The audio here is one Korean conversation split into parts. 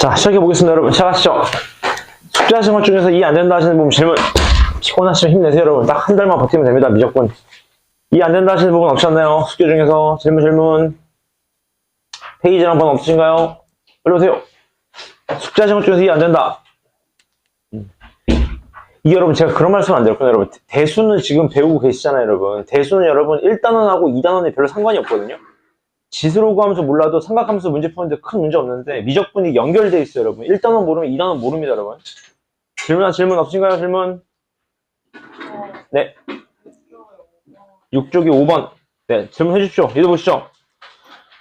자, 시작해 보겠습니다, 여러분. 시작하시죠. 숙제하신 것 중에서 이해 안 된다 하시는 부분 질문. 피곤하시면 힘내세요, 여러분. 딱 한 달만 버티면 됩니다, 무조건. 이해 안 된다 하시는 부분 없으셨나요? 숙제 중에서 질문. 페이지랑 번 없으신가요? 빨리 오세요. 숙제하신 것 중에서 이해 안 된다. 이 여러분, 제가 그런 말씀 안 드렸거든요, 여러분. 대수는 지금 배우고 계시잖아요, 여러분. 대수는 여러분 1단원하고 2단원에 별로 상관이 없거든요. 지수로 구하면서 몰라도 삼각함수 문제 푸는데 큰 문제 없는데 미적분이 연결돼 있어요, 여러분. 1단원 모르면 2단원 모릅니다, 여러분. 질문 없으신가요? 질문? 네. 6쪽이 5번. 네, 질문 해주십시오. 얘도 보시죠.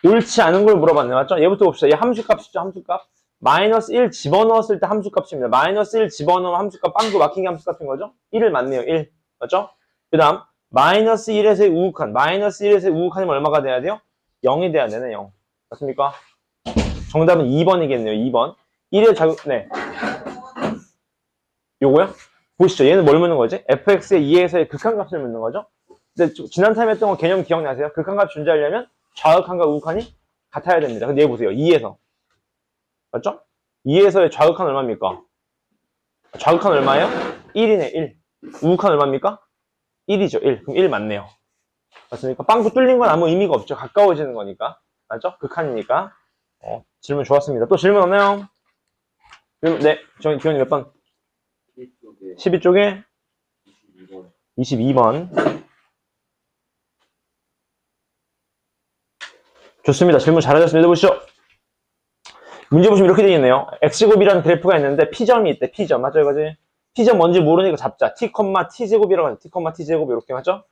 옳지 않은 걸 물어봤네, 맞죠? 얘부터 봅시다. 얘 함수값이죠, 함수값. 마이너스 1 집어넣었을 때 함수값입니다. 마이너스 1 집어넣으면 함수값 빵꾸 막힌 게 함수값인 거죠? 1을 맞네요, 1. 맞죠? 그 다음 마이너스 1에서의 우극한. 마이너스 1에서의 우극한이면 얼마가 돼야 돼요? 0이 돼야 되네, 0. 맞습니까? 정답은 2번이겠네요, 2번. 1의 자극, 네. 요거요? 보시죠. 얘는 뭘 묻는 거지? fx의 2에서의 극한값을 묻는 거죠? 근데 지난 타임에 했던 거 개념 기억나세요? 극한값 존재하려면 좌극한과 우극한이 같아야 됩니다. 근데 얘 보세요. 2에서. 맞죠? 2에서의 좌극한 얼마입니까? 좌극한 얼마예요? 1이네, 1. 우극한 얼마입니까? 1이죠, 1. 그럼 1 맞네요. 맞습니까? 빵꾸 뚫린 건 아무 의미가 없죠. 가까워지는 거니까. 맞죠? 극한이니까. 질문 좋았습니다. 또 질문 없나요? 네. 기원이 몇 번? 12쪽에 22번. 좋습니다. 질문 잘하셨습니다. 보시죠. 문제 보시면 이렇게 되어 있네요. x제곱이라는 그래프가 있는데 p점이 있대. p점. 맞죠? 이거지? p점 뭔지 모르니까 잡자. t, t제곱이라고 하죠. t, t제곱 이렇게 맞죠?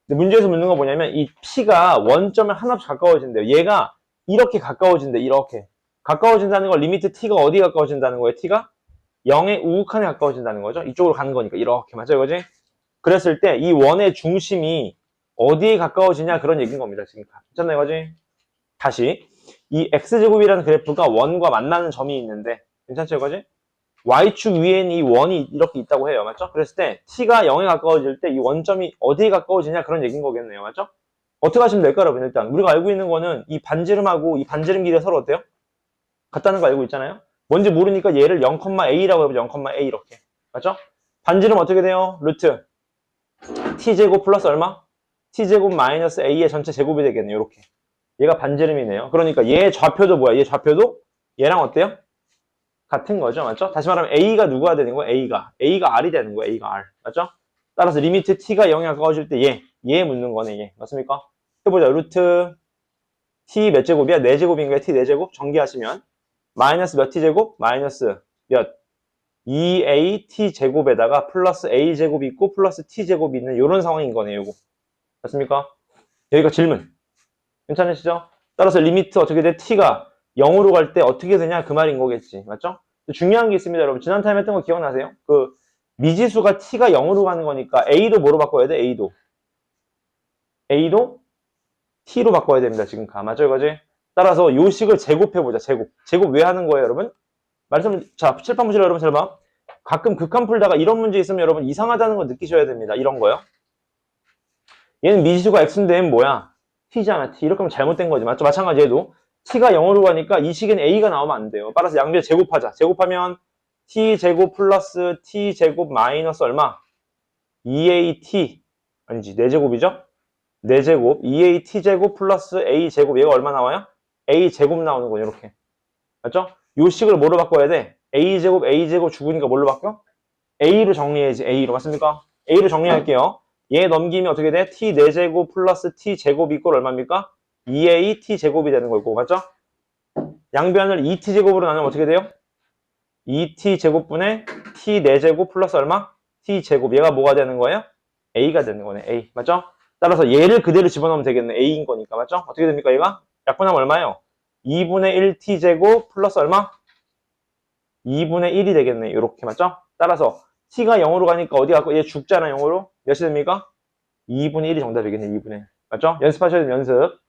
근데 문제에서 묻는 건 뭐냐면 이 p가 원점에 하나씩 가까워진대요. 얘가 이렇게 가까워진대. 이렇게. 가까워진다는 건 리미트 t가 어디 가까워진다는 거예요? t가 0의 우극한에 가까워진다는 거죠. 이쪽으로 가는 거니까 이렇게. 맞죠? 이거지? 그랬을 때 이 원의 중심이 어디에 가까워지냐 그런 얘기인 겁니다. 지금 괜찮나요? 이거지? 다시 이 x제곱이라는 그래프가 원과 만나는 점이 있는데 괜찮죠? 이거지? y축 위에는 이 원이 이렇게 있다고 해요. 맞죠? 그랬을 때 t가 0에 가까워질 때 이 원점이 어디에 가까워지냐 그런 얘기인 거겠네요. 맞죠? 어떻게 하시면 될까 여러분? 일단 우리가 알고 있는 거는 이 반지름하고 이 반지름 길이가 서로 어때요? 같다는 거 알고 있잖아요? 뭔지 모르니까 얘를 0,a라고 해보죠. 0,a 이렇게. 맞죠? 반지름 어떻게 돼요? 루트 t제곱 플러스 얼마? t제곱 마이너스 a의 전체 제곱이 되겠네요. 이렇게. 얘가 반지름이네요. 그러니까 얘 좌표도 뭐야? 얘 좌표도 얘랑 어때요? 같은 거죠. 맞죠? 다시 말하면 a가 누구가 되는 거예요? a가 r이 되는 거예요. a가 r. 맞죠? 따라서 리미트 t가 0에 가까워질 때 얘 묻는 거네. 얘. 맞습니까? 해보자. 루트 t 몇 제곱이야? 4제곱인가요? t 4제곱? 전개하시면 마이너스 몇 t제곱? 마이너스 몇? 2a t제곱에다가 플러스 a제곱이 있고 플러스 t제곱이 있는 이런 상황인 거네요. 요거. 맞습니까? 여기가 질문. 괜찮으시죠? 따라서 리미트 어떻게 돼? t가 0으로 갈 때 어떻게 되냐? 그 말인 거겠지. 맞죠? 중요한 게 있습니다, 여러분. 지난 타임 했던 거 기억나세요? 그 미지수가 t가 0으로 가는 거니까 a도 뭐로 바꿔야 돼? a도 t로 바꿔야 됩니다. 지금 맞죠? 이거지? 따라서 요 식을 제곱해보자. 제곱 왜 하는 거예요, 여러분? 자, 칠판 보시죠, 여러분. 잘 봐. 가끔 극한 풀다가 이런 문제 있으면 여러분 이상하다는 거 느끼셔야 됩니다. 이런 거요. 얘는 미지수가 x인데 얘는 뭐야? t잖아, t. 이렇게 하면 잘못된 거지. 맞죠? 마찬가지 얘도 t가 0으로 가니까 이 식엔 a가 나오면 안 돼요. 따라서 양변 제곱하자. 제곱하면 t제곱 플러스 t제곱 마이너스 얼마? 2at 아니지 4제곱이죠? 4제곱 2at제곱 플러스 a제곱 얘가 얼마 나와요? a제곱 나오는 거예요. 이렇게. 맞죠? 요 식을 뭐로 바꿔야 돼? a제곱 죽으니까 뭘로 바꿔? a로 정리해야지. a로. 맞습니까? a로 정리할게요. 얘 넘기면 어떻게 돼? t 4제곱 플러스 t제곱 이꼴 얼마입니까? 2a t제곱이 되는 거고. 맞죠? 양변을 2t제곱으로 나누면 어떻게 돼요? 2t제곱분의 t 4제곱 플러스 얼마? t제곱. 얘가 뭐가 되는 거예요? a가 되는 거네. a. 맞죠? 따라서 얘를 그대로 집어넣으면 되겠네. a인 거니까. 맞죠? 어떻게 됩니까? 얘가? 약분하면 얼마예요? 2분의 1t제곱 플러스 얼마? 2분의 1이 되겠네. 이렇게. 맞죠? 따라서 t가 0으로 가니까 어디 갖고 얘 죽잖아. 0으로. 몇이 됩니까? 2분의 1이 정답이겠네. 2분의 1. 맞죠? 연습하셔야 돼요. 연습.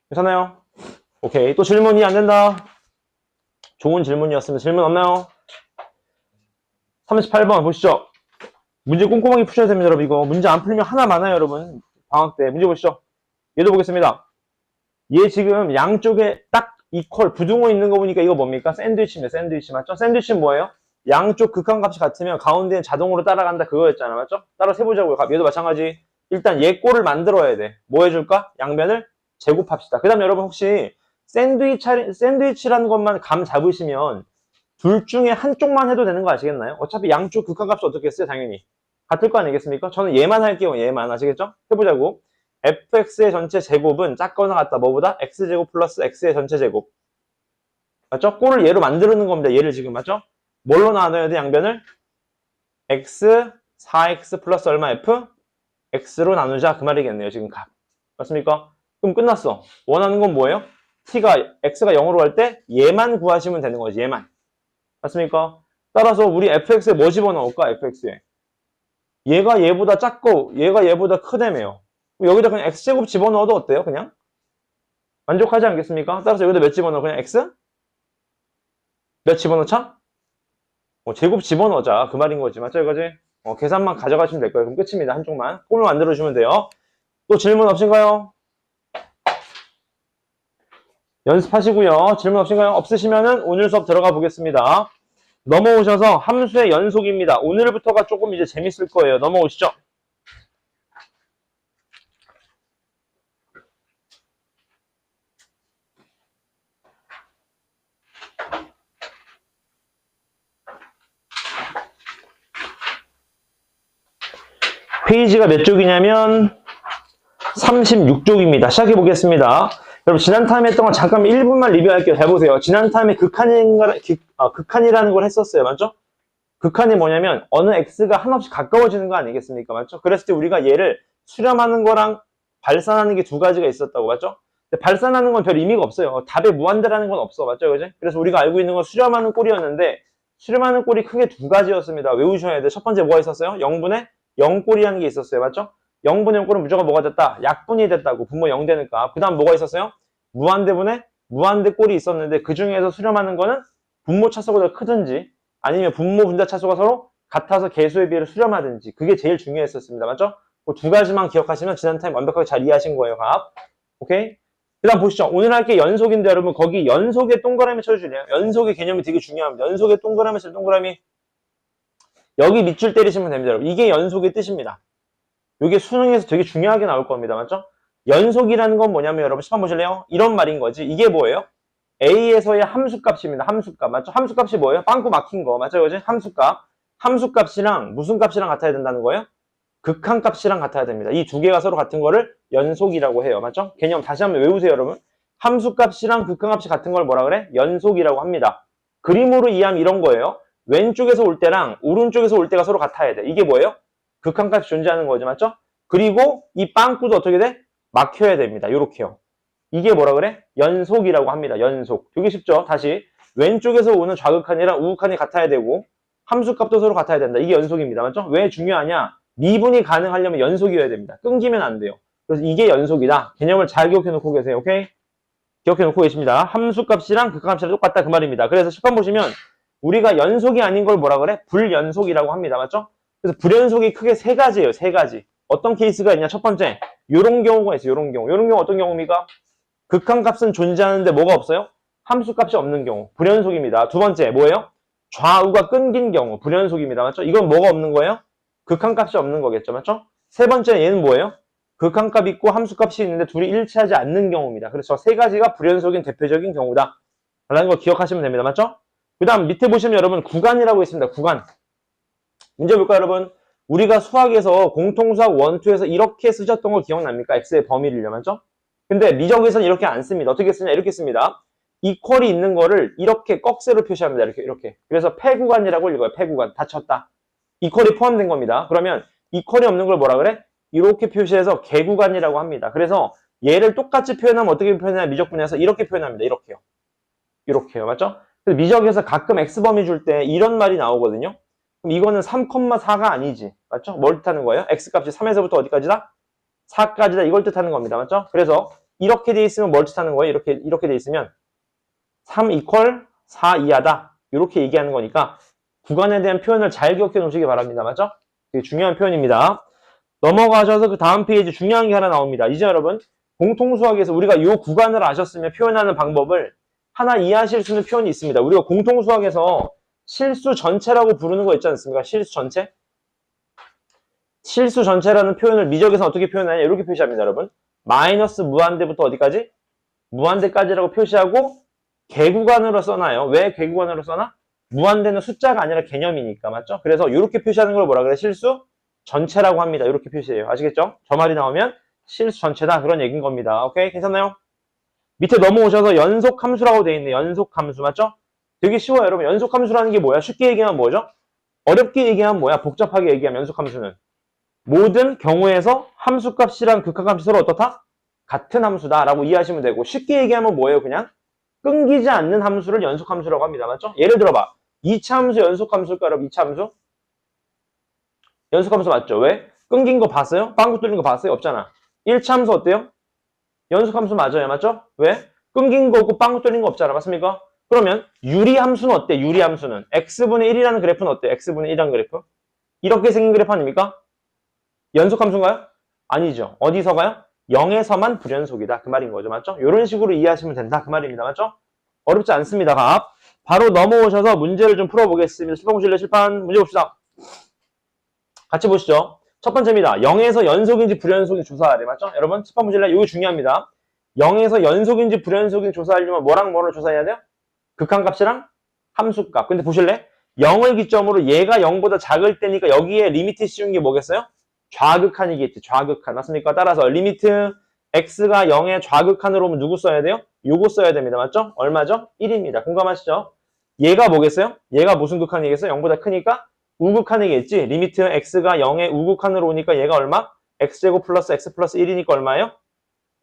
괜찮아요? 오케이. 또 질문이 안 된다. 좋은 질문이었습니다. 질문 없나요? 38번 보시죠. 문제 꼼꼼하게 푸셔야 됩니다, 여러분. 이거 문제 안 풀리면 하나 많아요, 여러분. 방학 때 문제 보시죠. 얘도 보겠습니다. 얘 지금 양쪽에 딱 이퀄 부등호 있는 거 보니까 이거 뭡니까? 샌드위치입니다. 샌드위치 맞죠? 샌드위치는 뭐예요? 양쪽 극한값이 같으면 가운데는 자동으로 따라간다 그거였잖아 맞죠? 따라 세보자고요. 얘도 마찬가지. 일단 얘 꼴을 만들어야 돼. 뭐 해줄까? 양면을 제곱합시다. 그 다음에 여러분 혹시 샌드위치라는 것만 감 잡으시면 둘 중에 한쪽만 해도 되는 거 아시겠나요? 어차피 양쪽 극한값이 어떻게 했어요? 당연히 같을 거 아니겠습니까? 저는 얘만 할게요. 얘만 아시겠죠? 해보자고. fx의 전체 제곱은 작거나 같다. 뭐보다? x제곱 플러스 x의 전체 제곱. 맞죠? 꼴을 얘로 만드는 겁니다. 얘를 지금 맞죠? 뭘로 나눠야 돼? 양변을? x 4x 플러스 얼마 f? x로 나누자 그 말이겠네요. 지금 값. 맞습니까? 그럼 끝났어. 원하는 건 뭐예요? x가 0으로 갈 때 얘만 구하시면 되는 거지. 얘만. 맞습니까? 따라서 우리 fx에 뭐 집어넣을까? fx에. 얘가 얘보다 작고 얘가 얘보다 크다며요. 여기다 그냥 x제곱 집어넣어도 어때요? 그냥? 만족하지 않겠습니까? 따라서 여기다 몇 집어넣어? 그냥 x? 몇 집어넣자? 제곱 집어넣자. 그 말인 거지. 맞죠? 이거지? 계산만 가져가시면 될 거예요. 그럼 끝입니다. 한쪽만. 꼴로 만들어주면 돼요. 또 질문 없으신가요? 연습하시고요. 질문 없으신가요? 없으시면은 오늘 수업 들어가 보겠습니다. 넘어오셔서 함수의 연속입니다. 오늘부터가 조금 이제 재밌을 거예요. 넘어오시죠. 페이지가 몇 쪽이냐면 36쪽입니다. 시작해 보겠습니다. 여러분 지난 타임에 했던 거 잠깐 1분만 리뷰할게요. 잘 보세요. 지난 타임에 극한이라는 걸 했었어요. 맞죠? 극한이 뭐냐면 어느 x가 한없이 가까워지는 거 아니겠습니까? 맞죠? 그랬을 때 우리가 얘를 수렴하는 거랑 발산하는 게 두 가지가 있었다고. 맞죠? 근데 발산하는 건 별 의미가 없어요. 답에 무한대라는 건 없어. 맞죠? 그지? 그래서 우리가 알고 있는 건 수렴하는 꼴이었는데 수렴하는 꼴이 크게 두 가지였습니다. 외우셔야 돼. 첫 번째 뭐가 있었어요? 0분의 0꼴이라는 게 있었어요. 맞죠? 0분의 0꼴은 무조건 뭐가 됐다? 약분이 됐다고. 분모 0 되니까. 그 다음 뭐가 있었어요? 무한대분의 무한대 꼴이 있었는데 그 중에서 수렴하는 거는 분모 차수가 더 크든지 아니면 분모 분자 차수가 서로 같아서 개수의 비례를 수렴하든지 그게 제일 중요했었습니다. 맞죠? 그 두 가지만 기억하시면 지난 타임 완벽하게 잘 이해하신 거예요. 값. 오케이? 그 다음 보시죠. 오늘 할 게 연속인데 여러분 거기 연속의 동그라미 쳐주실래요? 연속의 개념이 되게 중요합니다. 연속의 동그라미 칠 동그라미 여기 밑줄 때리시면 됩니다. 여러분. 이게 연속의 뜻입니다. 이게 수능에서 되게 중요하게 나올 겁니다. 맞죠? 연속이라는 건 뭐냐면 여러분 시판 보실래요? 이런 말인 거지. 이게 뭐예요? A에서의 함수값입니다. 함수값. 맞죠? 함수값이 뭐예요? 빵꾸 막힌 거. 맞죠? 그지? 함수값. 함수값이랑 무슨 값이랑 같아야 된다는 거예요? 극한값이랑 같아야 됩니다. 이 두 개가 서로 같은 거를 연속이라고 해요. 맞죠? 개념 다시 한번 외우세요, 여러분. 함수값이랑 극한값이 같은 걸 뭐라 그래? 연속이라고 합니다. 그림으로 이해하면 이런 거예요. 왼쪽에서 올 때랑 오른쪽에서 올 때가 서로 같아야 돼. 이게 뭐예요? 극한값이 존재하는 거죠. 맞죠? 그리고 이 빵꾸도 어떻게 돼? 막혀야 됩니다. 요렇게요. 이게 뭐라 그래? 연속이라고 합니다. 연속. 되게 쉽죠? 다시. 왼쪽에서 오는 좌극한이랑 우극한이 같아야 되고 함수값도 서로 같아야 된다. 이게 연속입니다. 맞죠? 왜 중요하냐? 미분이 가능하려면 연속이어야 됩니다. 끊기면 안 돼요. 그래서 이게 연속이다. 개념을 잘 기억해 놓고 계세요. 오케이? 기억해 놓고 계십니다. 함수값이랑 극한값이랑 똑같다. 그 말입니다. 그래서 시판 보시면 우리가 연속이 아닌 걸 뭐라 그래? 불연속이라고 합니다. 맞죠? 그래서 불연속이 크게 세 가지예요. 세 가지. 어떤 케이스가 있냐? 첫 번째, 요런 경우가 있어요. 요런 경우. 요런 경우 어떤 경우입니까? 극한값은 존재하는데 뭐가 없어요? 함수값이 없는 경우. 불연속입니다. 두 번째, 뭐예요? 좌우가 끊긴 경우. 불연속입니다. 맞죠? 이건 뭐가 없는 거예요? 극한값이 없는 거겠죠. 맞죠? 세 번째, 얘는 뭐예요? 극한값 있고 함수값이 있는데 둘이 일치하지 않는 경우입니다. 그래서 세 가지가 불연속인 대표적인 경우다. 라는 걸 기억하시면 됩니다. 맞죠? 그 다음 밑에 보시면 여러분 구간이라고 있습니다. 구간. 문제 볼까요, 여러분? 우리가 수학에서 공통수학 1, 2에서 이렇게 쓰셨던 거 기억납니까? x의 범위를요, 맞죠? 근데 미적에서는 이렇게 안 씁니다. 어떻게 쓰냐? 이렇게 씁니다. 이퀄이 있는 거를 이렇게 꺽쇠로 표시합니다. 이렇게. 그래서 폐구간이라고 읽어요. 폐구간. 닫혔다. 이퀄이 포함된 겁니다. 그러면 이퀄이 없는 걸 뭐라 그래? 이렇게 표시해서 개구간이라고 합니다. 그래서 얘를 똑같이 표현하면 어떻게 표현하냐? 미적 분야에서 이렇게 표현합니다. 이렇게요. 이렇게요. 맞죠? 그래서 미적에서 가끔 x범위 줄 때 이런 말이 나오거든요. 그럼 이거는 3,4가 아니지. 맞죠? 뭘 뜻하는 거예요? x값이 3에서부터 어디까지다? 4까지다. 이걸 뜻하는 겁니다. 맞죠? 그래서 이렇게 돼 있으면 뭘 뜻하는 거예요? 이렇게 돼 있으면 3 이퀄 4 이하다. 이렇게 얘기하는 거니까 구간에 대한 표현을 잘 기억해 놓으시기 바랍니다. 맞죠? 되게 중요한 표현입니다. 넘어가셔서 그 다음 페이지 중요한 게 하나 나옵니다. 이제 여러분 공통수학에서 우리가 이 구간을 아셨으면 표현하는 방법을 하나 이해하실 수 있는 표현이 있습니다. 우리가 공통수학에서 실수 전체라고 부르는 거 있지 않습니까? 실수 전체? 실수 전체라는 표현을 미적에서 어떻게 표현하냐? 이렇게 표시합니다, 여러분. 마이너스 무한대부터 어디까지? 무한대까지라고 표시하고 개구간으로 써놔요. 왜 개구간으로 써놔? 무한대는 숫자가 아니라 개념이니까, 맞죠? 그래서 이렇게 표시하는 걸 뭐라 그래? 실수 전체라고 합니다. 이렇게 표시해요. 아시겠죠? 저 말이 나오면 실수 전체다. 그런 얘기인 겁니다. 오케이? 괜찮나요? 밑에 넘어오셔서 연속함수라고 되어 있네. 연속함수, 맞죠? 되게 쉬워요, 여러분. 연속함수라는 게 뭐야? 쉽게 얘기하면 뭐죠? 어렵게 얘기하면 뭐야? 복잡하게 얘기하면 연속함수는 모든 경우에서 함수값이랑 극한값이 서로 어떻다? 같은 함수다라고 이해하시면 되고, 쉽게 얘기하면 뭐예요? 그냥 끊기지 않는 함수를 연속함수라고 합니다. 맞죠? 예를 들어봐. 2차 함수 연속함수일까? 여러분 2차 함수? 연속함수 맞죠? 왜? 끊긴 거 봤어요? 빵꾸 뚫린 거 봤어요? 없잖아. 1차 함수 어때요? 연속함수 맞아요. 맞죠? 왜? 끊긴 거 없고 빵꾸 뚫린 거 없잖아. 맞습니까? 그러면 유리함수는 어때? 유리함수는 x분의 1이라는 그래프는 어때? x분의 1이라는 그래프? 이렇게 생긴 그래프 아닙니까? 연속함수인가요? 아니죠. 어디서가요? 0에서만 불연속이다. 그 말인 거죠. 맞죠? 이런 식으로 이해하시면 된다. 그 말입니다. 맞죠? 어렵지 않습니다. 갑. 바로 넘어오셔서 문제를 좀 풀어보겠습니다. 실판 보실래요? 실판 문제 봅시다. 같이 보시죠. 첫 번째입니다. 0에서 연속인지 불연속인지 조사하래. 맞죠? 여러분 실판 보실래요? 이거 중요합니다. 0에서 연속인지 불연속인지 조사하려면 뭐랑 뭐를 조사해야 돼요? 극한값이랑 함수값. 근데 보실래? 0을 기점으로 얘가 0보다 작을 때니까 여기에 리미트 씌운 게 뭐겠어요? 좌극한이겠지. 좌극한. 맞습니까? 따라서 리미트 x가 0의 좌극한으로 오면 누구 써야 돼요? 요거 써야 됩니다. 맞죠? 얼마죠? 1입니다. 공감하시죠? 얘가 뭐겠어요? 얘가 무슨 극한이겠어요? 0보다 크니까 우극한이겠지. 리미트 x가 0의 우극한으로 오니까 얘가 얼마? x제곱 플러스 x 플러스 1이니까 얼마예요?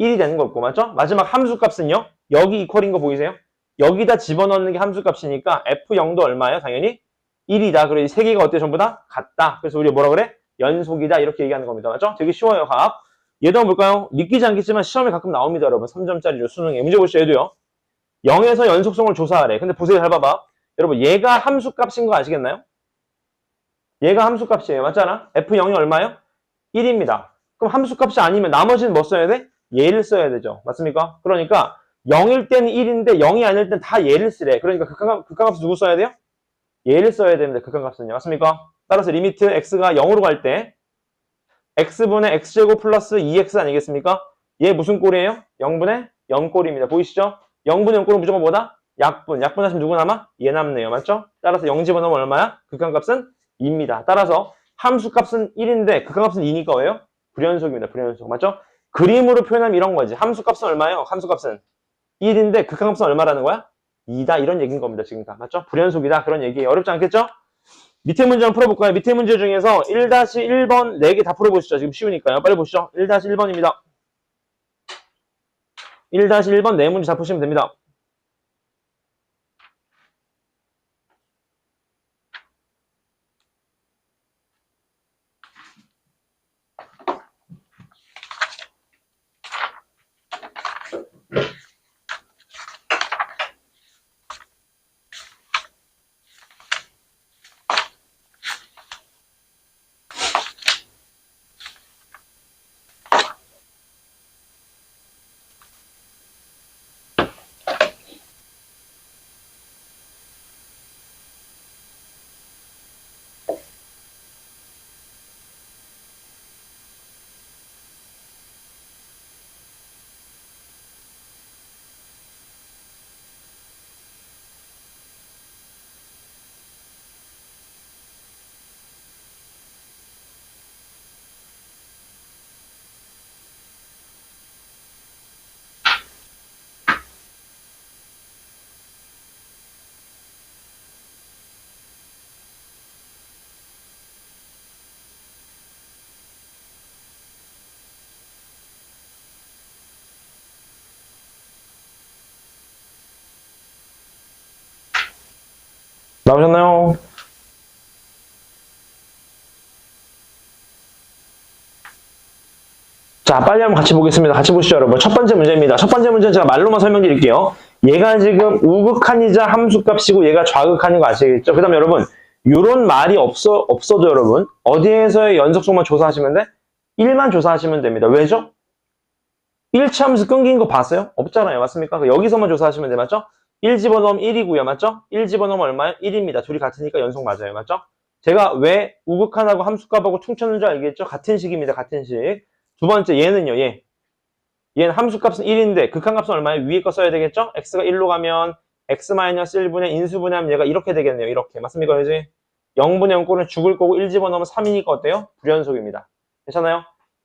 1이 되는 거고. 맞죠? 마지막 함수값은요? 여기 이퀄인 거 보이세요? 여기다 집어넣는 게 함수값이니까 f0도 얼마예요? 당연히 1이다. 그리고 이 세 개가 어때? 전부 다 같다. 그래서 우리가 뭐라 그래? 연속이다. 이렇게 얘기하는 겁니다. 맞죠? 되게 쉬워요. 각. 얘도 한번 볼까요? 믿기지 않겠지만 시험에 가끔 나옵니다. 여러분. 3점짜리죠. 수능에. 문제 보시죠. 얘도요. 0에서 연속성을 조사하래. 근데 보세요. 잘 봐봐. 여러분 얘가 함수값인 거 아시겠나요? 얘가 함수값이에요. 맞잖아? f0이 얼마예요? 1입니다. 그럼 함수값이 아니면 나머지는 뭐 써야 돼? 얘를 써야 되죠. 맞습니까? 그러니까 0일 때는 1인데 0이 아닐 땐 다 얘를 쓰래. 그러니까 극한값 누구 써야 돼요? 얘를 써야 됩니다. 극한값은요. 맞습니까? 따라서 리미트 x가 0으로 갈 때 x분의 x제곱 플러스 2x 아니겠습니까? 얘 무슨 꼴이에요? 0분의 0꼴입니다. 보이시죠? 0분의 0꼴은 무조건 뭐다? 약분. 약분하시면 누구 남아? 얘 남네요. 맞죠? 따라서 0 집어넣으면 얼마야? 극한값은 2입니다. 따라서 함수값은 1인데 극한값은 2니까 왜요? 불연속입니다. 불연속. 맞죠? 그림으로 표현하면 이런 거지. 함수값은 얼마예요? 함수값은 1인데 극한값은 얼마라는 거야? 2다. 이런 얘기인 겁니다. 지금 다. 맞죠? 불연속이다. 그런 얘기예요. 어렵지 않겠죠? 밑에 문제 한번 풀어볼까요? 밑에 문제 중에서 1-1번 4개 다 풀어보시죠. 지금 쉬우니까요. 빨리 보시죠. 1-1번입니다. 1-1번 4문제 다 푸시면 됩니다. 나오셨나요? 자, 빨리 한번 같이 보겠습니다. 같이 보시죠, 여러분. 첫 번째 문제입니다. 첫 번째 문제는 제가 말로만 설명드릴게요. 얘가 지금 우극한이자 함수값이고 얘가 좌극한인 거 아시겠죠? 그 다음에 여러분, 요런 말이 없어도 여러분, 어디에서의 연속성만 조사하시면 돼? 1만 조사하시면 됩니다. 왜죠? 1차 함수 끊긴 거 봤어요? 없잖아요. 맞습니까? 여기서만 조사하시면 돼. 맞죠? 1 집어넣으면 1이고요. 맞죠? 1 집어넣으면 얼마예요? 1입니다. 둘이 같으니까 연속 맞아요. 맞죠? 제가 왜 우극한하고 함수값하고 퉁쳤는 줄 알겠죠? 같은 식입니다. 같은 식. 두 번째 얘는요. 얘는 함수값은 1인데 극한값은 얼마예요? 위에 거 써야 되겠죠? x가 1로 가면 x-1분의 인수분해하면 얘가 이렇게 되겠네요. 이렇게. 맞습니까? 그지? 0분의 0 꼴은 죽을 거고 1 집어넣으면 3이니까 어때요? 불연속입니다. 괜찮아요?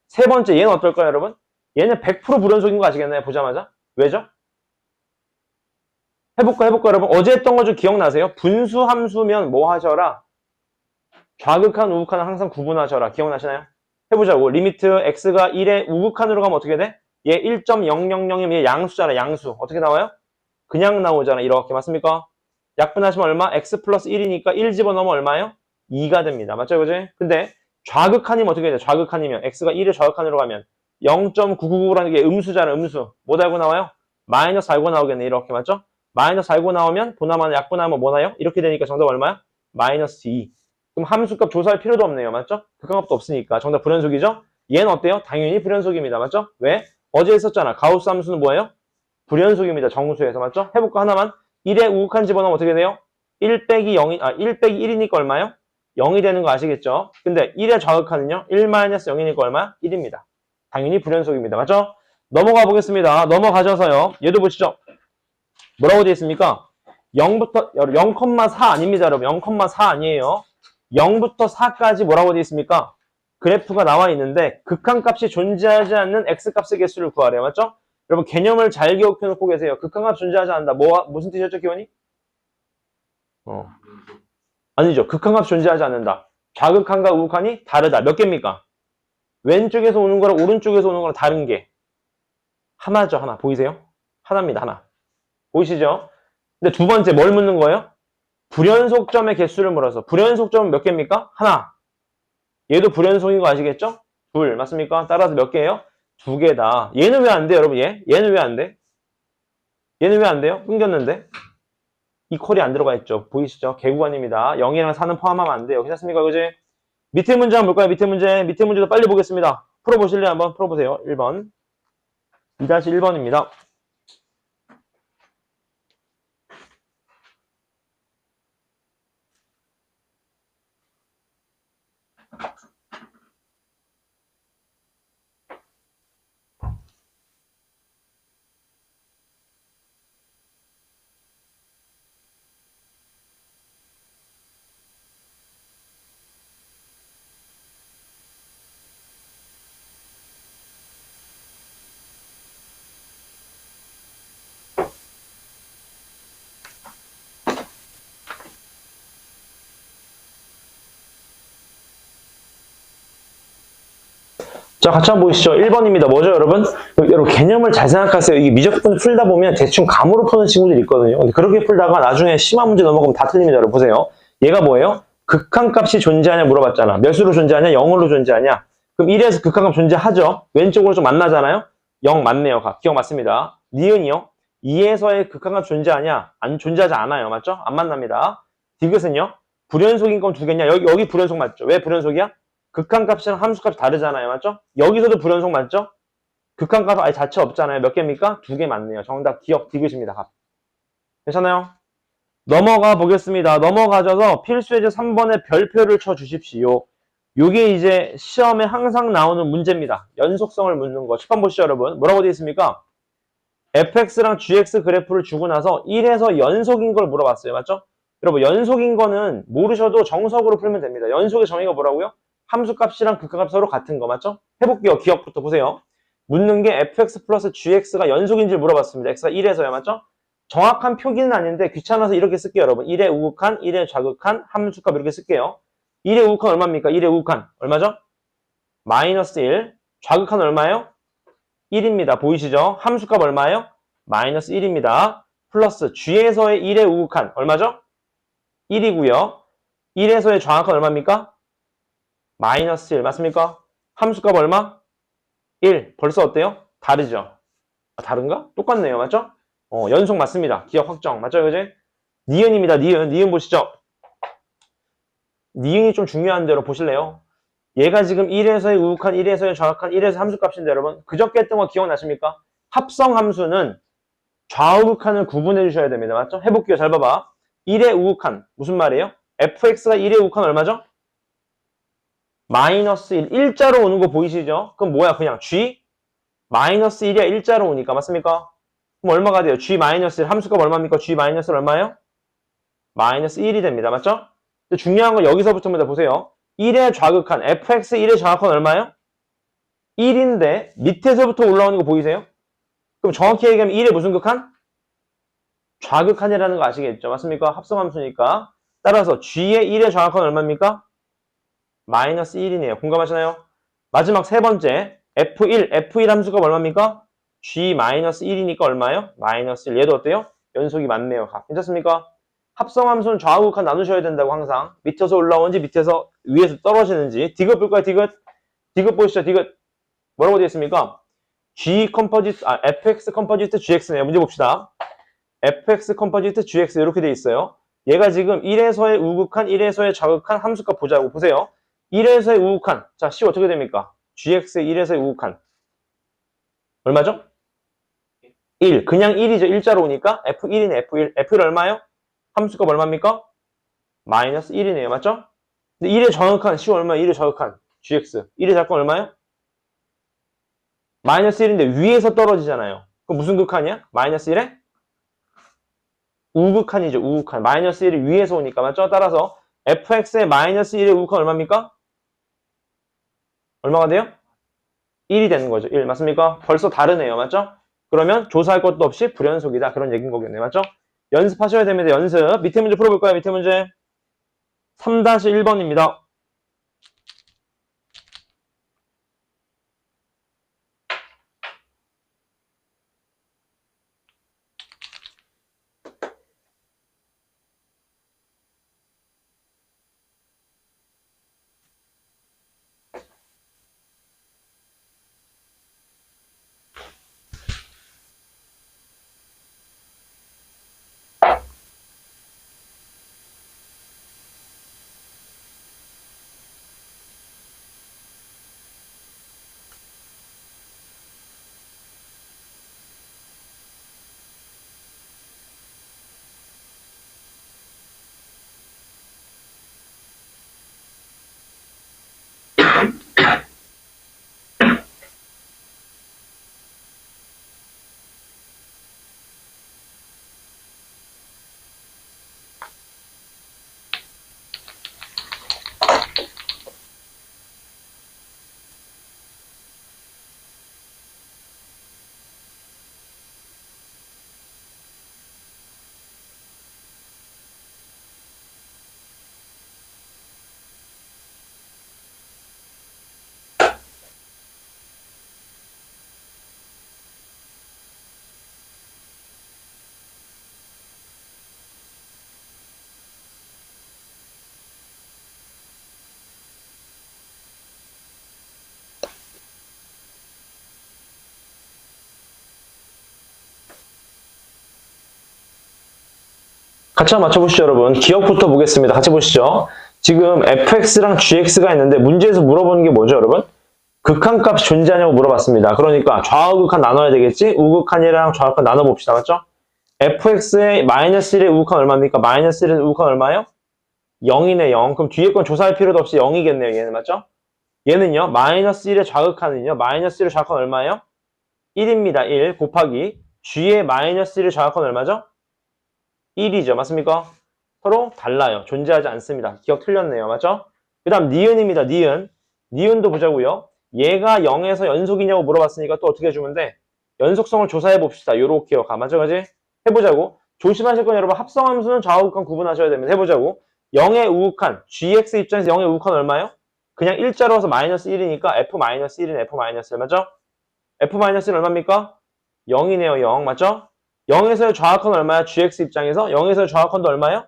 세 번째 얘는 어떨까요, 여러분? 얘는 100% 불연속인 거 아시겠나요? 보자마자. 왜죠? 해볼까, 여러분? 어제 했던 거 좀 기억나세요? 분수 함수면 뭐 하셔라? 좌극한, 우극한은 항상 구분하셔라. 기억나시나요? 해보자고. 리미트 x가 1에 우극한으로 가면 어떻게 돼? 얘 1.000이면 얘 양수잖아, 양수. 어떻게 나와요? 그냥 나오잖아, 이렇게. 맞습니까? 약분하시면 얼마? x 플러스 1이니까 1 집어넣으면 얼마예요? 2가 됩니다. 맞죠, 그지? 근데 좌극한이면 어떻게 돼? 좌극한이면 x가 1의 좌극한으로 가면 0.999라는 게 음수잖아, 음수. 뭐 달고 나와요? 마이너스 알고 나오겠네, 이렇게. 맞죠? 마이너스 알고 나오면 보나마나 약분하면 뭐 나요? 이렇게 되니까 정답 얼마야? 마이너스 2. 그럼 함수값 조사할 필요도 없네요. 맞죠? 극한값도 없으니까. 정답 불연속이죠? 얘는 어때요? 당연히 불연속입니다. 맞죠? 왜? 어제 했었잖아. 가우스 함수는 뭐예요? 불연속입니다. 정수에서. 맞죠? 해볼까? 하나만. 1에 우극한 집어넣으면 어떻게 돼요? 1 빼기 1이니까 얼마요? 0이 되는 거 아시겠죠? 근데 1의 좌극한은요? 1-0이니까 얼마? 1입니다. 당연히 불연속입니다. 맞죠? 넘어가 보겠습니다. 넘어가셔서요. 얘도 보시죠. 뭐라고 되어 있습니까? 0부터 0,4 아닙니다, 여러분. 0,4 아니에요. 0부터 4까지 뭐라고 되어 있습니까? 그래프가 나와 있는데 극한값이 존재하지 않는 x값의 개수를 구하래요. 맞죠? 여러분 개념을 잘 기억해 놓고 계세요. 극한값 존재하지 않는다. 무슨 뜻이었죠, 기원이? 아니죠. 극한값 존재하지 않는다. 좌극한과 우극한이 다르다. 몇 개입니까? 왼쪽에서 오는 거랑 오른쪽에서 오는 거랑 다른 게 하나죠. 하나. 보이세요? 하나입니다. 하나. 보이시죠? 근데 두 번째 뭘 묻는 거예요? 불연속점의 개수를 물어서. 불연속점은 몇 개입니까? 하나. 얘도 불연속인 거 아시겠죠? 둘. 맞습니까? 따라서 몇 개예요? 두 개다. 얘는 왜 안 돼, 여러분? 얘는 왜 안 돼? 얘는 왜 안 돼요? 끊겼는데. 이 콜이 안 들어가 있죠. 보이시죠? 개구간입니다. 0이랑 4는 포함하면 안 돼요. 괜찮습니까? 그지? 밑에 문제 한번 볼까요? 밑에 문제도 빨리 보겠습니다. 풀어보실래요? 한번 풀어보세요. 1번. 2-1번입니다. 자, 같이 한번 보시죠. 1번입니다. 뭐죠, 여러분? 여러분, 개념을 잘 생각하세요. 이게 미적분 풀다 보면 대충 감으로 푸는 친구들이 있거든요. 근데 그렇게 풀다가 나중에 심한 문제 넘어가면 다 틀립니다. 여러분, 보세요. 얘가 뭐예요? 극한값이 존재하냐 물어봤잖아. 몇 수로 존재하냐? 0으로 존재하냐? 그럼 1에서 극한값 존재하죠? 왼쪽으로 좀 만나잖아요? 0 맞네요. 기억 맞습니다. 니은이요? 2에서의 극한값 존재하냐? 안 존재하지 않아요. 맞죠? 안 만납니다. 디귿은요? 불연속인 건 두 개냐? 여기 불연속 맞죠? 왜 불연속이야? 극한값이랑 함수값이 다르잖아요. 맞죠? 여기서도 불연속 맞죠? 극한값 아예 자체 없잖아요. 몇 개입니까? 두 개 맞네요. 정답 기억 디귿입니다. 값. 괜찮아요? 넘어가 보겠습니다. 넘어가셔서 필수예제 3번에 별표를 쳐 주십시오. 이게 이제 시험에 항상 나오는 문제입니다. 연속성을 묻는 거. 10번 보시죠, 여러분. 뭐라고 되어 있습니까? fx랑 gx 그래프를 주고 나서 1에서 연속인 걸 물어봤어요. 맞죠? 여러분, 연속인 거는 모르셔도 정석으로 풀면 됩니다. 연속의 정의가 뭐라고요? 함수값이랑 극한값 서로 같은 거 맞죠? 해볼게요. 기억부터 보세요. 묻는 게 fx 플러스 gx가 연속인지 물어봤습니다. x가 1에서요. 맞죠? 정확한 표기는 아닌데 귀찮아서 이렇게 쓸게요. 여러분. 1의 우극한, 1의 좌극한, 함수값 이렇게 쓸게요. 1의 우극한 얼마입니까? 1의 우극한 얼마죠? 마이너스 1. 좌극한 얼마예요? 1입니다. 보이시죠? 함수값 얼마예요? 마이너스 1입니다. 플러스 g에서의 1의 우극한 얼마죠? 1이고요. 1에서의 좌극한 얼마입니까? 마이너스 1 맞습니까? 함수값 얼마? 1. 벌써 어때요? 다르죠? 아, 다른가? 똑같네요. 맞죠? 연속 맞습니다. 기억 확정. 맞죠? 그지? 니은입니다. 니은 보시죠. 니은이 좀 중요한 대로 보실래요? 얘가 지금 1에서의 우극한, 1에서의 좌극한, 1에서 함수값인데 여러분 그저께 했던 거 기억나십니까? 합성함수는 좌우극한을 구분해 주셔야 됩니다. 맞죠? 해볼게요. 잘 봐봐. 1의 우극한. 무슨 말이에요? fx가 1의 우극한 얼마죠? 마이너스 1. 일자로 오는 거 보이시죠? 그럼 뭐야? 그냥 g 마이너스 1이야. 일자로 오니까. 맞습니까? 그럼 얼마가 돼요? g 마이너스 1. 함수값 얼마입니까? g 마이너스 1 얼마예요? 마이너스 1이 됩니다. 맞죠? 근데 중요한 건 여기서부터입니다. 보세요. 1의 좌극한. fx 1의 좌극한 얼마예요? 1인데 밑에서부터 올라오는 거 보이세요? 그럼 정확히 얘기하면 1의 무슨 극한? 좌극한이라는 거 아시겠죠? 맞습니까? 합성함수니까. 따라서 g의 1의 좌극한 얼마입니까? 마이너스 1이네요. 공감하시나요? 마지막 세 번째 F1 함수가 얼마입니까? G 마이너스 1이니까 얼마예요? 마이너스 1. 얘도 어때요? 연속이 맞네요. 괜찮습니까? 합성함수는 좌우극한 나누셔야 된다고 항상. 밑에서 올라오는지 밑에서 위에서 떨어지는지. 디귿 볼까요? 디귿 보시죠. 디귿. 뭐라고 되어 있습니까? fx 컴포지트 gx네요. 문제 봅시다. fx 컴포지트 gx 이렇게 되어 있어요. 얘가 지금 1에서의 우극한, 1에서의 좌극한 함수값 보자고. 보세요. 1에서의 우극한. 자, C 어떻게 됩니까? gx의 1에서의 우극한. 얼마죠? 1. 그냥 1이죠. 일자로 오니까 f1이네, f1. f1 얼마요? 함수값 얼마입니까? 마이너스 1이네요. 맞죠? 근데 1의 좌극한, C 얼마예요? 1의 좌극한. gx. 1의 좌극한 얼마예요? 마이너스 1인데 위에서 떨어지잖아요. 그럼 무슨 극한이야? 마이너스 1에? 우극한이죠. 우극한. 마이너스 1이 위에서 오니까. 맞죠? 따라서 fx의 마이너스 1의 우극한 얼마입니까? 얼마가 돼요? 1이 되는 거죠. 1. 맞습니까? 벌써 다르네요. 맞죠? 그러면 조사할 것도 없이 불연속이다. 그런 얘기인 거겠네요. 맞죠? 연습하셔야 됩니다. 연습. 밑에 문제 풀어볼까요? 밑에 문제. 3-1번입니다. 같이 한번 맞춰보시죠, 여러분. 기억부터 보겠습니다. 같이 보시죠. 지금 fx랑 gx가 있는데 문제에서 물어보는 게 뭐죠, 여러분? 극한값이 존재하냐고 물어봤습니다. 그러니까 좌우극한 나눠야 되겠지? 우극한이랑 좌우극한 나눠봅시다. 맞죠? fx의 마이너스 1의 우극한 얼마입니까? 마이너스 1의 우극한 얼마예요? 0이네, 0. 그럼 뒤에 건 조사할 필요도 없이 0이겠네요, 얘는. 맞죠? 얘는요, 마이너스 1의 좌극한은요, 마이너스 1의 좌극한 얼마예요? 1입니다, 1 곱하기 g의 마이너스 1의 좌극한 얼마죠? 1이죠. 맞습니까? 서로 달라요. 존재하지 않습니다. 기억 틀렸네요. 맞죠? 그 다음 니은입니다. 니은. 니은도 보자고요. 얘가 0에서 연속이냐고 물어봤으니까 또 어떻게 해주면 돼? 연속성을 조사해 봅시다. 요렇게요. 맞죠? 그지? 해보자고. 조심하실 건 여러분 합성함수는 좌우극한 구분하셔야 됩니다. 해보자고. 0의 우극한. gx 입장에서 0의 우극한 얼마예요? 그냥 일자로 와서 마이너스 1이니까 f-1이네. f-1 맞죠? f-1 얼마입니까? 0이네요. 0 맞죠? 0에서의 좌악헌 얼마야? gx 입장에서 0에서의 좌악헌도 얼마예요?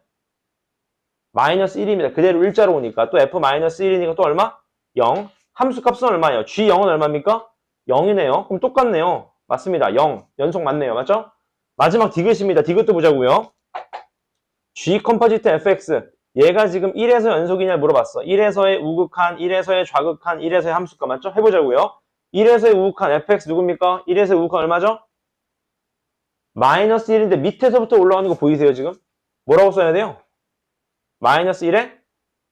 마이너스 1입니다. 그대로 일자로 오니까 또 f-1이니까 또 얼마? 0. 함수값은 얼마예요? g0은 얼마입니까? 0이네요. 그럼 똑같네요. 맞습니다. 0. 연속 맞네요. 맞죠? 마지막 디귿입니다. 디귿도 보자고요. g 컴포지트 fx. 얘가 지금 1에서 연속이냐 물어봤어. 1에서의 우극한, 1에서의 좌극한, 1에서의 함수값 맞죠? 해보자고요. 1에서의 우극한 fx 누굽니까? 1에서의 우극한 얼마죠? 마이너스 1인데 밑에서부터 올라오는 거 보이세요, 지금? 뭐라고 써야 돼요? 마이너스 1의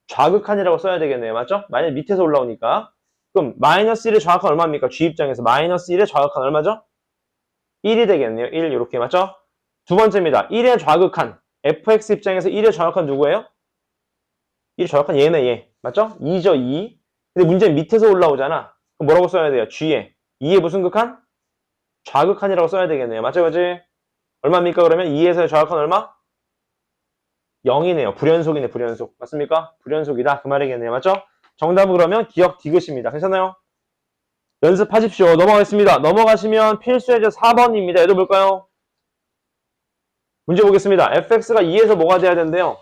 좌극한이라고 써야 되겠네요. 맞죠? 만약 밑에서 올라오니까. 그럼 마이너스 1의 좌극한 얼마입니까? G 입장에서 마이너스 1의 좌극한 얼마죠? 1이 되겠네요. 1 이렇게 맞죠? 두 번째입니다. 1의 좌극한 fx 입장에서 1의 좌극한 누구예요? 1의 좌극한 얘네 얘. 맞죠? 2죠 2. 근데 문제는 밑에서 올라오잖아. 그럼 뭐라고 써야 돼요? G에. 2의 무슨 극한? 좌극한이라고 써야 되겠네요. 맞죠? 그지? 얼마입니까? 그러면 2에서의 좌극한 얼마? 0이네요. 불연속이네, 불연속. 맞습니까? 불연속이다. 그 말이겠네요. 맞죠? 정답은 그러면 기억 디귿입니다. 괜찮아요? 연습하십시오. 넘어가겠습니다. 넘어가시면 필수 예제 4번입니다. 얘도 볼까요? 문제 보겠습니다. fx가 2에서 뭐가 돼야 된대요?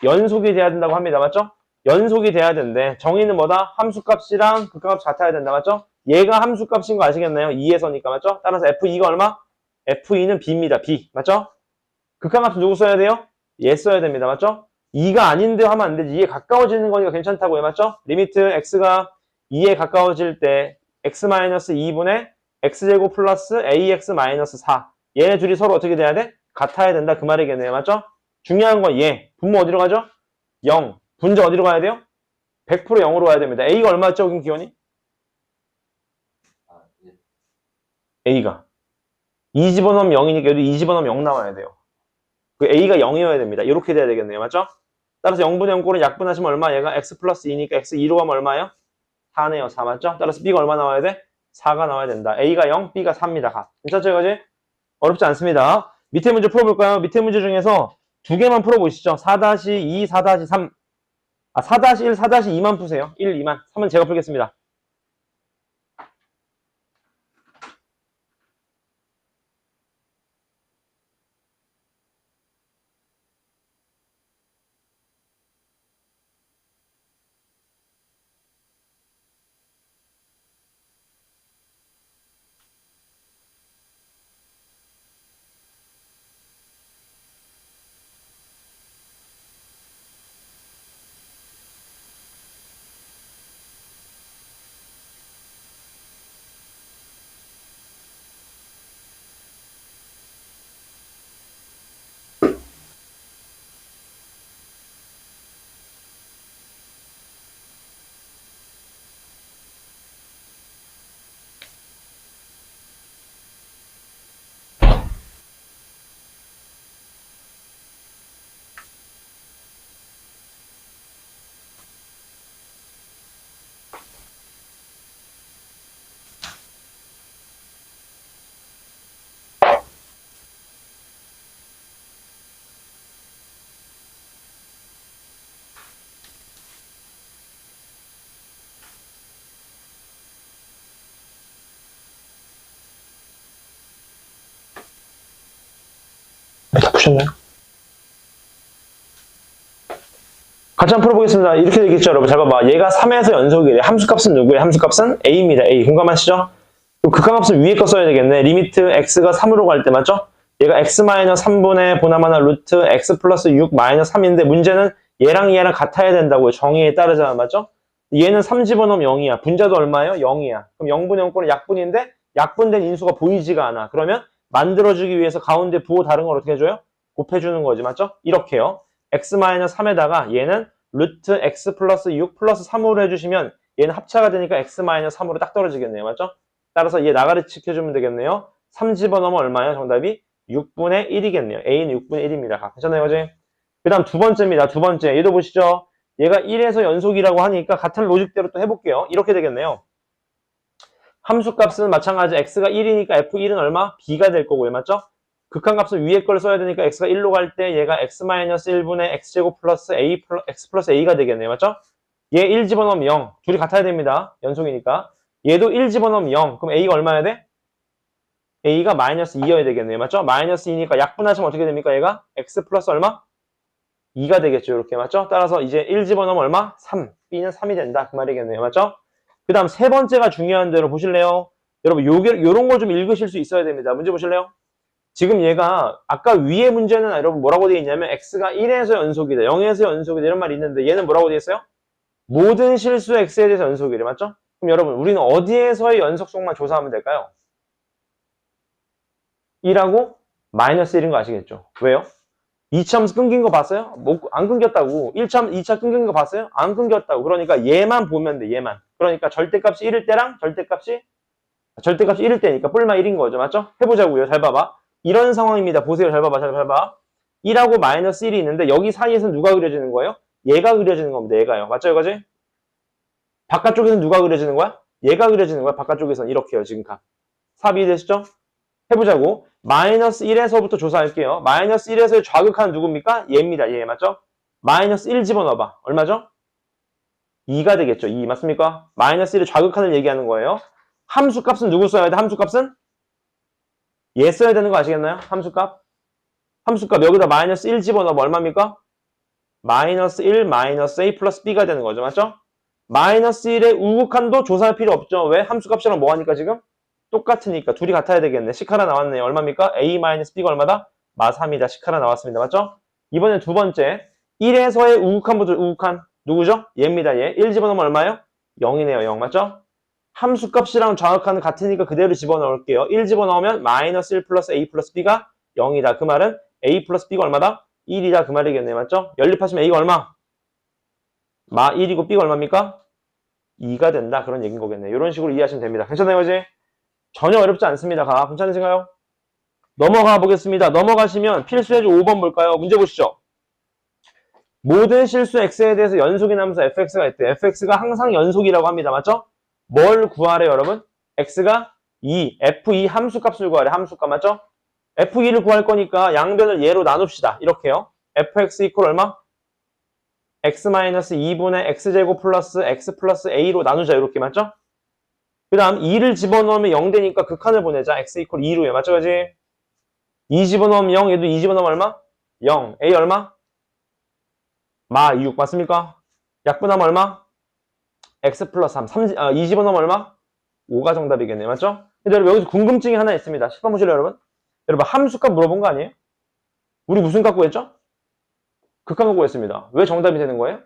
연속이 돼야 된다고 합니다. 맞죠? 연속이 돼야 된대. 정의는 뭐다? 함수값이랑 극한값이 같아야 된다. 맞죠? 얘가 함수값인 거 아시겠나요? 2에서니까. 맞죠? 따라서 f2가 얼마? f2는 b입니다. b. 맞죠? 극한값은 누구 써야 돼요? 얘 써야 됩니다. 맞죠? 2가 아닌데 하면 안 되지. 2에 가까워지는 거니까 괜찮다고요. 맞죠? 리미트 x가 2에 가까워질 때 x-2분의 x제곱 플러스 ax-4. 얘네 둘이 서로 어떻게 돼야 돼? 같아야 된다. 그 말이겠네요. 맞죠? 중요한 건 얘. 분모 어디로 가죠? 0. 분자 어디로 가야 돼요? 100% 0으로 가야 됩니다. a가 얼마였죠? 여긴 기원이? a가. 2 집어넣으면 0이니까 여기 2 집어넣으면 0 나와야 돼요. 그 a가 0이어야 됩니다. 이렇게 돼야 되겠네요. 맞죠? 따라서 0분의 0꼴은 약분하시면 얼마? 얘가 x 플러스 2니까 x 2로 가면 얼마예요? 4네요. 4 맞죠? 따라서 b가 얼마 나와야 돼? 4가 나와야 된다. a가 0, b가 4입니다. 가. 괜찮죠? 이거지? 어렵지 않습니다. 밑에 문제 풀어볼까요? 밑에 문제 중에서 두 개만 풀어보시죠. 4-2, 4-3. 4-1, 4-2만 푸세요. 1, 2만. 3은 제가 풀겠습니다. 다 푸셨나요? 같이 한번 풀어보겠습니다. 이렇게 되겠죠, 여러분. 잘 봐봐. 얘가 3에서 연속이래. 함수값은 누구예요? 함수값은 a입니다. a. 공감하시죠? 그럼 극한값은 위에 거 써야 되겠네. 리미트 x가 3으로 갈 때 맞죠? 얘가 x-3분의 보나마나 루트 x 플러스 6-3인데 문제는 얘랑 얘랑 같아야 된다고요. 정의에 따르잖아. 맞죠? 얘는 3 집어넣으면 0이야. 분자도 얼마예요? 0이야. 그럼 0분의 0꼴은 약분인데 약분된 인수가 보이지가 않아. 그러면 만들어주기 위해서 가운데 부호 다른 걸 어떻게 해줘요? 곱해주는 거지. 맞죠? 이렇게요. x-3에다가 얘는 루트 x 플러스 6 플러스 3으로 해주시면 얘는 합차가 되니까 x-3으로 딱 떨어지겠네요. 맞죠? 따라서 얘 나가리 지켜주면 되겠네요. 3 집어넣으면 얼마예요? 정답이 6분의 1이겠네요. a는 6분의 1입니다. 괜찮아요, 그지? 그 다음 두 번째입니다. 두 번째. 얘도 보시죠. 얘가 1에서 연속이라고 하니까 같은 로직대로 또 해볼게요. 이렇게 되겠네요. 함수값은 마찬가지 x가 1이니까 f1은 얼마? b가 될 거고요. 맞죠? 극한값은 위에 걸 써야 되니까 x가 1로 갈 때 얘가 x-1분의 x제곱 플러스 x 플러스 a가 되겠네요. 맞죠? 얘 1 집어넣으면 0. 둘이 같아야 됩니다. 연속이니까. 얘도 1 집어넣으면 0. 그럼 a가 얼마야 돼? a가 마이너스 2여야 되겠네요. 맞죠? 마이너스 2니까 약분하시면 어떻게 됩니까? 얘가 x 플러스 얼마? 2가 되겠죠. 이렇게. 맞죠? 따라서 이제 1 집어넣으면 얼마? 3. b는 3이 된다. 그 말이겠네요. 맞죠? 그 다음 세 번째가 중요한 대로 보실래요? 여러분 요런 걸 좀 읽으실 수 있어야 됩니다. 문제 보실래요? 지금 얘가 아까 위에 문제는 여러분 뭐라고 되어 있냐면 x가 1에서 연속이다. 0에서 연속이다. 이런 말이 있는데 얘는 뭐라고 되어 있어요? 모든 실수 x에 대해서 연속이래. 맞죠? 그럼 여러분 우리는 어디에서의 연속성만 조사하면 될까요? 1하고 마이너스 1인 거 아시겠죠? 왜요? 2차 함수 끊긴 거 봤어요? 안 끊겼다고. 1차, 2차 끊긴 거 봤어요? 안 끊겼다고. 그러니까 얘만 보면 돼, 얘만. 그러니까 절대값이 1일 때랑 절대값이 1일 때니까 뿔마 1인 거죠. 맞죠? 해보자고요. 잘 봐봐. 이런 상황입니다. 보세요. 잘 봐봐. 잘 봐봐. 1하고 마이너스 1이 있는데 여기 사이에서는 누가 그려지는 거예요? 얘가 그려지는 겁니다. 얘가요. 맞죠? 이거지? 바깥쪽에서는 누가 그려지는 거야? 얘가 그려지는 거야. 바깥쪽에서는 이렇게요. 지금 값. 삽이 되시죠? 해보자고. 마이너스 1에서부터 조사할게요. 마이너스 1에서의 좌극하는 누굽니까? 얘입니다. 얘 맞죠? 마이너스 1 집어넣어봐. 얼마죠? 2가 되겠죠. 2 맞습니까? 마이너스 1의 좌극한을 얘기하는 거예요. 함수값은 누구 써야 돼? 함수값은? 얘 써야 되는 거 아시겠나요? 함수값. 함수값 여기다 마이너스 1 집어넣으면 얼마입니까? 마이너스 1 마이너스 a 플러스 b가 되는 거죠. 맞죠? 마이너스 1의 우극한도 조사할 필요 없죠. 왜? 함수값이랑 뭐하니까 지금? 똑같으니까 둘이 같아야 되겠네. 식 하나 나왔네요. 얼마입니까? a 마이너스 b가 얼마다? 마 3이다. 식 하나 나왔습니다. 맞죠? 이번엔 두 번째 1에서의 우극한부터 우극한 누구죠? 얘입니다. 얘. 1 집어넣으면 얼마예요? 0이네요. 0 맞죠? 함수값이랑 좌극한은 같으니까 그대로 집어넣을게요. 1 집어넣으면 마이너스 1 플러스 a 플러스 b가 0이다. 그 말은 a 플러스 b가 얼마다? 1이다. 그 말이겠네요. 맞죠? 연립하시면 a가 얼마? 마 1이고 b가 얼마입니까? 2가 된다. 그런 얘기인 거겠네요. 이런 식으로 이해하시면 됩니다. 괜찮아요, 그지? 전혀 어렵지 않습니다. 괜찮으신가요? 넘어가 보겠습니다. 넘어가시면 필수 해주 5번 볼까요? 문제 보시죠. 모든 실수 x에 대해서 연속인 함수 fx가 있대. fx가 항상 연속이라고 합니다. 맞죠? 뭘 구하래 여러분? x가 2, f2 함수값을 구하래. 함수값 맞죠? f2를 구할 거니까 양변을 얘로 나눕시다. 이렇게요. fx 이퀄 얼마? x-2분의 x제곱 플러스 x 플러스 a로 나누자. 이렇게 맞죠? 그 다음 2를 집어넣으면 0 되니까 극한을 보내자. x 이퀄 2로요. 맞죠? 그지? 2 집어넣으면 0, 얘도 2 집어넣으면 얼마? 0. a 얼마? 마 6 맞습니까? 약분하면 얼마? x 플러스 2 집어넣으면 얼마? 5가 정답이겠네요. 맞죠? 근데 여러분 여기서 궁금증이 하나 있습니다. 10번 보실래요 여러분? 여러분 함수값 물어본 거 아니에요? 우리 무슨 값 구했죠? 극한 값 구했습니다. 왜 정답이 되는 거예요?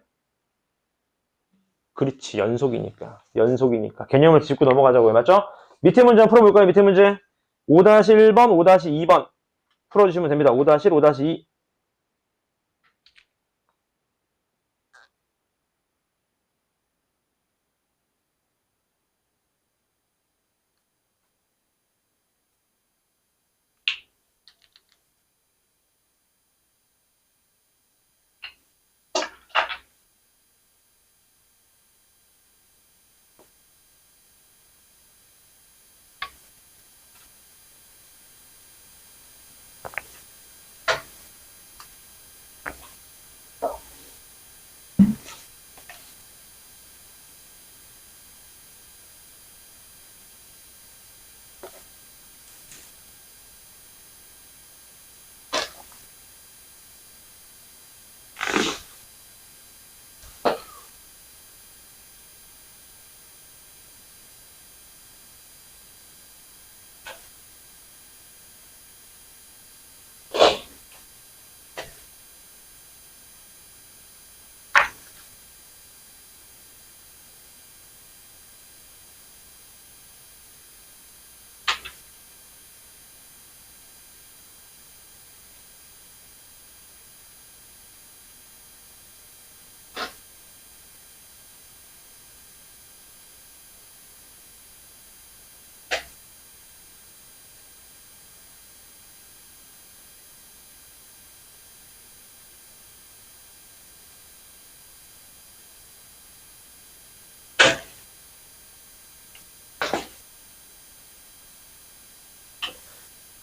그렇지. 연속이니까. 개념을 짚고 넘어가자고요. 맞죠? 밑에 문제 한번 풀어볼까요? 밑에 문제 5-1번, 5-2번 풀어주시면 됩니다. 5-1, 5-2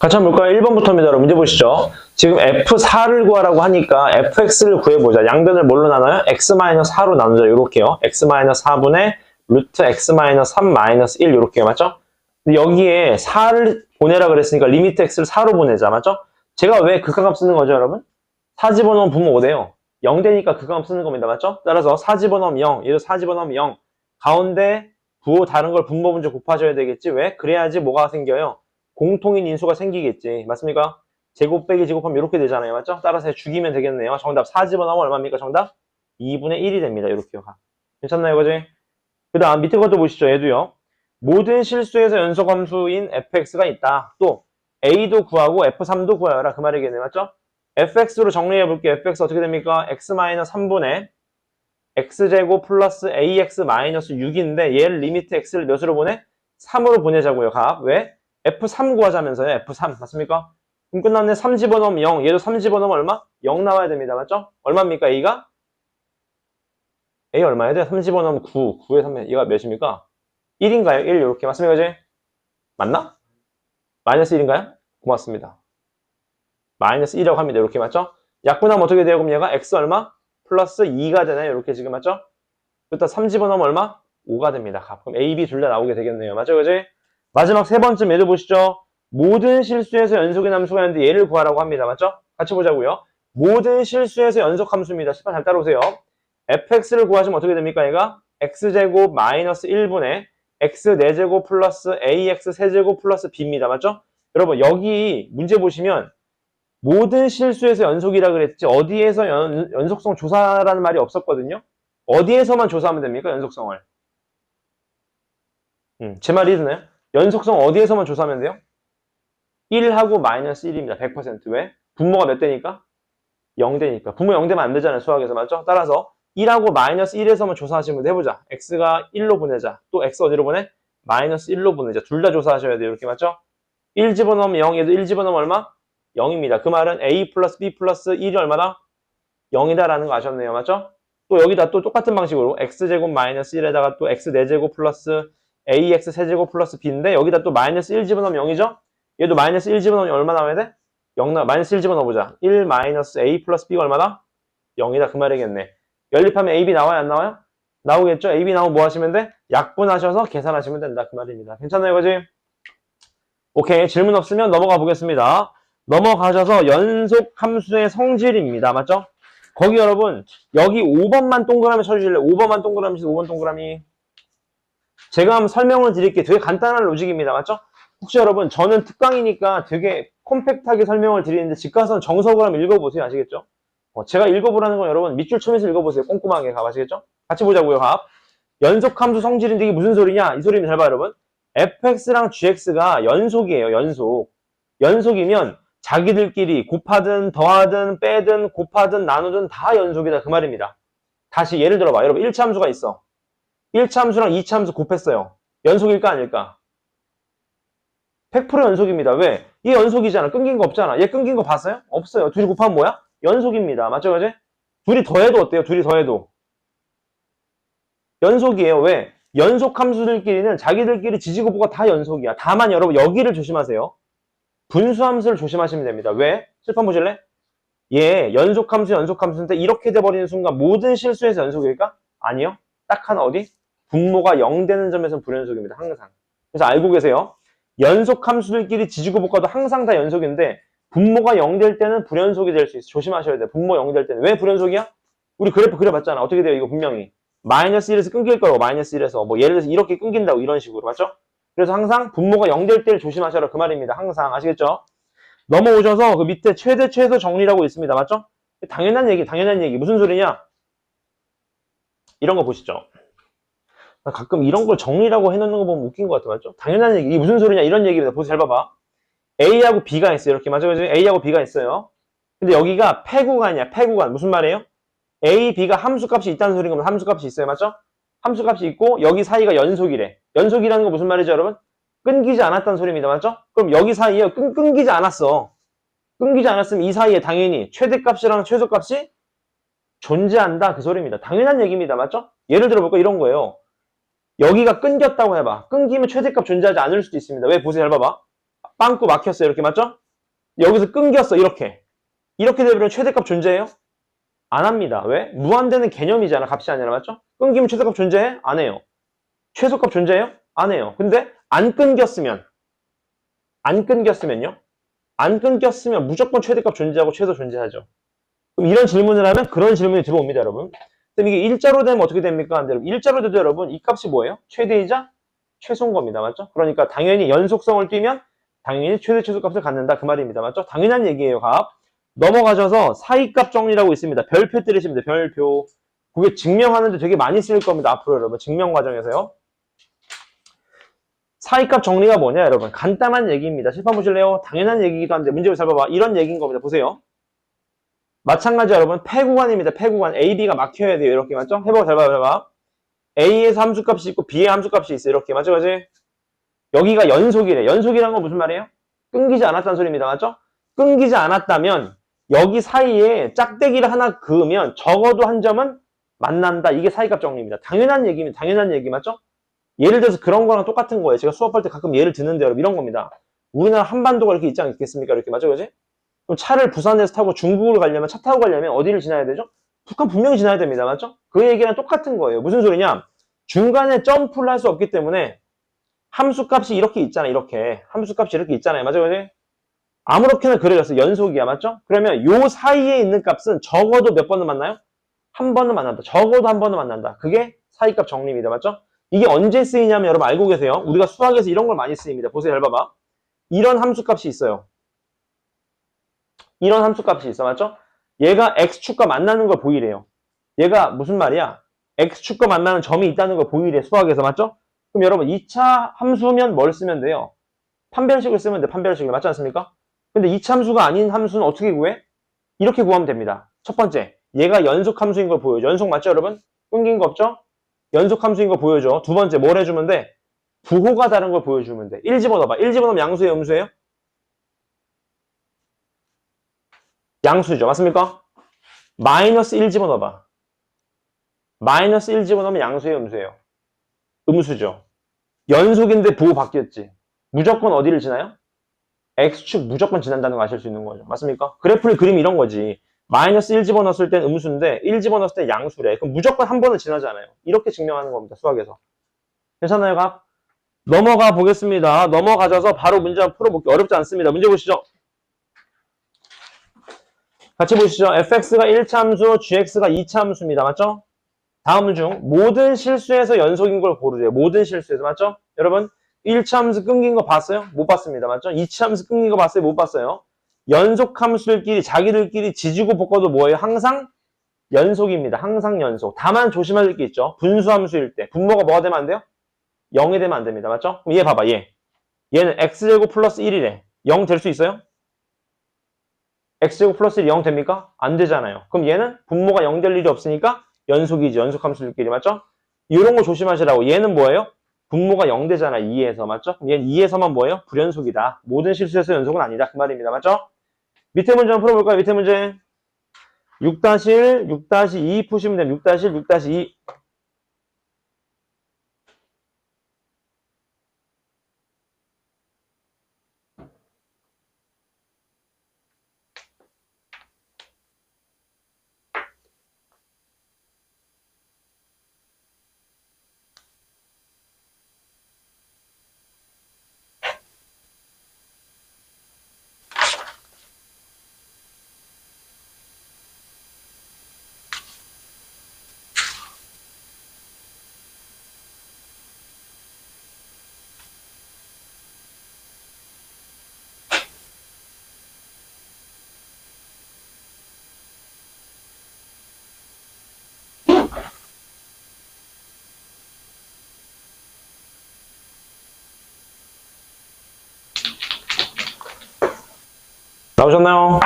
같이 한번 볼까요? 1번부터입니다. 여러분 문제 보시죠. 지금 F4를 구하라고 하니까 fx를 구해보자. 양변을 뭘로 나눠요? x-4로 나누자. 요렇게요. x-4분의 루트 x-3-1 요렇게요. 맞죠? 근데 여기에 4를 보내라 그랬으니까 리미트 x를 4로 보내자. 맞죠? 제가 왜 극한값 쓰는 거죠, 여러분? 4 집어넣으면 분모 5돼요. 0 되니까 극한값 쓰는 겁니다. 맞죠? 따라서 4 집어넣으면 0, 얘도 4 집어넣으면 0. 가운데 부호 다른 걸 분모 문제 곱하셔야 되겠지. 왜? 그래야지 뭐가 생겨요? 공통인 인수가 생기겠지. 맞습니까? 제곱 빼기 제곱하면 이렇게 되잖아요. 맞죠? 따라서 죽이면 되겠네요. 정답 4 집어넣으면 얼마입니까? 정답 2분의 1이 됩니다. 이렇게요. 괜찮나요? 그지? 그 다음 밑에 것도 보시죠. 얘도요. 모든 실수에서 연속함수인 fx가 있다. 또 A도 구하고 F3도 구하여라. 그 말이겠네. 맞죠? fx로 정리해 볼게요. fx 어떻게 됩니까? x-3분의 x제곱 플러스 ax-6인데 얘를 리미트 x를 몇으로 보내? 3으로 보내자고요. 값. 왜? f3 구하자면서요. f3. 맞습니까? 그럼 끝났네. 3 집어넣으면 0. 얘도 3 집어넣으면 얼마? 0 나와야 됩니다. 맞죠? 얼마입니까? a가? a 얼마야 돼? 3 집어넣으면 9. 9에 3. 얘가 몇입니까? 1인가요? 1 이렇게. 맞습니까? 그지? 맞나? 마이너스 1인가요? 고맙습니다. 마이너스 1이라고 합니다. 이렇게 맞죠? 약분하면 어떻게 돼요? 그럼 얘가 x 얼마? 플러스 2가 되나요? 이렇게 지금 맞죠? 일단 3 집어넣으면 얼마? 5가 됩니다. 그럼 A, B 둘 다 나오게 되겠네요. 맞죠? 그지? 마지막 세 번째 예를 보시죠. 모든 실수에서 연속의 함수가 있는데 얘를 구하라고 합니다. 맞죠? 같이 보자고요. 모든 실수에서 연속 함수입니다. 10번 잘 따라오세요. fx를 구하시면 어떻게 됩니까? 얘가 x제곱 마이너스 1분의 x 4제곱 플러스 ax 세제곱 플러스 b입니다. 맞죠? 여러분 여기 문제 보시면 모든 실수에서 연속이라 그랬지 어디에서 연속성 조사라는 말이 없었거든요. 어디에서만 조사하면 됩니까? 연속성을. 제 말이 있나요? 연속성 어디에서만 조사하면 돼요? 1하고 마이너스 1입니다. 100%. 왜? 분모가 몇 대니까? 0대니까. 분모 0대면 안 되잖아요. 수학에서. 맞죠? 따라서 1하고 마이너스 1에서만 조사하시면 해보자. x가 1로 보내자. 또 x 어디로 보내? 마이너스 1로 보내자. 둘 다 조사하셔야 돼요. 이렇게 맞죠? 1 집어넣으면 0, 얘도 1 집어넣으면 얼마? 0입니다. 그 말은 a 플러스 b 플러스 1이 얼마다? 0이다라는 거 아셨네요. 맞죠? 또 여기다 또 똑같은 방식으로 x제곱 마이너스 1에다가 또 x 4제곱 플러스 ax 세제곱 플러스 b인데 여기다 또 마이너스 1 집어넣으면 0이죠? 얘도 마이너스 1 집어넣으면 얼마 나와야 돼? 0 마이너스 1 집어넣어보자. 1 마이너스 a 플러스 b가 얼마다? 0이다. 그 말이겠네. 연립하면 ab 나와요? 안 나와요? 나오겠죠? ab 나오면 뭐 하시면 돼? 약분하셔서 계산하시면 된다. 그 말입니다. 괜찮아요? 그지? 오케이. 질문 없으면 넘어가 보겠습니다. 넘어가셔서 연속 함수의 성질입니다. 맞죠? 거기 여러분 여기 5번만 동그라미 쳐주실래요? 5번만 동그라미 치세요. 5번 동그라미. 제가 한번 설명을 드릴게요. 되게 간단한 로직입니다. 맞죠? 혹시 여러분 저는 특강이니까 되게 콤팩트하게 설명을 드리는데 집 가서는 정석을 한번 읽어보세요. 아시겠죠? 제가 읽어보라는 건 여러분 밑줄 치면서 읽어보세요. 꼼꼼하게 가. 아시겠죠? 같이 보자고요. 갑. 연속함수 성질인데 이게 무슨 소리냐? 이 소리는 잘 봐 여러분. fx랑 gx가 연속이에요. 연속. 연속이면 자기들끼리 곱하든 더하든 빼든 곱하든 나누든 다 연속이다. 그 말입니다. 다시 예를 들어봐. 여러분 1차 함수가 있어. 1차 함수랑 2차 함수 곱했어요. 연속일까 아닐까? 100% 연속입니다. 왜? 얘 연속이잖아. 끊긴 거 없잖아. 얘 끊긴 거 봤어요? 없어요. 둘이 곱하면 뭐야? 연속입니다. 맞죠? 그지? 둘이 더해도 어때요? 둘이 더해도 연속이에요. 왜? 연속 함수들끼리는 자기들끼리 지지고보가 다 연속이야. 다만 여러분 여기를 조심하세요. 분수함수를 조심하시면 됩니다. 왜? 칠판 보실래? 얘 연속함수인데 이렇게 돼버리는 순간 모든 실수에서 연속일까? 아니요. 딱 하나 어디? 분모가 0 되는 점에서는 불연속입니다. 항상. 그래서 알고 계세요. 연속함수들끼리 지지고볶아도 항상 다 연속인데 분모가 0 될 때는 불연속이 될 수 있어. 조심하셔야 돼요. 분모 0 될 때는. 왜 불연속이야? 우리 그래프 그려봤잖아. 어떻게 돼요? 이거 분명히. 마이너스 1에서 끊길 거라고. 마이너스 1에서. 뭐 예를 들어서 이렇게 끊긴다고. 이런 식으로. 맞죠? 그래서 항상 분모가 0 될 때를 조심하셔라. 그 말입니다. 항상. 아시겠죠? 넘어오셔서 그 밑에 최대 최소 정리라고 있습니다. 맞죠? 당연한 얘기. 무슨 소리냐? 이런 거 보시죠. 가끔 이런 걸 정리라고 해놓는 거 보면 웃긴 것 같아. 맞죠? 당연한 얘기. 이게 무슨 소리냐? 이런 얘기입니다. 보세요. 잘 봐봐. A하고 B가 있어요. 이렇게. 맞죠? A하고 B가 있어요. 근데 여기가 패구간이야. 패구간. 무슨 말이에요? A, B가 함수값이 있다는 소리인 겁니다. 함수값이 있어요. 맞죠? 함수값이 있고 여기 사이가 연속이래. 연속이라는 거 무슨 말이죠, 여러분? 끊기지 않았다는 소리입니다. 맞죠? 그럼 여기 사이에 끊기지 않았어. 끊기지 않았으면 이 사이에 당연히 최대값이랑 최소값이 존재한다. 그 소리입니다. 당연한 얘기입니다. 맞죠? 예를 들어볼까? 이런 거예요. 여기가 끊겼다고 해봐. 끊기면 최대값 존재하지 않을 수도 있습니다. 왜? 보세요. 잘 봐봐. 빵꾸 막혔어요. 이렇게 맞죠? 여기서 끊겼어. 이렇게. 이렇게 되면 최대값 존재해요? 안 합니다. 왜? 무한대는 개념이잖아. 값이 아니라. 맞죠? 끊기면 최대값 존재해? 안 해요. 최소값 존재해요? 안 해요. 근데 안 끊겼으면요? 안 끊겼으면 무조건 최대값 존재하고 최소 존재하죠. 그럼 이런 질문을 하면 그런 질문이 들어옵니다, 여러분. 그럼 이게 일자로 되면 어떻게 됩니까? 안 돼요. 일자로 돼도 여러분 이 값이 뭐예요? 최대이자 최소인 겁니다. 맞죠? 그러니까 당연히 연속성을 띄면 당연히 최대 최소값을 갖는다. 그 말입니다. 맞죠? 당연한 얘기예요. 값. 넘어가셔서 사이값 정리라고 있습니다. 별표 때리시면 돼요. 별표. 그게 증명하는데 되게 많이 쓸 겁니다. 앞으로 여러분. 증명 과정에서요. 사이값 정리가 뭐냐, 여러분? 간단한 얘기입니다. 칠판 보실래요? 당연한 얘기기도 한데, 문제를 잘 봐봐. 이런 얘기인 겁니다. 보세요. 마찬가지 여러분, 폐구간입니다. 폐구간. A, B가 막혀야 돼요. 이렇게 맞죠? 해봐, 잘 봐, 잘 봐. A에서 함수값이 있고, B에 함수값이 있어. 이렇게. 맞죠, 그지? 여기가 연속이래. 연속이란 건 무슨 말이에요? 끊기지 않았다는 소리입니다. 맞죠? 끊기지 않았다면, 여기 사이에 짝대기를 하나 그으면, 적어도 한 점은 만난다. 이게 사이값 정리입니다. 당연한 얘기입니다. 당연한 얘기 맞죠? 예를 들어서 그런 거랑 똑같은 거예요. 제가 수업할 때 가끔 예를 드는데 여러분 이런 겁니다. 우리나라 한반도가 이렇게 있지 않겠습니까? 이렇게 맞죠? 그지? 그럼 차를 부산에서 타고 중국으로 가려면 차 타고 가려면 어디를 지나야 되죠? 북한 분명히 지나야 됩니다. 맞죠? 그 얘기랑 똑같은 거예요. 무슨 소리냐? 중간에 점프를 할 수 없기 때문에 함수값이 이렇게 있잖아. 이렇게. 함수값이 이렇게 있잖아요. 맞죠? 그지? 아무렇게나 그려졌어. 연속이야. 맞죠? 그러면 요 사이에 있는 값은 적어도 몇 번은 만나요? 한 번은 만난다. 적어도 한 번은 만난다. 그게 사이값 정리입니다. 맞죠? 이게 언제 쓰이냐면 여러분 알고 계세요? 우리가 수학에서 이런 걸 많이 쓰입니다. 보세요. 잘 봐봐. 이런 함수값이 있어요. 이런 함수값이 있어. 맞죠? 얘가 x축과 만나는 걸 보이래요. 얘가 무슨 말이야? x축과 만나는 점이 있다는 걸 보이래. 수학에서. 맞죠? 그럼 여러분 2차 함수면 뭘 쓰면 돼요? 판별식을 쓰면 돼. 판별식을. 맞지 않습니까? 근데 2차 함수가 아닌 함수는 어떻게 구해? 이렇게 구하면 됩니다. 첫 번째. 얘가 연속 함수인 걸 보여줘. 연속 맞죠 여러분? 끊긴 거 없죠? 연속 함수인 거 보여줘. 두 번째 뭘 해주면 돼? 부호가 다른 걸 보여주면 돼. 1 집어넣어봐. 1 집어넣으면 양수예요? 음수예요? 양수죠. 맞습니까? 마이너스 1 집어넣어봐. 마이너스 1 집어넣으면 양수예요? 음수예요? 음수죠. 연속인데 부호 바뀌었지. 무조건 어디를 지나요? X축 무조건 지난다는 거 아실 수 있는 거죠. 맞습니까? 그래프를 그리면 이런 거지. 마이너스 1 집어넣었을 땐 음수인데 1 집어넣었을 때 양수래. 그럼 무조건 한 번은 지나잖아요. 이렇게 증명하는 겁니다. 수학에서. 괜찮나요, 각? 넘어가 보겠습니다. 넘어가셔서 바로 문제 한번 풀어볼게요. 어렵지 않습니다. 문제 보시죠. 같이 보시죠. fx가 1차 함수, gx가 2차 함수입니다. 맞죠? 다음 중 모든 실수에서 연속인 걸 고르래요. 모든 실수에서. 맞죠? 여러분 1차 함수 끊긴 거 봤어요? 못 봤습니다. 맞죠? 2차 함수 끊긴 거 봤어요? 못 봤어요? 연속 함수들끼리 자기들끼리 지지고 볶아도 뭐예요? 항상 연속입니다. 항상 연속. 다만 조심할 게 있죠. 분수 함수일 때. 분모가 뭐가 되면 안 돼요? 0이 되면 안 됩니다. 맞죠? 그럼 얘 봐봐. 얘는 x제곱 플러스 1이래. 0 될 수 있어요? x제곱 플러스 1이 0 됩니까? 안 되잖아요. 그럼 얘는 분모가 0 될 일이 없으니까 연속이지. 연속 함수들끼리. 맞죠? 이런 거 조심하시라고. 얘는 뭐예요? 분모가 0 되잖아. 2에서. 맞죠? 그럼 얘는 2에서만 뭐예요? 불연속이다. 모든 실수에서 연속은 아니다. 그 말입니다. 맞죠? 밑에 문제 한번 풀어볼까요? 밑에 문제. 6-1, 6-2 푸시면 됩니다. 6-1, 6-2. 나오셨나요?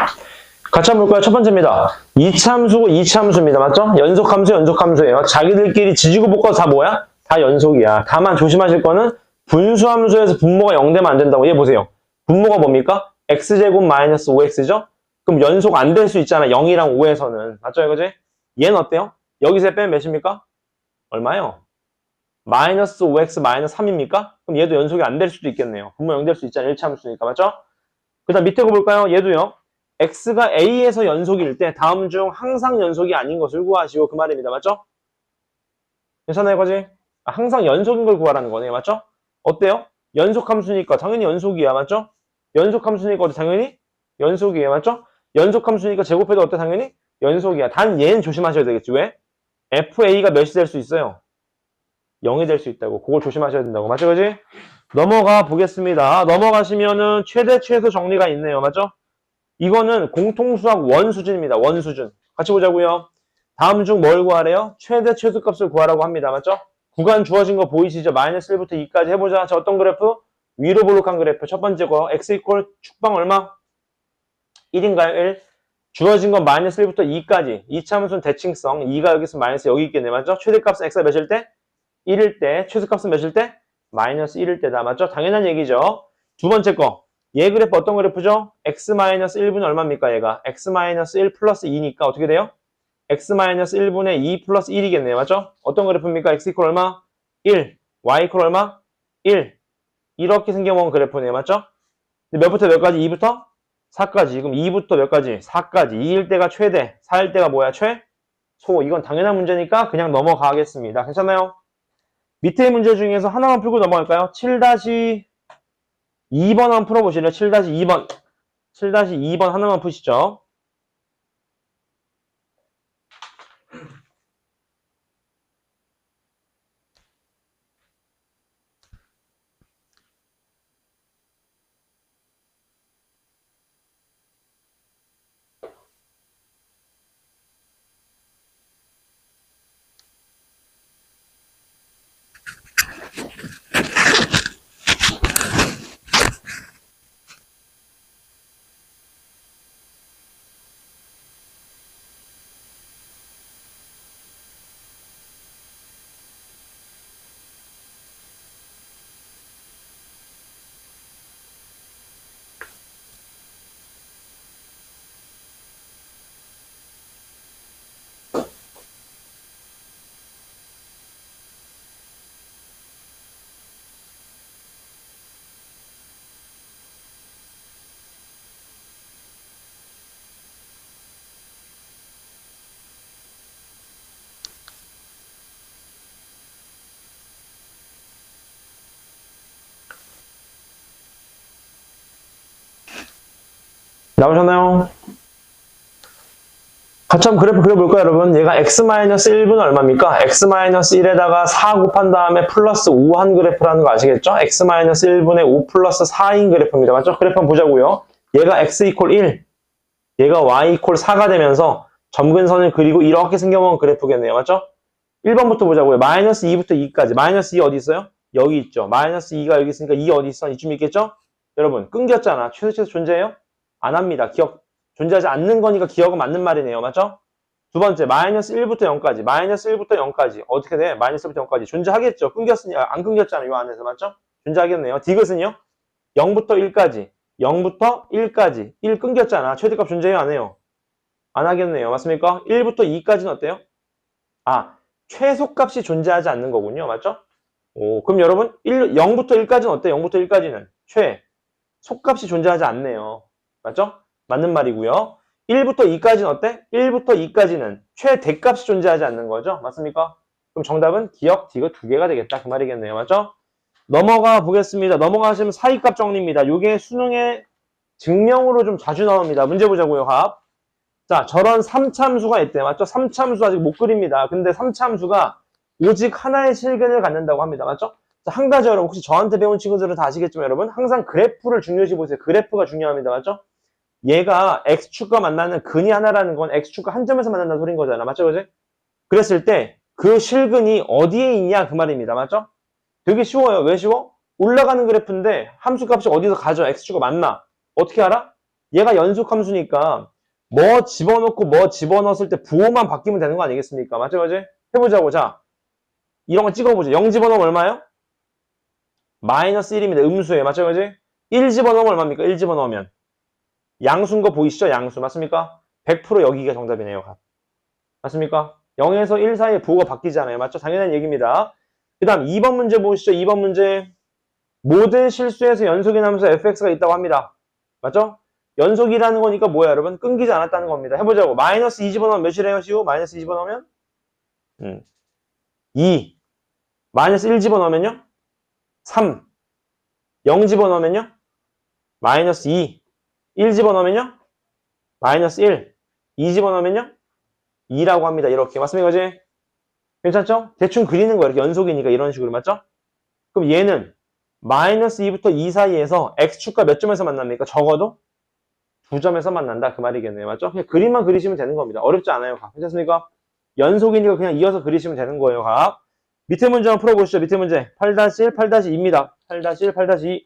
같이 한번 볼까요? 첫 번째입니다. 2차 함수고 2차 함수입니다. 맞죠? 연속 함수, 연속 함수예요. 자기들끼리 지지고 볶아서 다 뭐야? 다 연속이야. 다만 조심하실 거는 분수 함수에서 분모가 0 되면 안 된다고. 얘 보세요. 분모가 뭡니까? x제곱 마이너스 5x죠? 그럼 연속 안 될 수 있잖아. 0이랑 5에서는. 맞죠? 이거지? 얘는 어때요? 여기서 빼면 몇입니까? 얼마요? 마이너스 5x 마이너스 3입니까? 그럼 얘도 연속이 안 될 수도 있겠네요. 분모 0 될 수 있잖아요. 1차 함수니까. 맞죠? 그 다음 밑에 거 볼까요? 얘도요. x가 a에서 연속일 때 다음 중 항상 연속이 아닌 것을 구하시오. 그 말입니다. 맞죠? 괜찮아요, 이거지? 항상 연속인 걸 구하라는 거네요. 맞죠? 어때요? 연속 함수니까 당연히 연속이야. 맞죠? 연속 함수니까 어때? 당연히 연속이에요. 맞죠? 연속 함수니까 제곱해도 어때? 당연히 연속이야. 단 얘는 조심하셔야 되겠지. 왜? fa가 몇이 될 수 있어요? 0이 될 수 있다고. 그걸 조심하셔야 된다고. 맞죠? 그지? 넘어가 보겠습니다. 넘어가시면은 최대 최소 정리가 있네요. 맞죠? 이거는 공통수학 원 수준입니다. 원 수준. 같이 보자고요. 다음 중 뭘 구하래요? 최대 최소값을 구하라고 합니다. 맞죠? 구간 주어진 거 보이시죠? 마이너스 1부터 2까지 해보자. 자, 어떤 그래프? 위로 볼록한 그래프. 첫 번째 거. x 이퀄 축방 얼마? 1인가요? 1. 주어진 건 마이너스 1부터 2까지. 이차함수는 대칭성. 2가 여기 있으면 마이너스 여기 있겠네. 맞죠? 최대값은 x가 몇일 때? 1일 때. 최소값은 몇일 때? 마이너스 1일 때다. 맞죠? 당연한 얘기죠. 두 번째 거. 얘 그래프 어떤 그래프죠? x-1분의 얼마입니까? 얘가 x-1 플러스 2니까 어떻게 돼요? x-1분의 2 플러스 1이겠네요. 맞죠? 어떤 그래프입니까? x 이퀄 얼마? 1. y 이퀄 얼마? 1. 이렇게 생겨본 그래프네요. 맞죠? 몇부터 몇까지? 2부터 4까지. 그럼 2부터 몇까지? 4까지. 2일 때가 최대, 4일 때가 뭐야? 최소. 이건 당연한 문제니까 그냥 넘어가겠습니다. 괜찮나요? 밑에 문제 중에서 하나만 풀고 넘어갈까요? 7-2번 한번 풀어보실래요? 7-2번. 7-2번 하나만 푸시죠. 나오셨나요? 같이 한번 그래프 그려볼까요, 여러분? 얘가 x-1은 얼마입니까? x-1에다가 4 곱한 다음에 플러스 5 한 그래프라는 거 아시겠죠? x-1분의 5 플러스 4인 그래프입니다. 맞죠? 그래프 한번 보자고요. 얘가 x 이퀄 1, 얘가 y 이퀄 4가 되면서 점근선을 그리고 이렇게 생겨본 그래프겠네요. 맞죠? 1번부터 보자고요. 마이너스 2부터 2까지. 마이너스 2 어디 있어요? 여기 있죠. 마이너스 2가 여기 있으니까 2 어디 있어? 이쯤 있겠죠? 여러분, 끊겼잖아. 최소 존재해요? 안 합니다. 존재하지 않는 거니까 기억은 맞는 말이네요. 맞죠? 두 번째, 마이너스 1부터 0까지. 마이너스 1부터 0까지. 어떻게 돼? 마이너스 1부터 0까지. 존재하겠죠? 안 끊겼잖아요. 이 안에서. 맞죠? 존재하겠네요. 디귿은요? 0부터 1까지. 0부터 1까지. 1 끊겼잖아. 최대값 존재해요? 안 해요? 안 하겠네요. 맞습니까? 1부터 2까지는 어때요? 최소값이 존재하지 않는 거군요. 맞죠? 그럼 여러분, 0부터 1까지는 어때요? 0부터 1까지는 속값이 존재하지 않네요. 맞죠? 맞는 말이고요. 1부터 2까지는 어때? 1부터 2까지는 최대값이 존재하지 않는 거죠. 맞습니까? 그럼 정답은 기억, 디귿 두 개가 되겠다. 그 말이겠네요. 맞죠? 넘어가 보겠습니다. 넘어가시면 사이값 정리입니다. 이게 수능의 증명으로 좀 자주 나옵니다. 문제 보자고요. 합. 자, 저런 3차함수가 있대요. 맞죠? 3차함수 아직 못 그립니다. 근데 3차함수가 오직 하나의 실근을 갖는다고 합니다. 맞죠? 자, 한 가지 여러분, 혹시 저한테 배운 친구들은 다 아시겠지만 여러분, 항상 그래프를 중요시 보세요. 그래프가 중요합니다. 맞죠? 얘가 X축과 만나는 근이 하나라는 건 X축과 한 점에서 만난다는 소린 거잖아. 맞죠? 그지? 그랬을 때 그 실근이 어디에 있냐 그 말입니다. 맞죠? 되게 쉬워요. 왜 쉬워? 올라가는 그래프인데 함수값이 어디서 가죠? X축과 만나. 어떻게 알아? 얘가 연속함수니까 뭐 집어넣고 뭐 집어넣었을 때 부호만 바뀌면 되는 거 아니겠습니까? 맞죠? 그지? 해보자고. 자, 이런 거 찍어보죠. 0 집어넣으면 얼마예요? 마이너스 1입니다. 음수예요. 맞죠? 그지? 1 집어넣으면 얼마입니까? 1 집어넣으면. 양수인 거 보이시죠? 양수. 맞습니까? 100% 여기가 정답이네요. 맞습니까? 0에서 1 사이에 부호가 바뀌지 않아요. 맞죠? 당연한 얘기입니다. 그 다음 2번 문제 보시죠. 2번 문제. 모든 실수에서 연속인 함수 fx가 있다고 합니다. 맞죠? 연속이라는 거니까 뭐야, 여러분? 끊기지 않았다는 겁니다. 해보자고. 마이너스 2 집어넣으면 몇이래요, 시우? 마이너스 2 집어넣으면? 2. 마이너스 1 집어넣으면요? 3. 0 집어넣으면요? 마이너스 2. 1 집어넣으면요? 마이너스 1. 2 집어넣으면요? 2라고 합니다. 이렇게. 맞습니까? 그지? 괜찮죠? 대충 그리는 거예요. 이렇게 연속이니까 이런 식으로. 맞죠? 그럼 얘는 마이너스 2부터 2 사이에서 x축과 몇 점에서 만납니까? 적어도 2점에서 만난다. 그 말이겠네요. 맞죠? 그냥 그림만 그리시면 되는 겁니다. 어렵지 않아요. 괜찮습니까? 연속이니까 그냥 이어서 그리시면 되는 거예요. 밑에 문제 한번 풀어보시죠. 밑에 문제 8-1, 8-2입니다. 8-1, 8-2.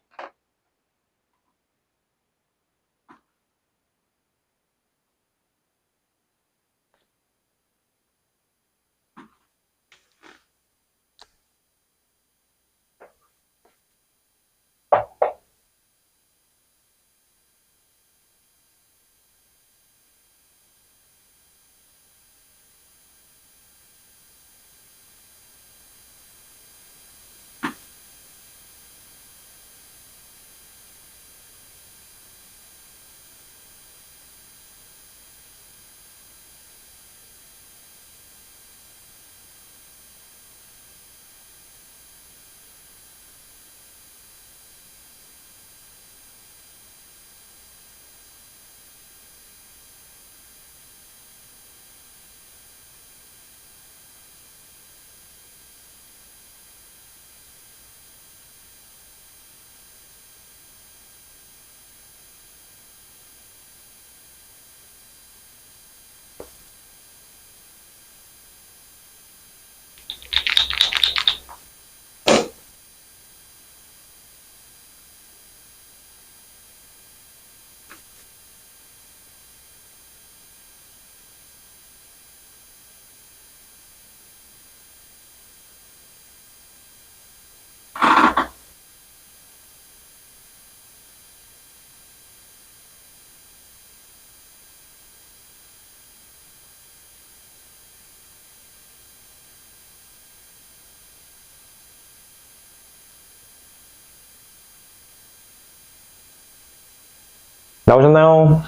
나오셨나요?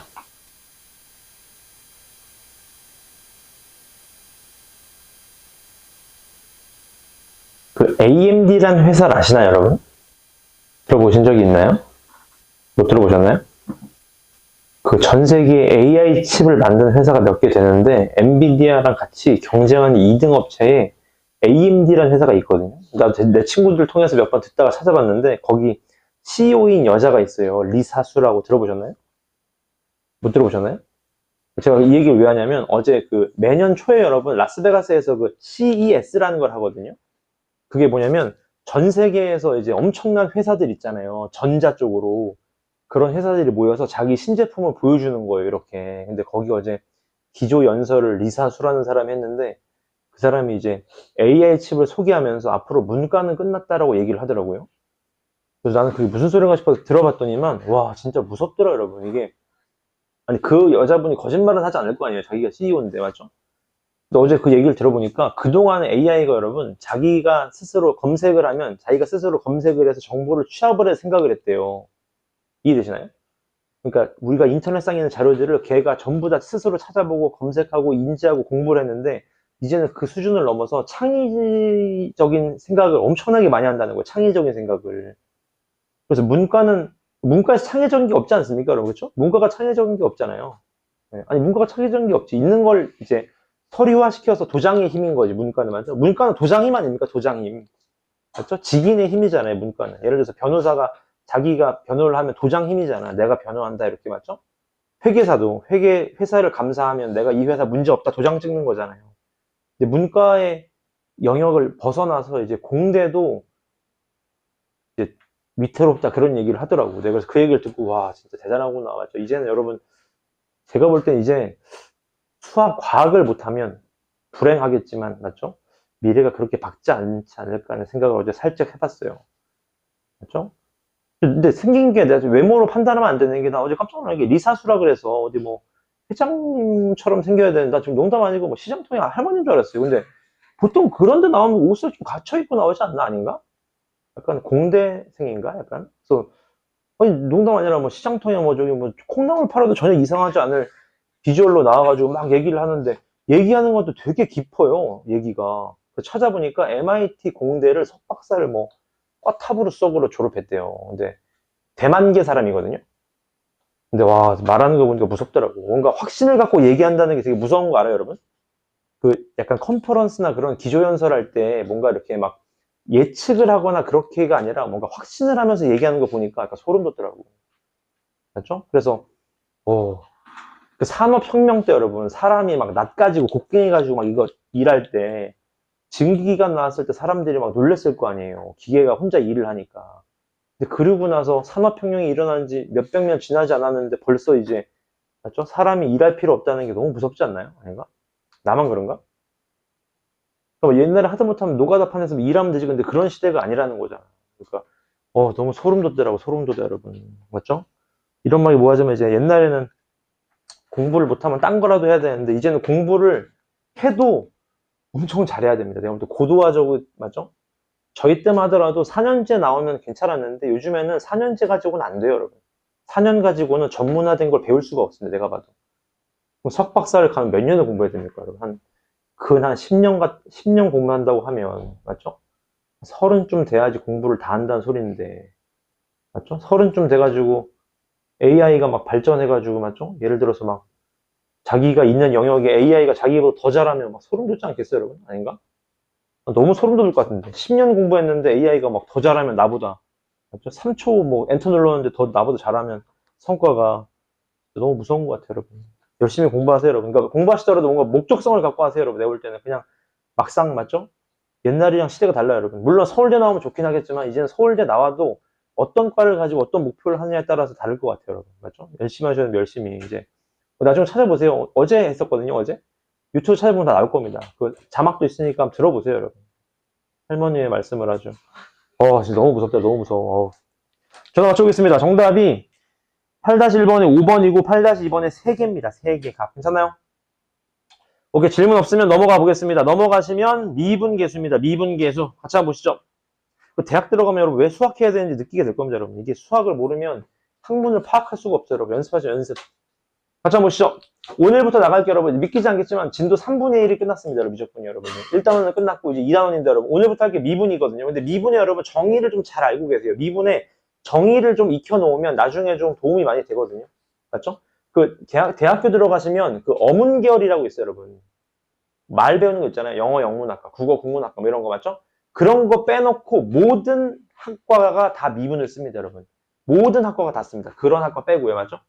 그 AMD라는 회사를 아시나요, 여러분? 들어보신 적이 있나요? 못 들어보셨나요? 그 전 세계 AI 칩을 만드는 회사가 몇 개 되는데 엔비디아랑 같이 경쟁하는 2등 업체에 AMD라는 회사가 있거든요. 나도 내 친구들 통해서 몇 번 듣다가 찾아봤는데 거기 CEO인 여자가 있어요. 리사수라고 들어보셨나요? 못 들어보셨나요? 제가 이 얘기를 왜 하냐면 어제 그 매년 초에 여러분 라스베가스에서 그 CES라는 걸 하거든요. 그게 뭐냐면 전 세계에서 이제 엄청난 회사들 있잖아요. 전자 쪽으로. 그런 회사들이 모여서 자기 신제품을 보여주는 거예요, 이렇게. 근데 거기 어제 기조 연설을 리사수라는 사람이 했는데 그 사람이 이제 AI 칩을 소개하면서 앞으로 문과는 끝났다라고 얘기를 하더라고요. 그래서 나는 그게 무슨 소리인가 싶어서 들어봤더니만 와, 진짜 무섭더라, 여러분. 이게 아니 그 여자분이 거짓말은 하지 않을 거 아니에요. 자기가 CEO인데, 맞죠? 근데 어제 그 얘기를 들어보니까 그동안 AI가 여러분 자기가 스스로 검색을 하면 자기가 스스로 검색을 해서 정보를 취합을 해서 생각을 했대요. 이해되시나요? 그러니까 우리가 인터넷상에 있는 자료들을 걔가 전부 다 스스로 찾아보고 검색하고 인지하고 공부를 했는데 이제는 그 수준을 넘어서 창의적인 생각을 엄청나게 많이 한다는 거예요. 창의적인 생각을. 그래서 문과에서 창의적인 게 없지 않습니까? 여러분, 그렇죠? 문과가 창의적인 게 없잖아요. 네. 아니 문과가 창의적인 게 없지. 있는 걸 이제 서류화 시켜서 도장의 힘인 거지. 문과는 맞죠? 문과는 도장 힘 아닙니까? 도장 힘. 맞죠? 직인의 힘이잖아요. 문과는. 예를 들어서 변호사가 자기가 변호를 하면 도장 힘이잖아. 내가 변호한다 이렇게, 맞죠? 회계사도 회사를 감사하면 내가 이 회사 문제 없다 도장 찍는 거잖아요. 근데 문과의 영역을 벗어나서 이제 공대도 이제 위태롭다 그런 얘기를 하더라고. 내가 그래서 그 얘기를 듣고 와, 진짜 대단하구나. 맞죠? 이제는 여러분, 제가 볼 땐 이제 수학, 과학을 못하면 불행하겠지만, 맞죠? 미래가 그렇게 밝지 않지 않을까 하는 생각을 어제 살짝 해봤어요. 맞죠? 근데 생긴 게 내가 외모로 판단하면 안 되는 게, 나 어제 깜짝 놀란 게 리사수라 그래서 어디 뭐 회장님처럼 생겨야 되는다. 지금 농담 아니고 뭐 시장통의 할머니인 줄 알았어요. 근데 보통 그런 데 나오면 옷을 좀 갖춰 입고 나오지 않나, 아닌가? 약간 공대생인가? 약간? 그래서 아니 농담 아니라 뭐 시장통에 뭐 저기 뭐 콩나물 팔아도 전혀 이상하지 않을 비주얼로 나와가지고 막 얘기를 하는데 얘기하는 것도 되게 깊어요. 얘기가. 그래서 찾아보니까 MIT 공대를 석박사를 뭐 꽈탑으로 썩으로 졸업했대요. 근데 대만계 사람이거든요. 근데 와, 말하는 거 보니까 무섭더라고. 뭔가 확신을 갖고 얘기한다는 게 되게 무서운 거 알아요, 여러분? 그 약간 컨퍼런스나 그런 기조연설 할 때 뭔가 이렇게 막 예측을 하거나 그렇게가 아니라 뭔가 확신을 하면서 얘기하는 거 보니까 약간 소름 돋더라고. 맞죠? 그래서 그 산업혁명 때 여러분 사람이 막 낫 가지고 곡괭이 가지고 막 이거 일할 때 증기기관 나왔을 때 사람들이 막 놀랬을 거 아니에요. 기계가 혼자 일을 하니까. 근데 그러고 나서 산업혁명이 일어난 지 몇백 년 지나지 않았는데 벌써 이제, 맞죠? 사람이 일할 필요 없다는 게 너무 무섭지 않나요? 아닌가? 나만 그런가? 그러니까 옛날에 하다 못하면 노가다 판에서 일하면 되지. 근데 그런 시대가 아니라는 거잖아. 그러니까, 너무 소름 돋더라고, 소름 돋아, 여러분. 맞죠? 이런 말이 뭐하자면 이제 옛날에는 공부를 못하면 딴 거라도 해야 되는데, 이제는 공부를 해도 엄청 잘해야 됩니다. 내가 볼 때 고도화적으로, 맞죠? 저희 때만 하더라도 4년제 나오면 괜찮았는데, 요즘에는 4년제 가지고는 안 돼요, 여러분. 4년 가지고는 전문화된 걸 배울 수가 없습니다, 내가 봐도. 그럼 석박사를 가면 몇 년을 공부해야 됩니까, 여러분? 한 10년 공부한다고 하면, 맞죠? 30쯤 돼야지 공부를 다 한다는 소리인데, 맞죠? 30쯤 돼가지고 AI가 막 발전해가지고, 맞죠? 예를 들어서 막 자기가 있는 영역에 AI가 자기보다 더 잘하면 막 소름 돋지 않겠어요, 여러분? 아닌가? 너무 소름 돋을 것 같은데. 10년 공부했는데 AI가 막 더 잘하면 나보다, 맞죠? 3초 뭐 엔터 눌렀는데 더 나보다 잘하면 성과가 너무 무서운 것 같아요, 여러분. 열심히 공부하세요, 여러분. 그러니까 공부하시더라도 뭔가 목적성을 갖고 하세요, 여러분. 내가 볼 때는 그냥 막상, 맞죠? 옛날이랑 시대가 달라요, 여러분. 물론 서울대 나오면 좋긴 하겠지만, 이제는 서울대 나와도 어떤 과를 가지고 어떤 목표를 하느냐에 따라서 다를 것 같아요, 여러분. 맞죠? 열심히 하셔야 돼요, 열심히. 이제. 나중에 찾아보세요. 어제 했었거든요, 어제. 유튜브 찾아보면 다 나올 겁니다. 그 자막도 있으니까 한번 들어보세요, 여러분. 할머니의 말씀을 아주. 진짜 너무 무섭다, 너무 무서워. 전화 맞춰보겠습니다. 정답이 8-1번에 5번이고 8-2번에 3개입니다. 3개. 괜찮나요? 오케이, 질문 없으면 넘어가 보겠습니다. 넘어가시면 미분계수입니다. 미분계수. 같이 한번 보시죠. 대학 들어가면 여러분 왜 수학해야 되는지 느끼게 될 겁니다, 여러분. 이게 수학을 모르면 학문을 파악할 수가 없어요, 여러분. 연습하죠, 연습. 같이 한번 보시죠. 오늘부터 나갈게요, 여러분. 믿기지 않겠지만 진도 3분의 1이 끝났습니다, 여러분. 무조건 여러분. 1단원은 끝났고 이제 2단원인데 여러분. 오늘부터 할 게 미분이거든요. 근데 미분에 여러분 정의를 좀 잘 알고 계세요. 미분에 정의를 좀 익혀놓으면 나중에 좀 도움이 많이 되거든요. 맞죠? 그 대학교 들어가시면 그 어문계열이라고 있어요, 여러분. 말 배우는 거 있잖아요. 영어 영문학과, 국어 국문학과 뭐 이런 거 맞죠? 그런 거 빼놓고 모든 학과가 다 미분을 씁니다, 여러분. 모든 학과가 다 씁니다. 그런 학과 빼고요, 맞죠?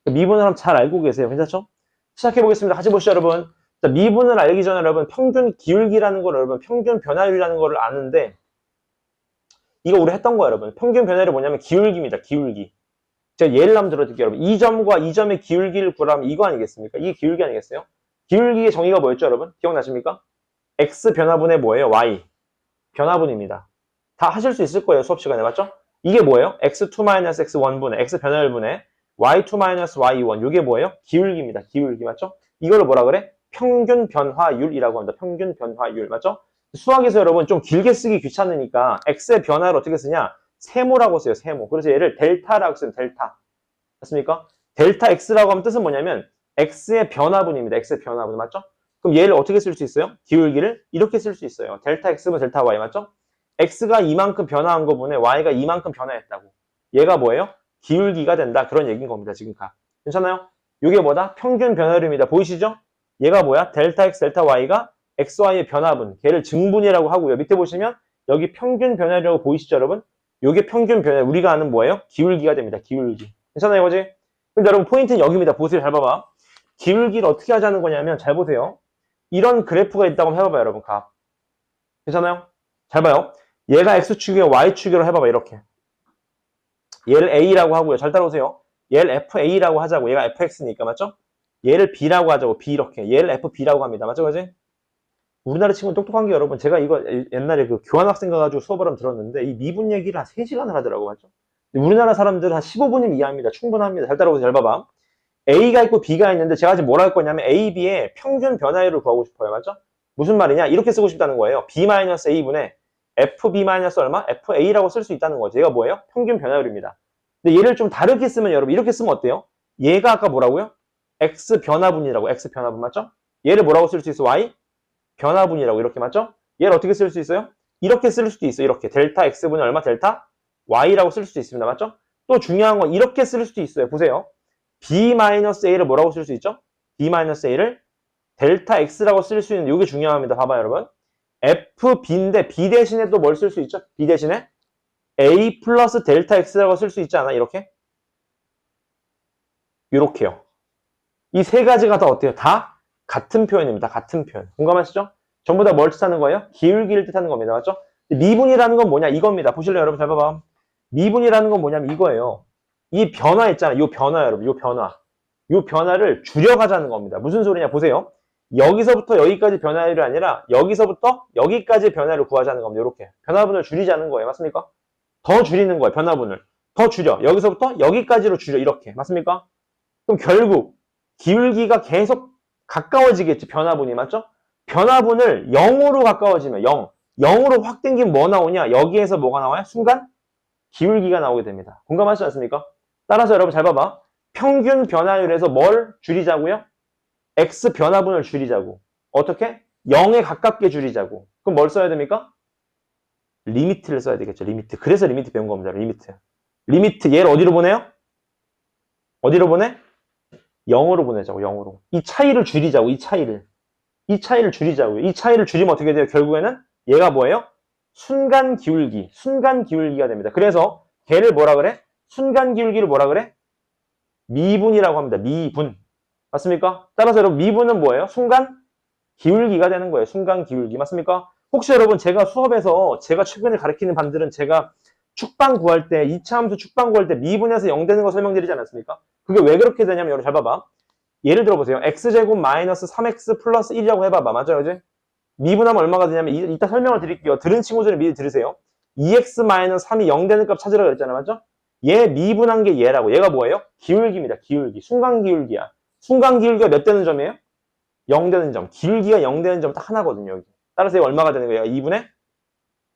미분을 한번 잘 알고 계세요. 괜찮죠? 시작해 보겠습니다. 같이 보시죠, 여러분. 자, 미분을 알기 전에 여러분 평균 기울기라는 걸 여러분 평균 변화율이라는 걸 아는데 이거 우리 했던 거예요, 여러분. 평균 변화율이 뭐냐면 기울기입니다. 기울기. 제가 예를 한번 들어드릴게요, 여러분. 이 점과 이 점의 기울기를 구하면 이거 아니겠습니까? 이게 기울기 아니겠어요? 기울기의 정의가 뭐였죠, 여러분? 기억나십니까? x 변화분의 뭐예요? y 변화분입니다. 다 하실 수 있을 거예요, 수업 시간에. 맞죠? 이게 뭐예요? x2-x1분의 x 변화율분의 y2-y1 이게 뭐예요? 기울기입니다. 기울기 맞죠? 이걸로 뭐라 그래? 평균 변화율이라고 합니다. 평균 변화율 맞죠? 수학에서 여러분 좀 길게 쓰기 귀찮으니까 x의 변화를 어떻게 쓰냐? 세모라고 써요. 세모. 그래서 얘를 델타라고 써요. 델타. 맞습니까? 델타 x라고 하면 뜻은 뭐냐면 x의 변화분입니다. x의 변화분 맞죠? 그럼 얘를 어떻게 쓸 수 있어요? 기울기를 이렇게 쓸 수 있어요. 델타 x분 델타 y 맞죠? x가 이만큼 변화한 거분에 y가 이만큼 변화했다고. 얘가 뭐예요? 기울기가 된다. 그런 얘기인 겁니다. 지금 괜찮아요? 이게 뭐다? 평균 변화율입니다. 보이시죠? 얘가 뭐야? 델타 x, 델타 y가 xy의 변화분. 걔를 증분이라고 하고요. 밑에 보시면 여기 평균 변화율이라고 보이시죠, 여러분? 이게 평균 변화율. 우리가 아는 뭐예요? 기울기가 됩니다. 기울기. 괜찮아요, 이거지? 근데 여러분 포인트는 여기입니다. 보세요. 잘 봐봐. 기울기를 어떻게 하자는 거냐면 잘 보세요. 이런 그래프가 있다고 한번 해봐봐요, 여러분. 괜찮아요? 잘 봐요. 얘가 x축이고 y축이라고 해봐봐, 이렇게. 얘를 A라고 하고요. 잘 따라오세요. 얘를 FA라고 하자고. 얘가 FX니까, 맞죠? 얘를 B라고 하자고. B 이렇게. 얘를 FB라고 합니다. 맞죠, 그지? 우리나라 친구는 똑똑한 게 여러분, 제가 이거 옛날에 그 교환학생 가가지고 수업을 한번 들었는데, 이 미분 얘기를 한 3시간을 하더라고, 맞죠? 우리나라 사람들은 한 15분이면 이해합니다. 충분합니다. 잘 따라오세요. 잘 봐봐. A가 있고 B가 있는데, 제가 지금 뭐라 할 거냐면, A, B의 평균 변화율을 구하고 싶어요. 맞죠? 무슨 말이냐? 이렇게 쓰고 싶다는 거예요. B-A분의 FB- 얼마? FA라고 쓸 수 있다는 거죠. 얘가 뭐예요? 평균 변화율입니다. 근데 얘를 좀 다르게 쓰면 여러분 이렇게 쓰면 어때요? 얘가 아까 뭐라고요? X 변화분이라고. X 변화분 맞죠? 얘를 뭐라고 쓸 수 있어? Y 변화분이라고 이렇게 맞죠? 얘를 어떻게 쓸 수 있어요? 이렇게 쓸 수도 있어요. 이렇게 델타 X분이 얼마? 델타 Y라고 쓸 수도 있습니다. 맞죠? 또 중요한 건 이렇게 쓸 수도 있어요. 보세요. B-A를 뭐라고 쓸 수 있죠? B-A를 델타 X라고 쓸 수 있는 이게 중요합니다. 봐봐요, 여러분. FB인데 B 대신에 또 뭘 쓸 수 있죠? B 대신에 A 플러스 델타 X라고 쓸 수 있지 않아? 이렇게? 이렇게요. 이 세 가지가 다 어때요? 다 같은 표현입니다. 같은 표현. 공감하시죠? 전부 다 뭘 뜻하는 거예요? 기울기를 뜻하는 겁니다. 맞죠? 미분이라는 건 뭐냐? 이겁니다. 보실래요, 여러분? 잘 봐봐. 미분이라는 건 뭐냐면 이거예요. 이 변화 있잖아요. 이 변화, 여러분. 이 변화. 이 변화를 줄여가자는 겁니다. 무슨 소리냐? 보세요. 여기서부터 여기까지 변화율이 아니라 여기서부터 여기까지 변화를 구하자는 겁니다. 이렇게. 변화분을 줄이자는 거예요. 맞습니까? 더 줄이는 거예요. 변화분을. 더 줄여. 여기서부터 여기까지로 줄여. 이렇게. 맞습니까? 그럼 결국 기울기가 계속 가까워지겠지. 변화분이. 맞죠? 변화분을 0으로 가까워지면 0. 0으로 확 당기면 뭐 나오냐? 여기에서 뭐가 나와요? 순간 기울기가 나오게 됩니다. 공감하시지 않습니까? 따라서 여러분 잘 봐봐. 평균 변화율에서 뭘 줄이자고요? x 변화분을 줄이자고. 어떻게? 0에 가깝게 줄이자고. 그럼 뭘 써야 됩니까? 리미트를 써야 되겠죠. 리미트. 그래서 리미트 배운 겁니다. 리미트. 리미트 얘를 어디로 보내요? 어디로 보내? 0으로 보내자고. 0으로. 이 차이를 줄이자고. 이 차이를. 이 차이를 줄이자고요. 이 차이를 줄이면 어떻게 돼요? 결국에는 얘가 뭐예요? 순간 기울기. 순간 기울기가 됩니다. 그래서 걔를 뭐라 그래? 순간 기울기를 뭐라 그래? 미분이라고 합니다. 미분. 맞습니까? 따라서 여러분 미분은 뭐예요? 순간 기울기가 되는 거예요. 순간 기울기. 맞습니까? 혹시 여러분 제가 수업에서 제가 최근에 가르치는 반들은 제가 축방 구할 때 2차 함수 축방 구할 때 미분에서 0 되는 거 설명드리지 않았습니까? 그게 왜 그렇게 되냐면 여러분 잘 봐봐. 예를 들어보세요. x제곱 마이너스 3x 플러스 1이라고 해봐봐. 맞아요? 그지? 미분하면 얼마가 되냐면 이따 설명을 드릴게요. 들은 친구들은 미리 들으세요. 2x 마이너스 3이 0 되는 값 찾으라고 그랬잖아요. 맞죠? 얘 미분한 게 얘라고. 얘가 뭐예요? 기울기입니다. 기울기. 순간 기울기야. 순간 기울기가 몇 되는 점이에요? 0 되는 점. 기울기가 0 되는 점 딱 하나거든요. 여기. 따라서 얘가 얼마가 되는 거예요? 2분의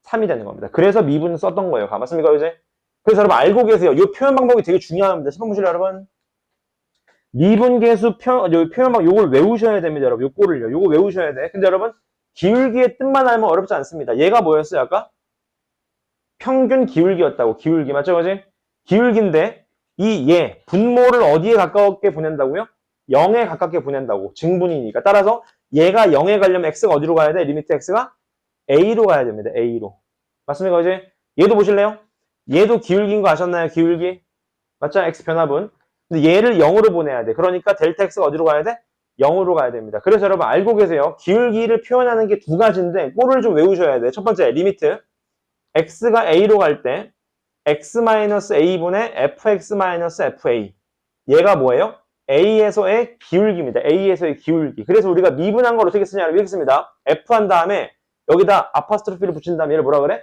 3이 되는 겁니다. 그래서 미분을 썼던 거예요. 맞습니까? 이제? 그래서 여러분 알고 계세요. 이 표현 방법이 되게 중요합니다. 10번 보실래요, 여러분? 미분계수 표현 방법 요걸 외우셔야 됩니다. 여러분. 요 꼴을요. 요거 외우셔야 돼. 근데 여러분 기울기의 뜻만 알면 어렵지 않습니다. 얘가 뭐였어요? 아까? 평균 기울기였다고. 기울기. 맞죠? 그지? 기울기인데 이 얘 분모를 어디에 가깝게 보낸다고요? 0에 가깝게 보낸다고. 증분이니까. 따라서 얘가 0에 가려면 x가 어디로 가야 돼? 리미트 x가 a로 가야 됩니다. a로. 맞습니까? 그지? 얘도 보실래요? 얘도 기울기인 거 아셨나요? 기울기. 맞죠? x 변화분. 근데 얘를 0으로 보내야 돼. 그러니까 델타 x가 어디로 가야 돼? 0으로 가야 됩니다. 그래서 여러분 알고 계세요. 기울기를 표현하는 게 두 가지인데 꼴을 좀 외우셔야 돼. 첫 번째 리미트. x가 a로 갈 때 x-a분의 fx-fa. 얘가 뭐예요? a에서의 기울기입니다. a에서의 기울기. 그래서 우리가 미분한 걸 어떻게 쓰냐면 이렇게 씁니다. f 한 다음에 여기다 아파스트로피를 붙인 다음에 얘를 뭐라 그래?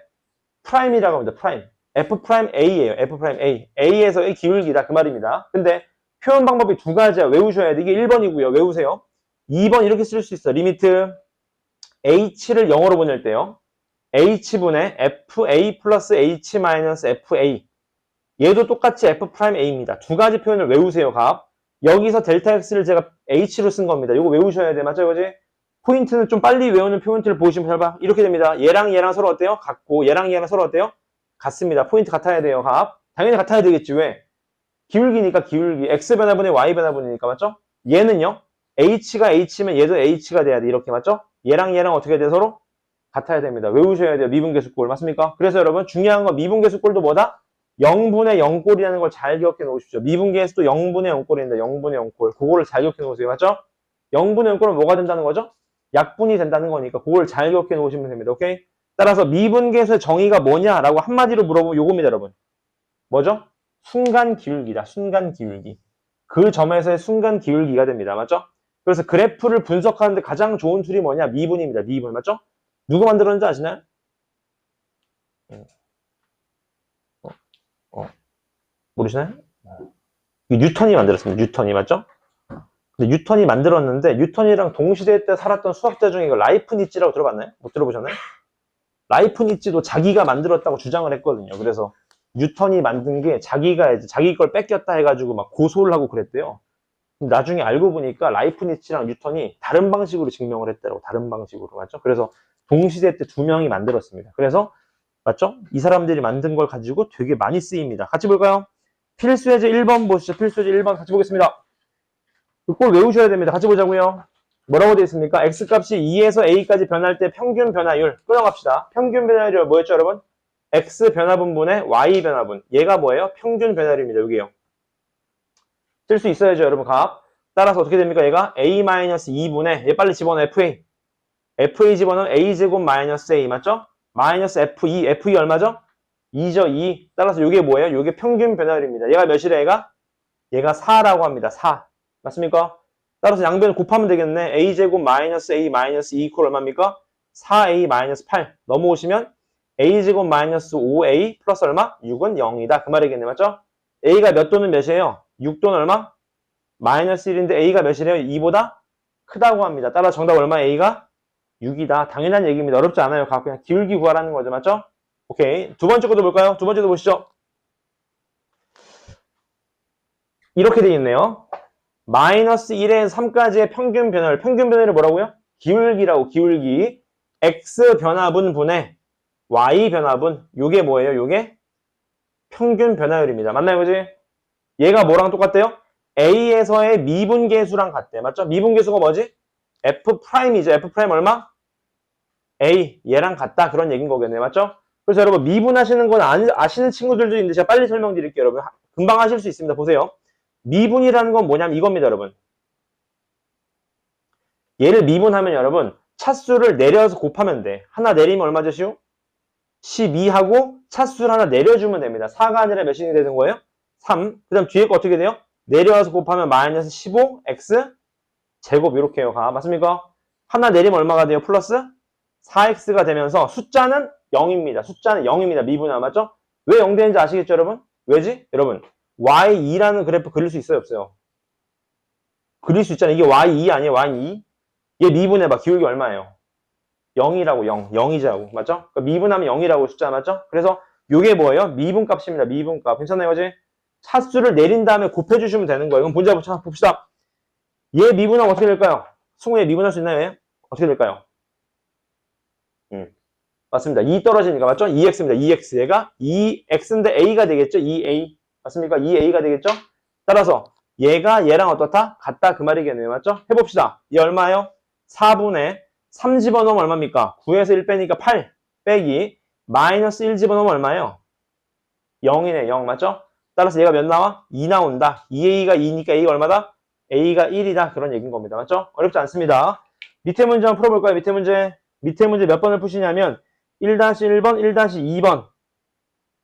프라임이라고 합니다. 프라임. f'A예요. f'A. A에서의 기울기다. 그 말입니다. 근데 표현 방법이 두 가지야. 외우셔야 돼. 이게 1번이고요. 외우세요. 2번 이렇게 쓸 수 있어. 리미트 h를 0으로 보낼 때요. h분의 fa 플러스 h 마이너스 fa. 얘도 똑같이 f'A입니다. 두 가지 표현을 외우세요. 값. 여기서 델타 x를 제가 h로 쓴 겁니다. 이거 외우셔야 돼. 맞죠? 그지? 포인트는 좀 빨리 외우는 포인트를 보시면 잘 봐. 이렇게 됩니다. 얘랑 서로 어때요? 같고 얘랑 서로 어때요? 같습니다. 포인트 같아야 돼요. 값. 당연히 같아야 되겠지. 왜? 기울기니까 기울기. x 변화분의 y 변화분이니까. 맞죠? 얘는요. h가 h면 얘도 h가 돼야 돼. 이렇게. 맞죠? 얘랑 어떻게 돼? 서로? 같아야 됩니다. 외우셔야 돼요. 미분계수꼴. 맞습니까? 그래서 여러분 중요한 건 미분계수꼴도 뭐다? 0분의 0꼴이라는 걸 잘 기억해 놓으십시오. 미분계수도 0분의 0꼴입니다. 0분의 0꼴. 그거를 잘 기억해 놓으세요. 맞죠? 0분의 0꼴은 뭐가 된다는 거죠? 약분이 된다는 거니까 그걸 잘 기억해 놓으시면 됩니다. 오케이? 따라서 미분계수의 정의가 뭐냐라고 한마디로 물어보면 요겁니다, 여러분. 뭐죠? 순간 기울기다. 순간 기울기. 그 점에서의 순간 기울기가 됩니다. 맞죠? 그래서 그래프를 분석하는데 가장 좋은 툴이 뭐냐? 미분입니다. 미분. 맞죠? 누가 만들었는지 아시나요? 모르시나요? 뉴턴이 만들었습니다. 뉴턴이. 맞죠? 근데 뉴턴이 만들었는데 뉴턴이랑 동시대 때 살았던 수학자 중에 이거 라이프니츠라고 들어봤나요? 못 들어보셨나요? 라이프니츠도 자기가 만들었다고 주장을 했거든요. 그래서 뉴턴이 만든 게 자기가 이제 자기 걸 뺏겼다 해가지고 막 고소를 하고 그랬대요. 나중에 알고 보니까 라이프니츠랑 뉴턴이 다른 방식으로 증명을 했더라고. 다른 방식으로. 맞죠? 그래서 동시대 때 두 명이 만들었습니다. 그래서 맞죠? 이 사람들이 만든 걸 가지고 되게 많이 쓰입니다. 같이 볼까요? 필수예제 1번 보시죠. 필수예제 1번 같이 보겠습니다. 꼴 외우셔야 됩니다. 같이 보자고요. 뭐라고 되어 있습니까? x값이 2에서 a까지 변할 때 평균 변화율 끊어갑시다. 평균 변화율이 뭐였죠, 여러분? x 변화분분의 y 변화분. 얘가 뭐예요? 평균 변화율입니다. 여기요. 쓸 수 있어야죠, 여러분. 값. 따라서 어떻게 됩니까? 얘가 a-2분의 얘 빨리 집어넣어. fa. FA 집어넣으면 A제곱 마이너스 A 맞죠? 마이너스 F2, F2 얼마죠? 2죠, 2. 따라서 이게 뭐예요? 이게 평균 변화율입니다. 얘가 몇이래, 얘가? 얘가 4라고 합니다. 4. 맞습니까? 따라서 양변을 곱하면 되겠네. A제곱 마이너스 A 마이너스 2 이퀄 얼마입니까? 4A 마이너스 8. 넘어오시면 A제곱 마이너스 5A 플러스 얼마? 6은 0이다. 그 말이겠네. 맞죠? A가 몇 또는 몇이에요? 6 또는 얼마? 마이너스 1인데 A가 몇이래요? 2보다 크다고 합니다. 따라서 정답 얼마? A가 6이다. 당연한 얘기입니다. 어렵지 않아요. 그냥 기울기 구하라는 거죠. 맞죠? 오케이. 두 번째 것도 볼까요? 두 번째도 보시죠. 이렇게 돼 있네요. 마이너스 1에서 3까지의 평균 변화를, 평균 변화를 뭐라고요? 기울기라고, 기울기. X 변화분 분의 Y 변화분. 요게 뭐예요? 요게 평균 변화율입니다. 맞나요, 그지? 얘가 뭐랑 똑같대요? A에서의 미분계수랑 같대. 맞죠? 미분계수가 뭐지? F'이죠. F' 얼마? A. 얘랑 같다. 그런 얘기인 거겠네. 맞죠? 그래서 여러분, 미분하시는 건 아시는 친구들도 있는데 제가 빨리 설명드릴게요, 여러분. 금방 하실 수 있습니다. 보세요. 미분이라는 건 뭐냐면 이겁니다, 여러분. 얘를 미분하면 여러분, 차수를 내려서 곱하면 돼. 하나 내리면 얼마죠, 시우? 12하고 차수를 하나 내려주면 됩니다. 4가 아니라 몇이 되는 거예요? 3. 그 다음 뒤에 거 어떻게 돼요? 내려와서 곱하면 마이너스 15, x 제곱 이렇게 해요. 맞습니까? 하나 내리면 얼마가 돼요? 플러스 4x가 되면서 숫자는 0입니다. 숫자는 0입니다. 미분하 맞죠? 왜 0 되는지 아시겠죠, 여러분? 왜지? 여러분, y2라는 그래프 그릴 수 있어요, 없어요? 그릴 수 있잖아요. 이게 y2 아니에요? y2? 얘 미분해봐. 기울기 얼마예요? 0이라고, 0. 0이자고. 맞죠? 그러니까 미분하면 0이라고 숫자 맞죠? 그래서 요게 뭐예요? 미분값입니다. 미분값. 괜찮나요, 어제? 차수를 내린 다음에 곱해주시면 되는 거예요. 그럼 문제 봅시다. 얘 미분하면 어떻게 될까요? 승우얘 미분할 수 있나요, 얘? 어떻게 될까요? 맞습니다. 2 떨어지니까, 맞죠? 2x입니다. 2x. 얘가 2x인데 a가 되겠죠? 2a. 맞습니까? 2a가 되겠죠? 따라서 얘가 얘랑 어떻다? 같다. 그 말이겠네요. 맞죠? 해봅시다. 얘 얼마예요? 4분의 3 집어넣으면 얼마입니까? 9에서 1 빼니까 8 빼기 마이너스 1 집어넣으면 얼마예요? 0이네. 0 맞죠? 따라서 얘가 몇 나와? 2 나온다. 2a가 2니까 a가 얼마다? a가 1이다. 그런 얘기인 겁니다. 맞죠? 어렵지 않습니다. 밑에 문제 한번 풀어볼까요? 밑에 문제. 밑에 문제 몇 번을 푸시냐면 1-1번, 1-2번,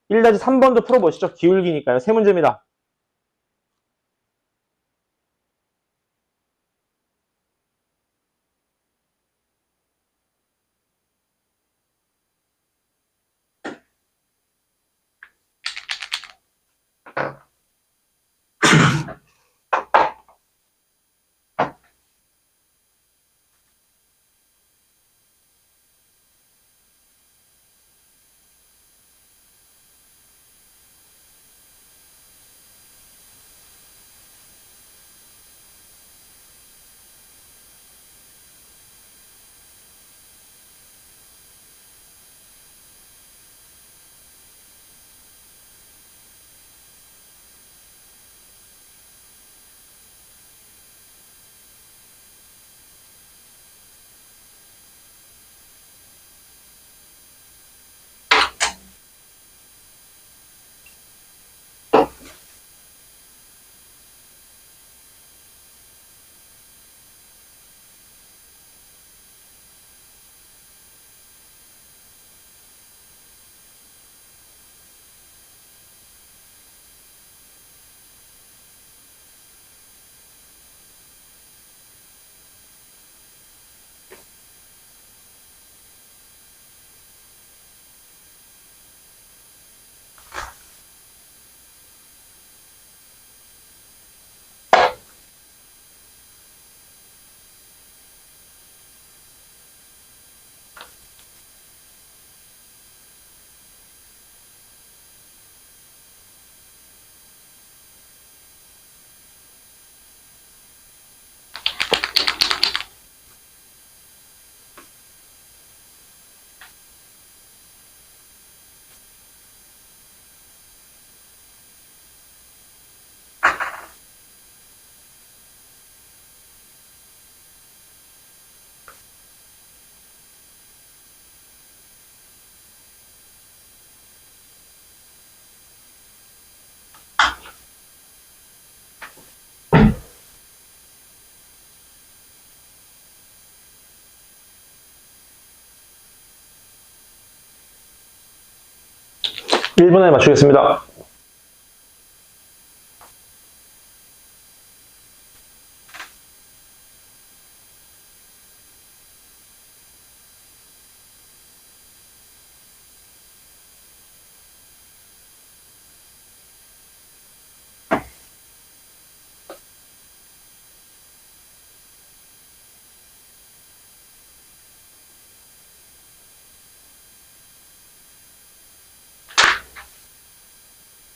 1-3번도 풀어보시죠. 기울기니까요. 세 문제입니다. 1번 안에 맞추겠습니다.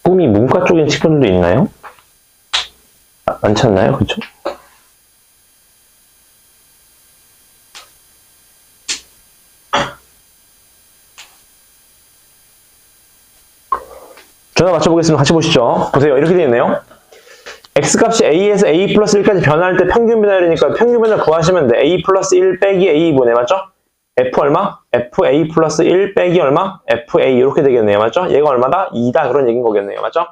꿈이 문과 쪽인 친구들도 있나요? 많지 않나요? 그쵸? 전화 맞춰보겠습니다. 같이 보시죠. 보세요. 이렇게 되어 있네요. x값이 a에서 a 플러스 1까지 변화할 때 평균 변화율이니까 평균 변화 구하시면 돼. a 플러스 1 빼기 a분의 맞죠? f 얼마? fa 플러스 1 빼기 얼마? fa 이렇게 되겠네요. 맞죠? 얘가 얼마다? 2다. 그런 얘기인 거겠네요. 맞죠?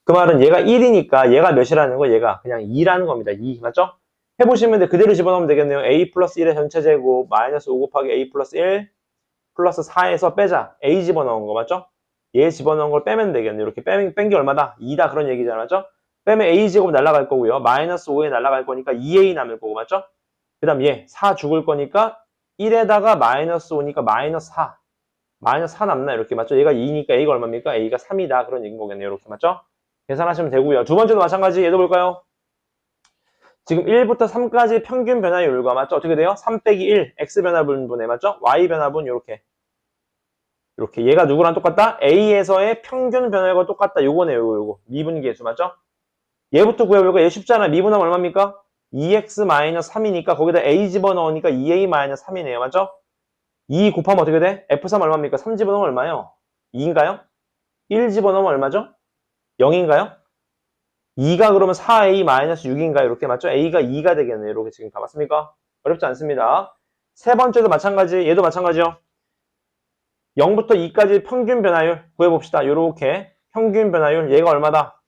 그 말은 얘가 1이니까 얘가 몇이라는 거? 얘가 그냥 2라는 겁니다. 2. 맞죠? 해보시면 돼. 그대로 집어넣으면 되겠네요. a 플러스 1의 전체 제곱 마이너스 5 곱하기 a 플러스 1 플러스 4에서 빼자. a 집어넣은 거 맞죠? 얘 집어넣은 걸 빼면 되겠네요. 이렇게 뺀 게 얼마다? 2다. 그런 얘기잖아. 맞죠? 빼면 a제곱 날아갈 거고요. 마이너스 5에 날아갈 거니까 2a 남을 거고 맞죠? 그 다음 얘 4 죽을 거니까 1에다가 마이너스 5니까 마이너스 4. 마이너스 4 남나 이렇게 맞죠? 얘가 2니까 a가 얼마입니까? a가 3이다. 그런 얘기인 거겠네요. 이렇게 맞죠? 계산하시면 되고요. 두 번째도 마찬가지. 얘도 볼까요? 지금 1부터 3까지 평균 변화율과 맞죠? 어떻게 돼요? 3 빼기 1 x 변화분분에 맞죠? y 변화분 이렇게 얘가 누구랑 똑같다? a에서의 평균 변화율과 똑같다. 요거네요. 요거 미분계수 맞죠? 얘부터 구해볼까? 얘 쉽잖아. 미분하면 얼마입니까? 2x-3이니까 거기다 a 집어넣으니까 2a-3이네요. 맞죠? 2 곱하면 어떻게 돼? f3 얼마입니까? 3 집어넣으면 얼마요? 2인가요? 1 집어넣으면 얼마죠? 0인가요? 2가 그러면 4a-6인가요? 이렇게 맞죠? a가 2가 되겠네요. 이렇게 지금 다 맞습니까? 어렵지 않습니다. 세 번째도 마찬가지, 얘도 마찬가지요. 0부터 2까지 평균 변화율 구해봅시다. 요렇게 평균 변화율 얘가 얼마다?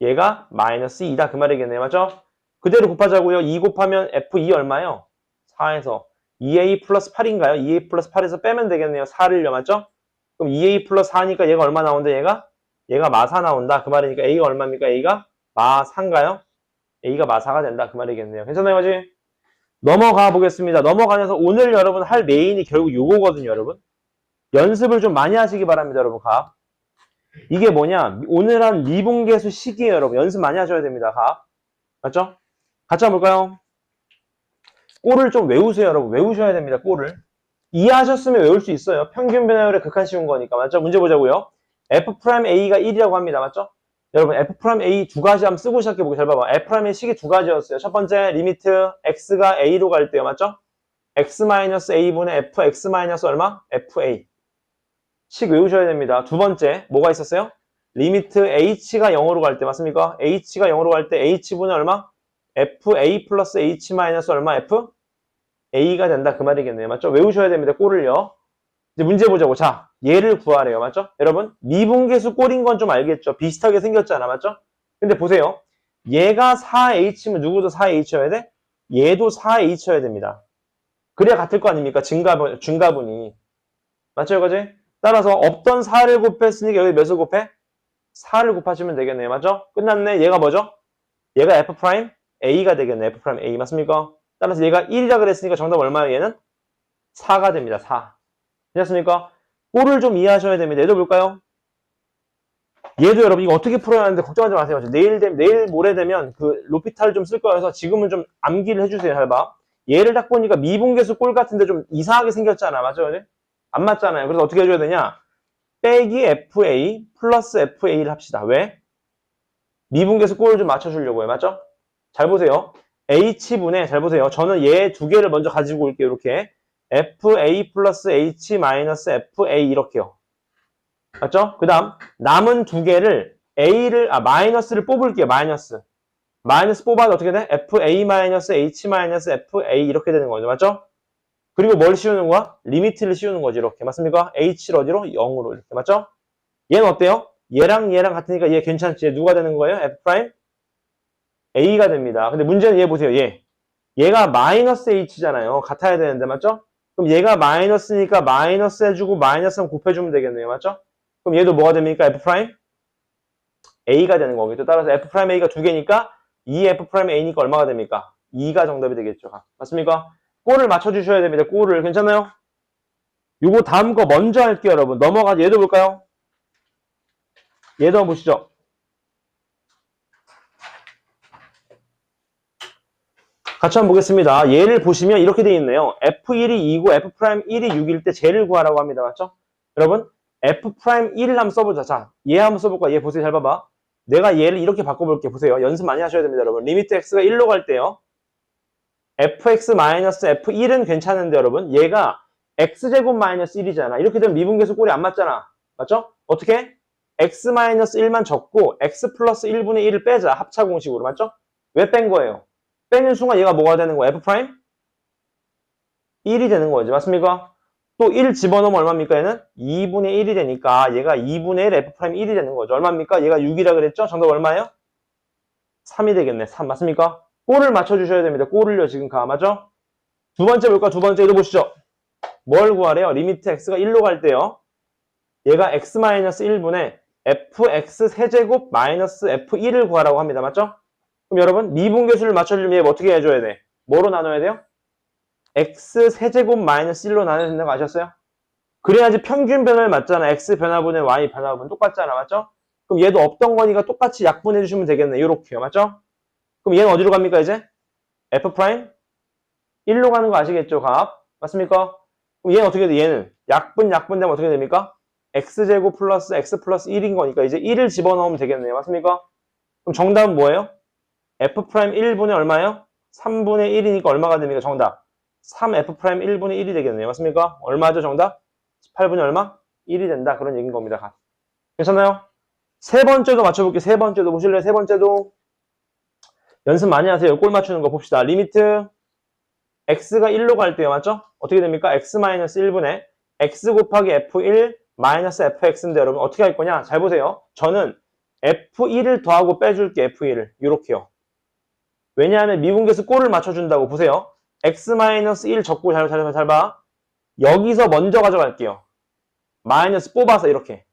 얘가 마이너스 2다 그 말이겠네요. 맞죠? 그대로 곱하자고요. 2 곱하면 f2 얼마요? 4에서 2a 플러스 8인가요? 2a 플러스 8에서 빼면 되겠네요. 4를요. 맞죠? 그럼 2a 플러스 4니까 얘가 얼마 나온다? 얘가 마4 나온다. 그 말이니까 a가 얼마입니까? a가 마4인가요? a가 마4가 된다. 그 말이겠네요. 괜찮아요, 그지? 넘어가 보겠습니다. 넘어가면서 오늘 여러분 할 메인이 결국 요거거든요, 여러분. 연습을 좀 많이 하시기 바랍니다, 여러분. 가. 이게 뭐냐? 오늘 한 미분계수 식이에요, 여러분. 연습 많이 하셔야 됩니다. 가. 맞죠? 같이 한번 볼까요? 꼴을 좀 외우세요, 여러분. 외우셔야 됩니다, 꼴을. 이해하셨으면 외울 수 있어요. 평균 변화율의 극한 쉬운 거니까. 맞죠? 문제 보자고요. f'a가 1이라고 합니다. 맞죠? 여러분, f'a 두 가지 한번 쓰고 시작해보고 잘 봐봐. f'의 식이 두 가지였어요. 첫 번째, 리미트 x가 a로 갈 때요. 맞죠? x-a분의 fx- 얼마? fa. 식 외우셔야 됩니다. 두 번째, 뭐가 있었어요? 리미트 h가 0으로 갈 때 맞습니까? h가 0으로 갈 때 h분의 얼마? fa 플러스 h 마이너스 얼마? f? a가 된다 그 말이겠네요. 맞죠? 외우셔야 됩니다. 꼴을요. 이제 문제 보자고. 자, 얘를 구하래요. 맞죠? 여러분, 미분계수 꼴인 건 좀 알겠죠? 비슷하게 생겼잖아. 맞죠? 근데 보세요. 얘가 4h면 누구도 4h여야 돼? 얘도 4h여야 됩니다. 그래야 같을 거 아닙니까? 증가분이. 맞죠? 이거지? 따라서 없던 4를 곱했으니까 여기 몇을 곱해? 4를 곱하시면 되겠네요. 맞죠? 끝났네. 얘가 뭐죠? 얘가 f'a가 되겠네. f'a 맞습니까? 따라서 얘가 1이라 그랬으니까 정답 얼마예요? 얘는? 4가 됩니다. 4. 됐습니까? 꼴을 좀 이해하셔야 됩니다. 얘도 볼까요? 얘도 여러분 이거 어떻게 풀어야 하는데 걱정하지 마세요. 내일 모레 되면 그 로피탈을 좀 쓸 거여서 지금은 좀 암기를 해주세요. 잘 봐. 얘를 딱 보니까 미분계수 꼴 같은데 좀 이상하게 생겼잖아. 맞죠? 안 맞잖아요. 그래서 어떻게 해줘야 되냐? 빼기 fa 플러스 fa를 합시다. 왜? 미분계수 꼴을 좀 맞춰주려고요. 맞죠? 잘 보세요. h분에 잘 보세요. 저는 얘 두 개를 먼저 가지고 올게요. 이렇게 fa 플러스 h 마이너스 fa 이렇게요. 맞죠? 그 다음 남은 두 개를 마이너스를 뽑을게요. 마이너스 뽑아도 어떻게 돼? fa 마이너스 h 마이너스 fa 이렇게 되는 거죠. 맞죠? 그리고 뭘 씌우는 거야? 리미트를 씌우는 거지. 이렇게 맞습니까? h를 어디로? 0으로 이렇게 맞죠? 얘는 어때요? 얘랑 같으니까 얘 괜찮지? 얘 누가 되는 거예요? f' a가 됩니다. 근데 문제는 얘 보세요. 얘가 마이너스 h잖아요. 같아야 되는데 맞죠? 그럼 얘가 마이너스니까 마이너스 해주고 마이너스 곱해주면 되겠네요. 맞죠? 그럼 얘도 뭐가 됩니까? F 프라임 A가 되는 거겠죠. 따라서 F 프라임 A가 두 개니까 2F 프라임 A니까 얼마가 됩니까? 2가 정답이 되겠죠. 맞습니까? 꼴을 맞춰주셔야 됩니다. 꼴을. 괜찮아요? 요거 다음 거 먼저 할게요, 여러분. 넘어가서 얘도 볼까요? 얘도 한번 보시죠. 같이 한번 보겠습니다. 얘를 보시면 이렇게 되어 있네요. F1이 2고 F'1이 6일 때 쟤를 구하라고 합니다. 맞죠? 여러분, F'1을 한번 써보자. 자, 얘 한번 써볼까? 얘 보세요. 잘 봐봐. 내가 얘를 이렇게 바꿔볼게. 보세요. 연습 많이 하셔야 됩니다, 여러분. 리미트 x가 1로 갈 때요. fx-f1은 괜찮은데, 여러분. 얘가 x제곱 마이너스 1이잖아. 이렇게 되면 미분계수 꼴이 안 맞잖아. 맞죠? 어떻게? x-1만 적고 x 플러스 1분의 1을 빼자. 합차 공식으로. 맞죠? 왜 뺀 거예요? 빼는 순간 얘가 뭐가 되는 거야? F 프라임? 1이 되는 거지. 맞습니까? 또 1 집어넣으면 얼마입니까? 얘는 2분의 1이 되니까 얘가 2분의 1 F 프라임 1이 되는 거죠. 얼마입니까? 얘가 6이라 그랬죠? 정답 얼마예요? 3이 되겠네. 3 맞습니까? 꼴을 맞춰주셔야 됩니다. 꼴을요 지금 맞죠? 두 번째 볼까? 두 번째 이거 보시죠. 뭘 구하래요? 리미트 x가 1로 갈 때요. 얘가 x-1분의 fx 세제곱 마이너스 f1을 구하라고 합니다. 맞죠? 그럼 여러분 미분계수를 맞춰주려면 얘 어떻게 해줘야 돼? 뭐로 나눠야 돼요? x 세제곱 마이너스 1로 나눠야 된다고 아셨어요? 그래야지 평균 변화를 맞잖아. x 변화분의 y 변화분 똑같잖아. 맞죠? 그럼 얘도 없던 거니까 똑같이 약분해 주시면 되겠네. 요렇게요. 맞죠? 그럼 얘는 어디로 갑니까 이제? f 프라임 1로 가는 거 아시겠죠? 값. 맞습니까? 그럼 얘는 어떻게 돼? 얘는 약분되면 어떻게 됩니까? x제곱 플러스 x 플러스 1인 거니까 이제 1을 집어넣으면 되겠네요. 맞습니까? 그럼 정답은 뭐예요? f 프라임 1분의 얼마예요? 3분의 1이니까 얼마가 됩니까? 정답. 3f 프라임 1분의 1이 되겠네요. 맞습니까? 얼마죠? 정답? 18분의 얼마? 1이 된다. 그런 얘기인 겁니다. 괜찮나요? 세 번째도 맞춰볼게요. 세 번째도 보실래요? 세 번째도 연습 많이 하세요. 꼴 맞추는 거 봅시다. 리미트 x가 1로 갈 때요. 맞죠? 어떻게 됩니까? x-1분의 x 곱하기 f1 마이너스 fx인데 여러분 어떻게 할 거냐? 잘 보세요. 저는 f1을 더하고 빼줄게. f1을. 이렇게요. 왜냐하면 미분계수 꼴을 맞춰준다고. 보세요. x-1 적고 잘 봐. 여기서 먼저 가져갈게요. 마이너스 뽑아서 이렇게.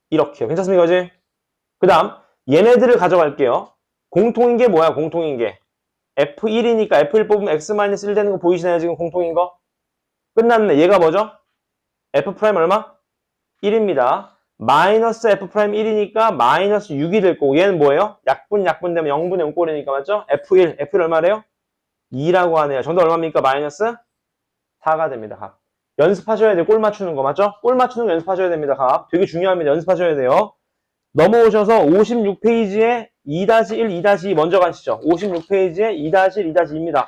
이렇게요. 괜찮습니까? 그지? 그 다음 얘네들을 가져갈게요. 공통인 게 뭐야? 공통인 게. F1이니까 F1 뽑으면 X-1 되는 거 보이시나요? 지금 공통인 거? 끝났네. 얘가 뭐죠? F' 얼마? 1입니다. 마이너스 F'1이니까 마이너스 6이 될 거고 얘는 뭐예요? 약분되면 0분의 0 꼴이니까 맞죠? F1 얼마래요? 2라고 하네요. 정답 얼마입니까? 마이너스 4가 됩니다. 값. 연습하셔야 돼요. 꼴 맞추는 거 맞죠? 꼴 맞추는 거 연습하셔야 됩니다. 값. 되게 중요합니다. 연습하셔야 돼요. 넘어오셔서 56페이지에 2-1, 2-2 먼저 가시죠. 56페이지에 2-1, 2-2입니다.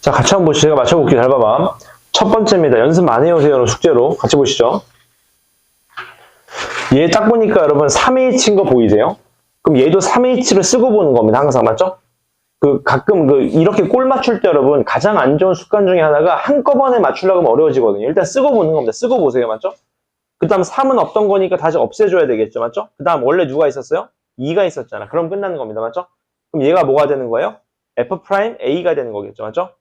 자, 같이 한번 보시죠. 제가 맞춰볼게요. 잘 봐봐. 첫 번째입니다. 연습 많이 해오세요. 숙제로. 같이 보시죠. 얘 딱 보니까 여러분 3H인 거 보이세요? 그럼 얘도 3H를 쓰고 보는 겁니다. 항상 맞죠? 가끔 이렇게 꼴 맞출 때 여러분 가장 안 좋은 습관 중에 하나가 한꺼번에 맞추려고 하면 어려워지거든요. 일단 쓰고 보는 겁니다. 쓰고 보세요. 맞죠? 그 다음 3은 없던 거니까 다시 없애줘야 되겠죠. 맞죠? 그 다음 원래 누가 있었어요? 2가 있었잖아. 그럼 끝나는 겁니다. 맞죠? 그럼 얘가 뭐가 되는 거예요? F'A가 되는 거겠죠. 맞죠?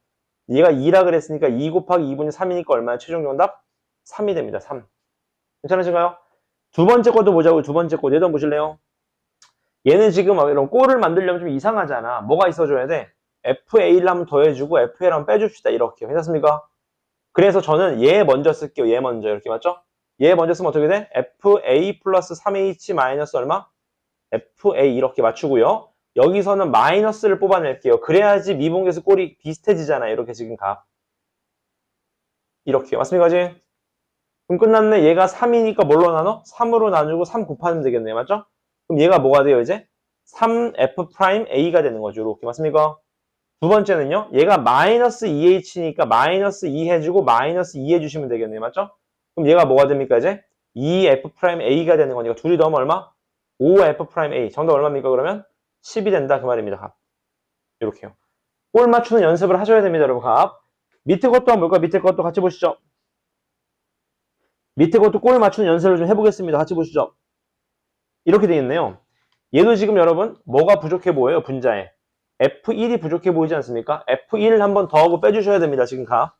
얘가 2라 그랬으니까 2 곱하기 2분의 3이니까 얼마나 최종 정답? 3이 됩니다. 3. 괜찮으신가요? 두 번째 것도 보자고. 두 번째 것. 얘도 한번 보실래요? 얘는 지금 이런 꼴을 만들려면 좀 이상하잖아. 뭐가 있어줘야 돼? FA를 한번 더해주고 FA를 한번 빼줍시다. 이렇게. 괜찮습니까? 그래서 저는 얘 먼저 쓸게요. 얘 먼저. 이렇게 맞죠? 얘 먼저 쓰면 어떻게 돼? FA 플러스 3H 마이너스 얼마? FA 이렇게 맞추고요. 여기서는 마이너스를 뽑아낼게요. 그래야지 미분계수 꼴이 비슷해지잖아요. 이렇게 지금 가. 이렇게. 맞습니까? 그럼 끝났네. 얘가 3이니까 뭘로 나눠? 3으로 나누고 3 곱하면 되겠네요. 맞죠? 그럼 얘가 뭐가 돼요, 이제? 3F'A가 되는 거죠. 이렇게. 맞습니까? 두 번째는요. 얘가 마이너스 2H니까 마이너스 2 해주고 마이너스 2 해주시면 되겠네요. 맞죠? 그럼 얘가 뭐가 됩니까, 이제? 2F'A가 되는 거니까 둘이 더하면 얼마? 5F'A. 정답 얼마입니까, 그러면? 10이 된다. 그 말입니다. 값. 이렇게요. 꼴 맞추는 연습을 하셔야 됩니다, 여러분. 값. 밑에 것도 한번 볼까요? 밑에 것도 같이 보시죠. 밑에 것도 꼴 맞추는 연습을 좀 해보겠습니다. 같이 보시죠. 이렇게 되어 있네요. 얘도 지금 여러분 뭐가 부족해 보여요? 분자에. F1이 부족해 보이지 않습니까? F1을 한번 더하고 빼주셔야 됩니다. 지금 가.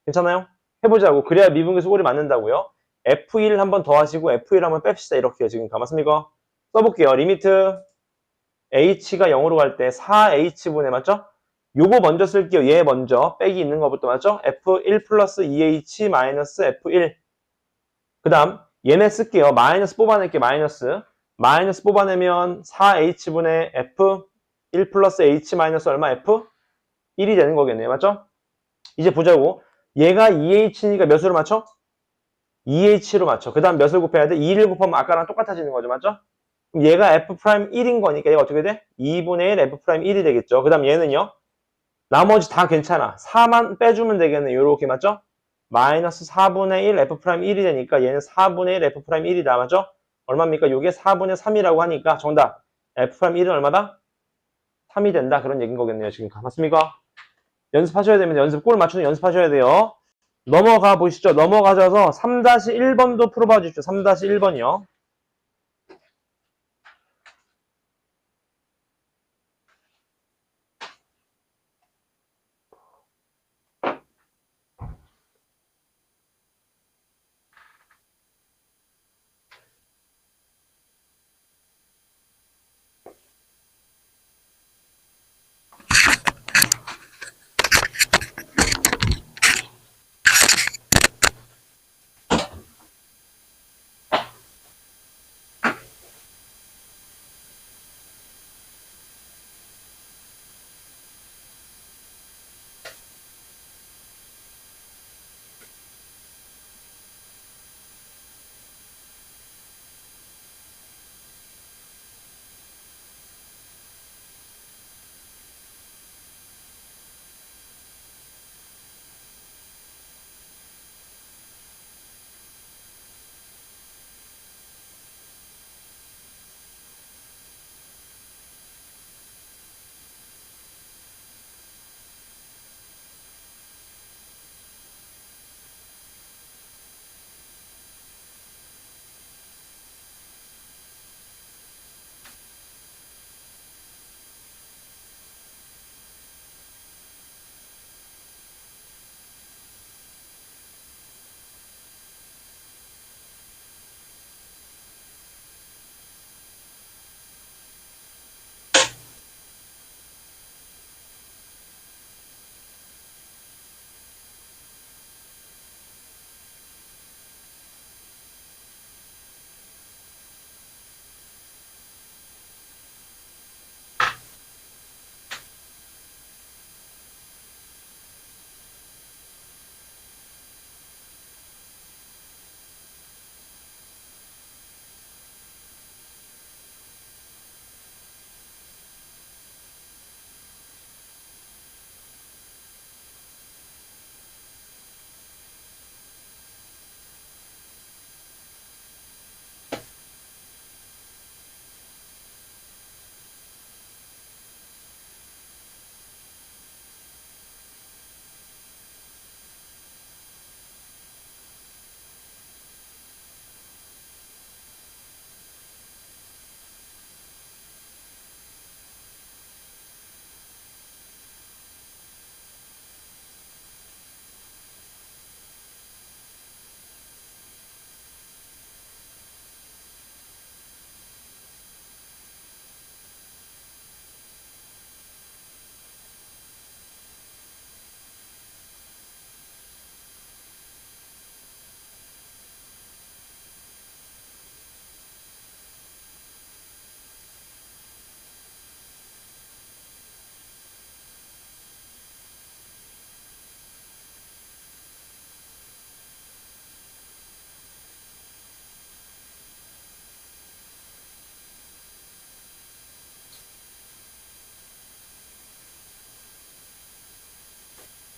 괜찮아요? 해보자고. 그래야 미분계수 꼴이 맞는다고요. F1을 한번 더하시고 F1을 한번 뺍시다. 이렇게요. 지금 가. 맞습니까? 써볼게요. 리미트 H가 0으로 갈 때 4H분의 맞죠? 요거 먼저 쓸게요. 얘 먼저. 빼기 있는 것부터 맞죠? F1 플러스 2H 마이너스 F1. 그 다음 얘네 쓸게요. 마이너스 뽑아낼게요. 마이너스 뽑아내면 4H분의 F1 플러스 H 마이너스 얼마? F1이 되는 거겠네요. 맞죠? 이제 보자고. 얘가 2H니까 몇으로 맞춰? 2H로 맞춰. 그 다음 몇을 곱해야 돼? 2를 곱하면 아까랑 똑같아지는 거죠. 맞죠? 그럼 얘가 F'1인 거니까 얘가 어떻게 돼? 2분의 1 F'1이 되겠죠. 그 다음 얘는요. 나머지 다 괜찮아. 4만 빼주면 되겠네. 요렇게 맞죠? 마이너스 4분의 1 F'1이 되니까 얘는 4분의 1 F'1이다. 맞죠? 얼마입니까? 요게 4분의 3이라고 하니까 정답. F'1은 얼마다? 3이 된다. 그런 얘기인 거겠네요. 지금 맞습니까? 연습하셔야 됩니다. 꼴 맞추는 연습하셔야 돼요. 넘어가 보시죠. 넘어가셔서 3-1번도 풀어봐 주십시오. 3-1번이요.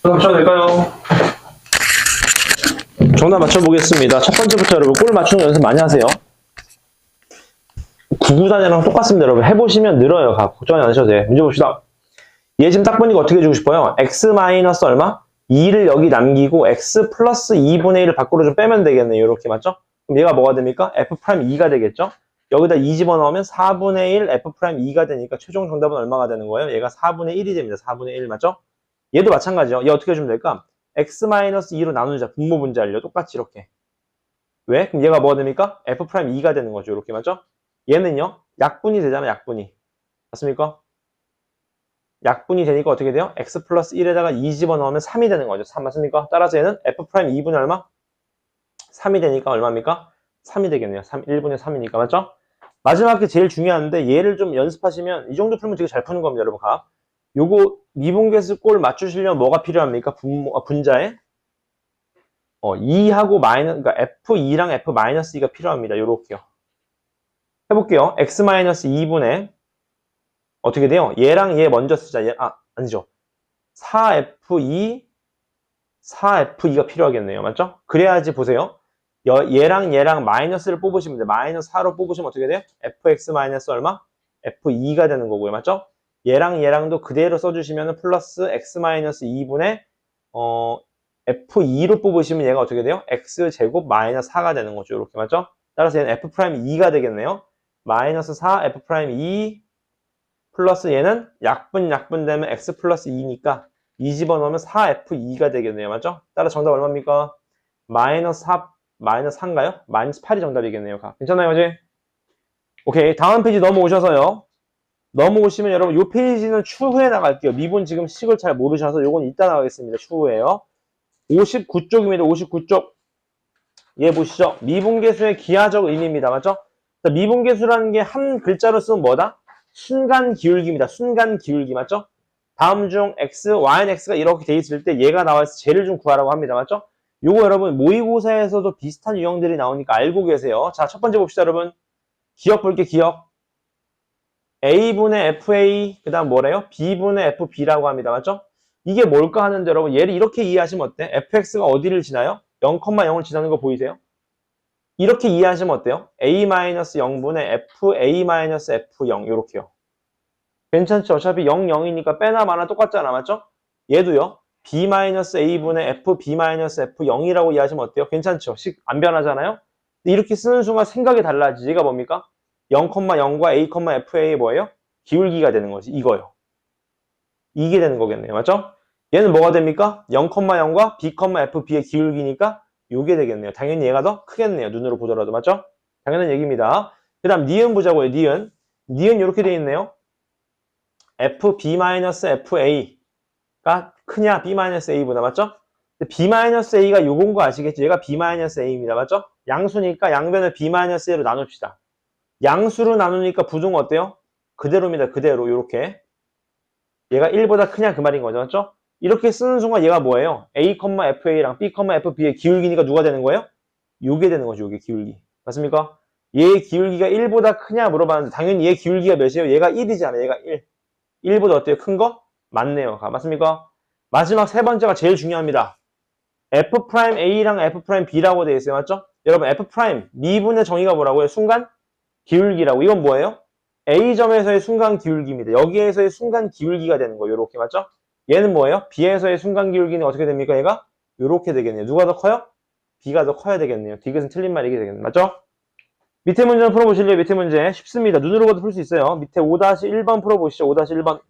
맞춰도 될까요? 정답 맞춰보겠습니다. 첫 번째부터 여러분 꼴 맞추는 연습 많이 하세요. 구구단이랑 똑같습니다. 여러분 해보시면 늘어요. 걱정 안 하셔도 돼요. 문제 봅시다. 얘 지금 딱 보니까 어떻게 해주고 싶어요? x 마이너스 얼마? 2를 여기 남기고 x 플러스 2분의 1을 밖으로 좀 빼면 되겠네요. 이렇게 맞죠? 그럼 얘가 뭐가 됩니까? f'2가 되겠죠? 여기다 2 집어넣으면 4분의 1 f'2가 되니까 최종 정답은 얼마가 되는 거예요? 얘가 4분의 1이 됩니다. 4분의 1 맞죠? 얘도 마찬가지죠. 얘 어떻게 해주면 될까? x-2로 나누자. 분모 분자를요. 똑같이 이렇게. 왜? 그럼 얘가 뭐가 됩니까? f'2가 되는 거죠. 이렇게 맞죠? 얘는요. 약분이 되잖아. 약분이. 맞습니까? 약분이 되니까 어떻게 돼요? x 플러스 1에다가 2 집어넣으면 3이 되는 거죠. 3 맞습니까? 따라서 얘는 f'2분의 얼마? 3이 되니까 얼마입니까? 3이 되겠네요. 3, 1분의 3이니까 맞죠? 마지막 게 제일 중요한데 얘를 좀 연습하시면 이 정도 풀면 되게 잘 푸는 겁니다. 여러분 가. 요거 미분계수 꼴 맞추시려면 뭐가 필요합니까? 분자에 2하고 그러니까 f2랑 f-2가 필요합니다. 요렇게요. 해볼게요. x-2분의 어떻게 돼요? 얘랑 얘 먼저 쓰자. 아니죠. 4f2가 필요하겠네요. 맞죠? 그래야지 보세요. 얘랑 얘랑 마이너스를 뽑으시면 돼요. 마이너스 4로 뽑으시면 어떻게 돼요? fx 마이너스 얼마? f2가 되는 거고요. 맞죠? 얘랑 얘랑도 그대로 써주시면 플러스 x 마이너스 2분의 f2로 뽑으시면 얘가 어떻게 돼요? x제곱 마이너스 4가 되는 거죠. 이렇게 맞죠? 따라서 얘는 f'2가 되겠네요. 마이너스 4 f'2 플러스 얘는 약분 되면 x 플러스 2니까 2 집어넣으면 4f2가 되겠네요. 맞죠? 따라 정답 얼마입니까? 마이너스 4인가요? 마이너스 8이 정답이겠네요. 괜찮아요, 어제? 오케이. 다음 페이지 넘어오셔서요. 넘어오시면 여러분 이 페이지는 추후에 나갈게요. 미분 지금 식을 잘 모르셔서 요건 이따 나가겠습니다. 추후에요. 59쪽입니다. 59쪽. 얘 보시죠. 미분계수의 기하적 의미입니다. 맞죠? 미분계수라는 게 한 글자로 쓰면 뭐다? 순간 기울기입니다. 순간 기울기 맞죠? 다음 중 x, y는 x가 이렇게 돼 있을 때 얘가 나와서 쟤를 좀 구하라고 합니다. 맞죠? 요거 여러분 모의고사에서도 비슷한 유형들이 나오니까 알고 계세요. 자, 첫 번째 봅시다, 여러분. 기억 볼게, 기억. a분의 fa, 그 다음 뭐래요? b분의 fb라고 합니다. 맞죠? 이게 뭘까 하는데 여러분 얘를 이렇게 이해하시면 어때? fx가 어디를 지나요? 0,0을 지나는 거 보이세요? 이렇게 이해하시면 어때요? a-0분의 fa-f0 이렇게요. 괜찮죠? 어차피 0, 0이니까 빼나 마나 똑같잖아. 맞죠? 얘도요. b-a분의 f-b-f0이라고 이해하시면 어때요? 괜찮죠? 식 안 변하잖아요? 이렇게 쓰는 순간 생각이 달라지지. 얘가 뭡니까? 0,0과 a, fa의 뭐예요? 기울기가 되는 거지. 이거요. 이게 되는 거겠네요. 맞죠? 얘는 뭐가 됩니까? 0,0과 b, fb의 기울기니까 요게 되겠네요. 당연히 얘가 더 크겠네요. 눈으로 보더라도. 맞죠? 당연한 얘기입니다. 그 다음 니은 보자고요. 니은. 니은 이렇게 돼 있네요. fb-fa가 크냐? b-a보다. 맞죠? b-a가 요건 거 아시겠죠? 얘가 b-a입니다. 맞죠? 양수니까 양변을 b-a로 나눕시다. 양수로 나누니까 부등 어때요? 그대로입니다. 그대로 요렇게. 얘가 1보다 크냐 그 말인 거죠. 맞죠? 이렇게 쓰는 순간 얘가 뭐예요? a,fa랑 b,fb의 기울기니까 누가 되는 거예요? 요게 되는 거죠. 요게 기울기. 맞습니까? 얘의 기울기가 1보다 크냐 물어봤는데 당연히 얘 기울기가 몇이에요? 얘가 1이잖아요. 얘가 1. 1보다 어때요? 큰 거? 맞네요. 맞습니까? 마지막 세 번째가 제일 중요합니다. f'A랑 f'B라고 되어 있어요. 맞죠? 여러분 f' 미분의 정의가 뭐라고요? 순간 기울기라고. 이건 뭐예요? A점에서의 순간 기울기입니다. 여기에서의 순간 기울기가 되는 거예요. 요렇게 맞죠? 얘는 뭐예요? B에서의 순간 기울기는 어떻게 됩니까? 얘가 요렇게 되겠네요. 누가 더 커요? B가 더 커야 되겠네요. 디귿은 틀린 말이게 되겠네요. 맞죠? 밑에 문제 풀어보실래요? 밑에 문제 쉽습니다. 눈으로 봐도 풀 수 있어요. 밑에 5-1번 풀어보시죠. 5-1번.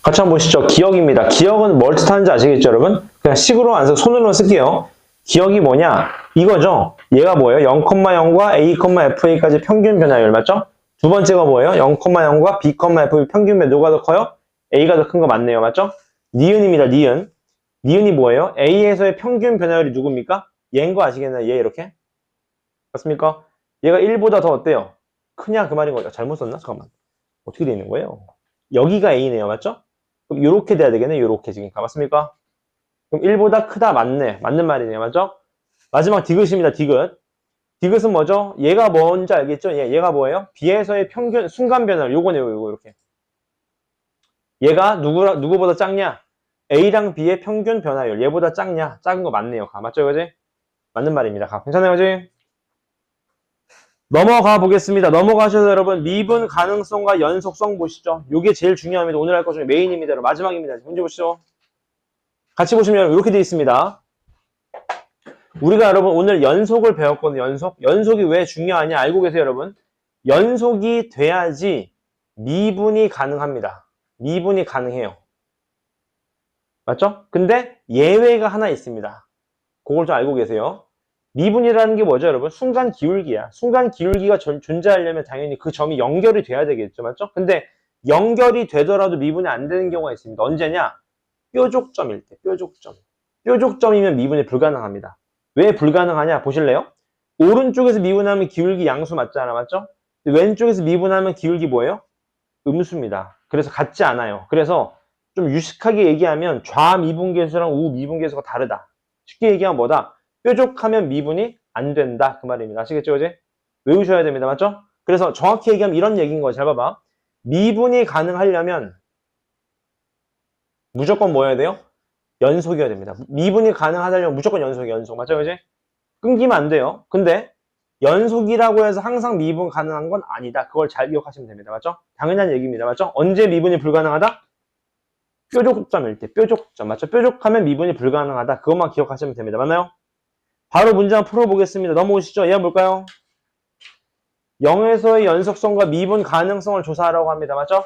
같이 한번 보시죠. 기억입니다. 기억은 뭘 뜻하는지 아시겠죠, 여러분? 그냥 식으로 안 쓰고 손으로 쓸게요. 기억이 뭐냐? 이거죠. 얘가 뭐예요? 0,0과 a, fa까지 평균 변화율 맞죠? 두 번째가 뭐예요? 0,0과 b, f 평균 변화 누가 더 커요? a가 더 큰 거 맞네요. 맞죠? 니은입니다. 니은. 니은이 뭐예요? a에서의 평균 변화율이 누굽니까? 얘인 거 아시겠나요? 얘 이렇게. 맞습니까? 얘가 1보다 더 어때요? 크냐 그 말인 거예요. 잘못 썼나? 잠깐만. 어떻게 되어 있는 거예요? 여기가 a네요. 맞죠? 그럼 요렇게 돼야 되겠네. 요렇게 지금. 맞습니까? 그럼 1보다 크다 맞네. 맞는 말이네요. 맞죠? 마지막 디귿입니다. 디귿. 디귿은 뭐죠? 얘가 뭔지 알겠죠? 얘가 뭐예요? b에서의 평균 순간 변화율. 요거네요. 요거 이렇게. 얘가 누구보다 작냐? a랑 b의 평균 변화율. 얘보다 작냐? 작은 거 맞네요. 맞죠? 그지? 맞는 말입니다. 괜찮아요. 그지? 넘어가 보겠습니다. 넘어가셔서 여러분 미분 가능성과 연속성 보시죠. 이게 제일 중요합니다. 오늘 할 것 중에 메인입니다. 여러분. 마지막입니다. 문제 보시죠. 같이 보시면 이렇게 되어 있습니다. 우리가 여러분 오늘 연속을 배웠거든요. 연속이 왜 중요하냐 알고 계세요 여러분? 연속이 돼야지 미분이 가능합니다. 미분이 가능해요. 맞죠? 근데 예외가 하나 있습니다. 그걸 좀 알고 계세요. 미분이라는 게 뭐죠, 여러분? 순간 기울기야. 순간 기울기가 존재하려면 당연히 그 점이 연결이 돼야 되겠죠, 맞죠? 근데 연결이 되더라도 미분이 안 되는 경우가 있습니다. 언제냐? 뾰족점일 때, 뾰족점. 뾰족점이면 미분이 불가능합니다. 왜 불가능하냐? 보실래요? 오른쪽에서 미분하면 기울기 양수 맞잖아, 맞죠? 왼쪽에서 미분하면 기울기 뭐예요? 음수입니다. 그래서 같지 않아요. 그래서 좀 유식하게 얘기하면 좌미분계수랑 우미분계수가 다르다. 쉽게 얘기하면 뭐다? 뾰족하면 미분이 안 된다. 그 말입니다. 아시겠죠? 그지? 외우셔야 됩니다. 맞죠? 그래서 정확히 얘기하면 이런 얘기인 거예요. 잘 봐봐. 미분이 가능하려면 무조건 뭐 해야 돼요? 연속이어야 됩니다. 미분이 가능하다면 무조건 연속. 맞죠? 그지? 끊기면 안 돼요. 근데 연속이라고 해서 항상 미분 가능한 건 아니다. 그걸 잘 기억하시면 됩니다. 맞죠? 당연한 얘기입니다. 맞죠? 언제 미분이 불가능하다? 뾰족점일 때. 뾰족점. 맞죠? 뾰족하면 미분이 불가능하다. 그것만 기억하시면 됩니다. 맞나요? 바로 문제 한번 풀어보겠습니다. 넘어오시죠. 얘가 뭘까요? 0에서의 연속성과 미분 가능성을 조사하라고 합니다. 맞죠?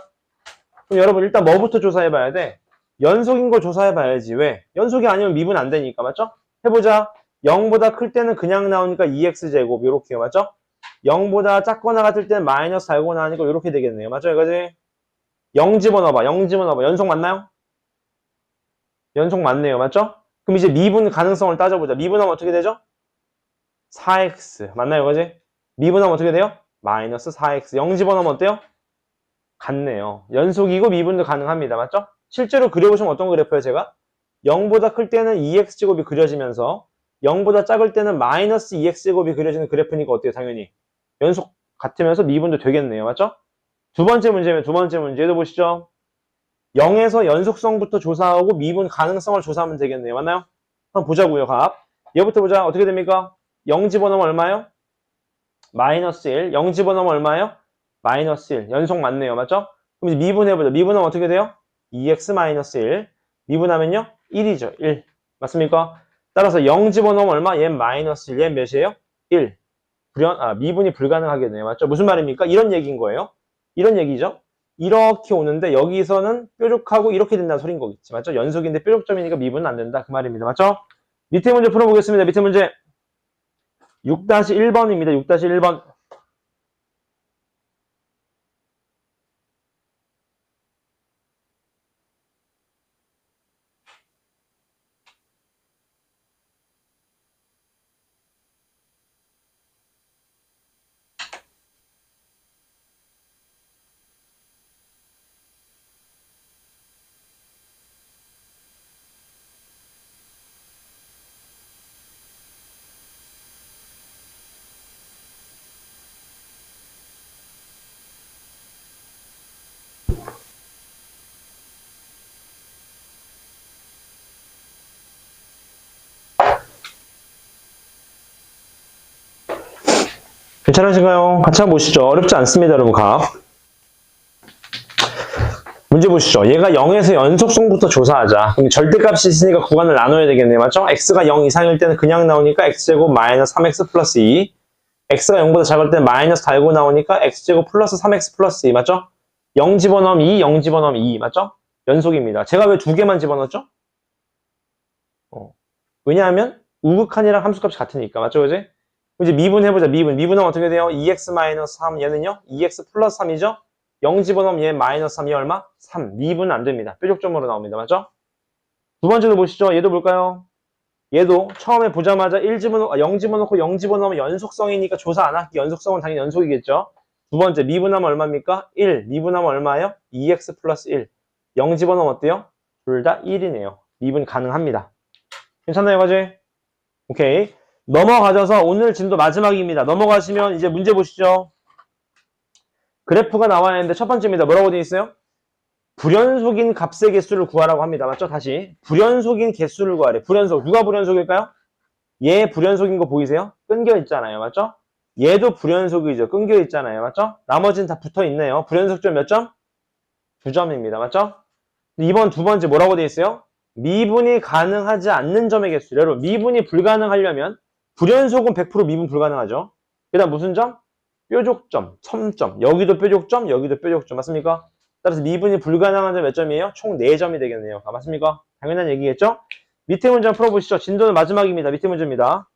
그럼 여러분 일단 뭐부터 조사해봐야 돼? 연속인 걸 조사해봐야지. 왜? 연속이 아니면 미분 안 되니까. 맞죠? 해보자. 0보다 클 때는 그냥 나오니까 2x제곱 요렇게요. 맞죠? 0보다 작거나 같을 때는 마이너스 달고 나오니까 요렇게 되겠네요. 맞죠? 이거지? 0 집어넣어봐. 0 집어넣어봐. 연속 맞나요? 연속 맞네요. 맞죠? 그럼 이제 미분 가능성을 따져보자. 미분하면 어떻게 되죠? 4x. 맞나요? 그지? 미분하면 어떻게 돼요? 마이너스 4x. 0 집어넣으면 어때요? 같네요. 연속이고 미분도 가능합니다. 맞죠? 실제로 그려보시면 어떤 그래프예요, 제가? 0보다 클 때는 2x제곱이 그려지면서 0보다 작을 때는 마이너스 2x제곱이 그려지는 그래프니까 어때요? 당연히. 연속 같으면서 미분도 되겠네요. 맞죠? 두 번째 문제도 보시죠. 0에서 연속성부터 조사하고 미분 가능성을 조사하면 되겠네요. 맞나요? 한번 보자고요. 값. 얘부터 보자. 어떻게 됩니까? 0 집어넣으면 얼마예요? 마이너스 1. 0 집어넣으면 얼마예요? 마이너스 1. 연속 맞네요. 맞죠? 그럼 이제 미분해보자. 미분하면 어떻게 돼요? 2x 마이너스 1. 미분하면요? 1이죠. 1. 맞습니까? 따라서 0 집어넣으면 얼마? 얘 마이너스 1. 얘 몇이에요? 1. 미분이 불가능하겠네요. 맞죠? 무슨 말입니까? 이런 얘기인 거예요. 이런 얘기죠. 이렇게 오는데 여기서는 뾰족하고 이렇게 된다는 소린 거겠지. 맞죠? 연속인데 뾰족점이니까 미분은 안 된다. 그 말입니다. 맞죠? 밑에 문제 풀어보겠습니다. 밑에 문제 6-1번입니다. 6-1번. 괜찮으신가요? 같이 한번 보시죠. 어렵지 않습니다, 여러분. 값. 문제 보시죠. 얘가 0에서 연속성부터 조사하자. 그럼 절대값이 있으니까 구간을 나눠야 되겠네요. 맞죠? x가 0 이상일 때는 그냥 나오니까 x제곱 마이너스 3x 플러스 2. x가 0보다 작을 때는 마이너스 달고 나오니까 x제곱 플러스 3x 플러스 2. 맞죠? 0 집어넣으면 2, 0 집어넣으면 2. 맞죠? 연속입니다. 제가 왜 두 개만 집어넣었죠? 왜냐하면 우극한이랑 함수값이 같으니까. 맞죠? 그지? 이제 미분해보자. 미분하면 어떻게 돼요? 2x-3 얘는요? 2x 플러스 3이죠? 0 집어넣으면 얘 마이너스 3이 얼마? 3. 미분은 안 됩니다. 뾰족점으로 나옵니다. 맞죠? 두 번째도 보시죠. 얘도 볼까요? 얘도 처음에 보자마자 0 집어넣고 0 집어넣으면 연속성이니까 조사 안 할게. 연속성은 당연히 연속이겠죠? 두 번째 미분하면 얼마입니까? 1. 미분하면 얼마예요? 2x 플러스 1. 0 집어넣으면 어때요? 둘 다 1이네요. 미분 가능합니다. 괜찮나요, 과제? 오케이. 넘어가셔서 오늘 진도 마지막입니다. 넘어가시면 이제 문제 보시죠. 그래프가 나와야 하는데 첫 번째입니다. 뭐라고 되어 있어요? 불연속인 값의 개수를 구하라고 합니다. 맞죠? 다시. 불연속인 개수를 구하래. 불연속. 누가 불연속일까요? 얘 불연속인 거 보이세요? 끊겨 있잖아요. 맞죠? 얘도 불연속이죠. 끊겨 있잖아요. 맞죠? 나머지는 다 붙어 있네요. 불연속점 몇 점? 2점입니다. 맞죠? 이번 두 번째 뭐라고 되어 있어요? 미분이 가능하지 않는 점의 개수. 여러분, 미분이 불가능하려면 불연속은 100% 미분 불가능하죠. 그 다음 무슨 점? 뾰족점, 첨점. 여기도 뾰족점, 여기도 뾰족점. 맞습니까? 따라서 미분이 불가능한 점 몇 점이에요? 총 4점이 되겠네요. 맞습니까? 당연한 얘기겠죠? 밑에 문제 한번 풀어보시죠. 진도는 마지막입니다. 밑에 문제입니다.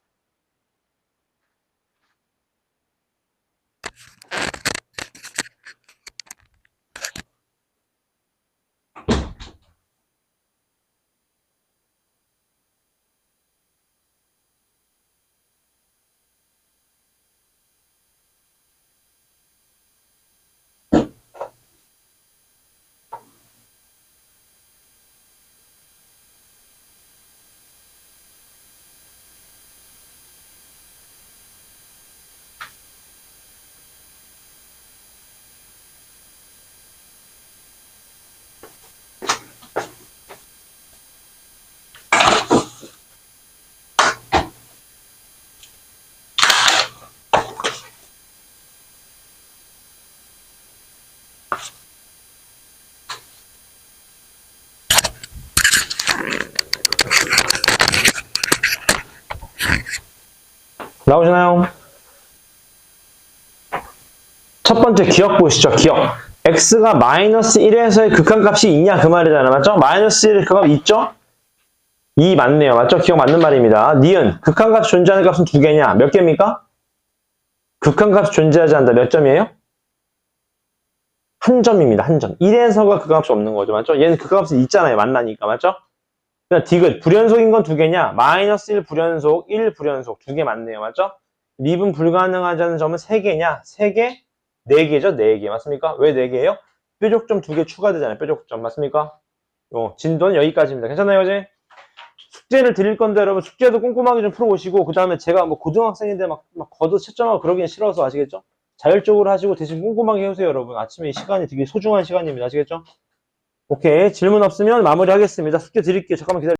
나오시나요? 첫 번째 기억 보시죠. 기억. x가 마이너스 1에서의 극한값이 있냐 그 말이잖아요. 맞죠? 마이너스 1의 극한값 있죠? 2 맞네요. 맞죠? 기억 맞는 말입니다. 니은 극한값이 존재하는 값은 두 개냐? 몇 개입니까? 극한값이 존재하지 않는다. 몇 점이에요? 한 점입니다. 한 점. 1에서가 극한값이 없는 거죠. 맞죠? 얘는 극한값이 있잖아요. 만나니까. 맞죠? 그냥 디귿. 불연속인 건 두 개냐? 마이너스 1 불연속, 1 불연속. 두 개 맞네요. 맞죠? 미분 불가능하지 않은 점은 세 개냐? 세 개? 네 개죠? 네 개. 맞습니까? 왜 네 개예요? 뾰족점 두 개 추가되잖아요. 뾰족점. 맞습니까? 진도는 여기까지입니다. 괜찮나요, 어제? 숙제를 드릴 건데, 여러분, 숙제도 꼼꼼하게 좀 풀어보시고, 그 다음에 제가 뭐 고등학생인데 막 걷어 채점하고 그러기는 싫어서 아시겠죠? 자율적으로 하시고 대신 꼼꼼하게 해주세요, 여러분. 아침에 이 시간이 되게 소중한 시간입니다. 아시겠죠? 오케이. 질문 없으면 마무리하겠습니다. 숙제 드릴게요. 잠깐만 기다려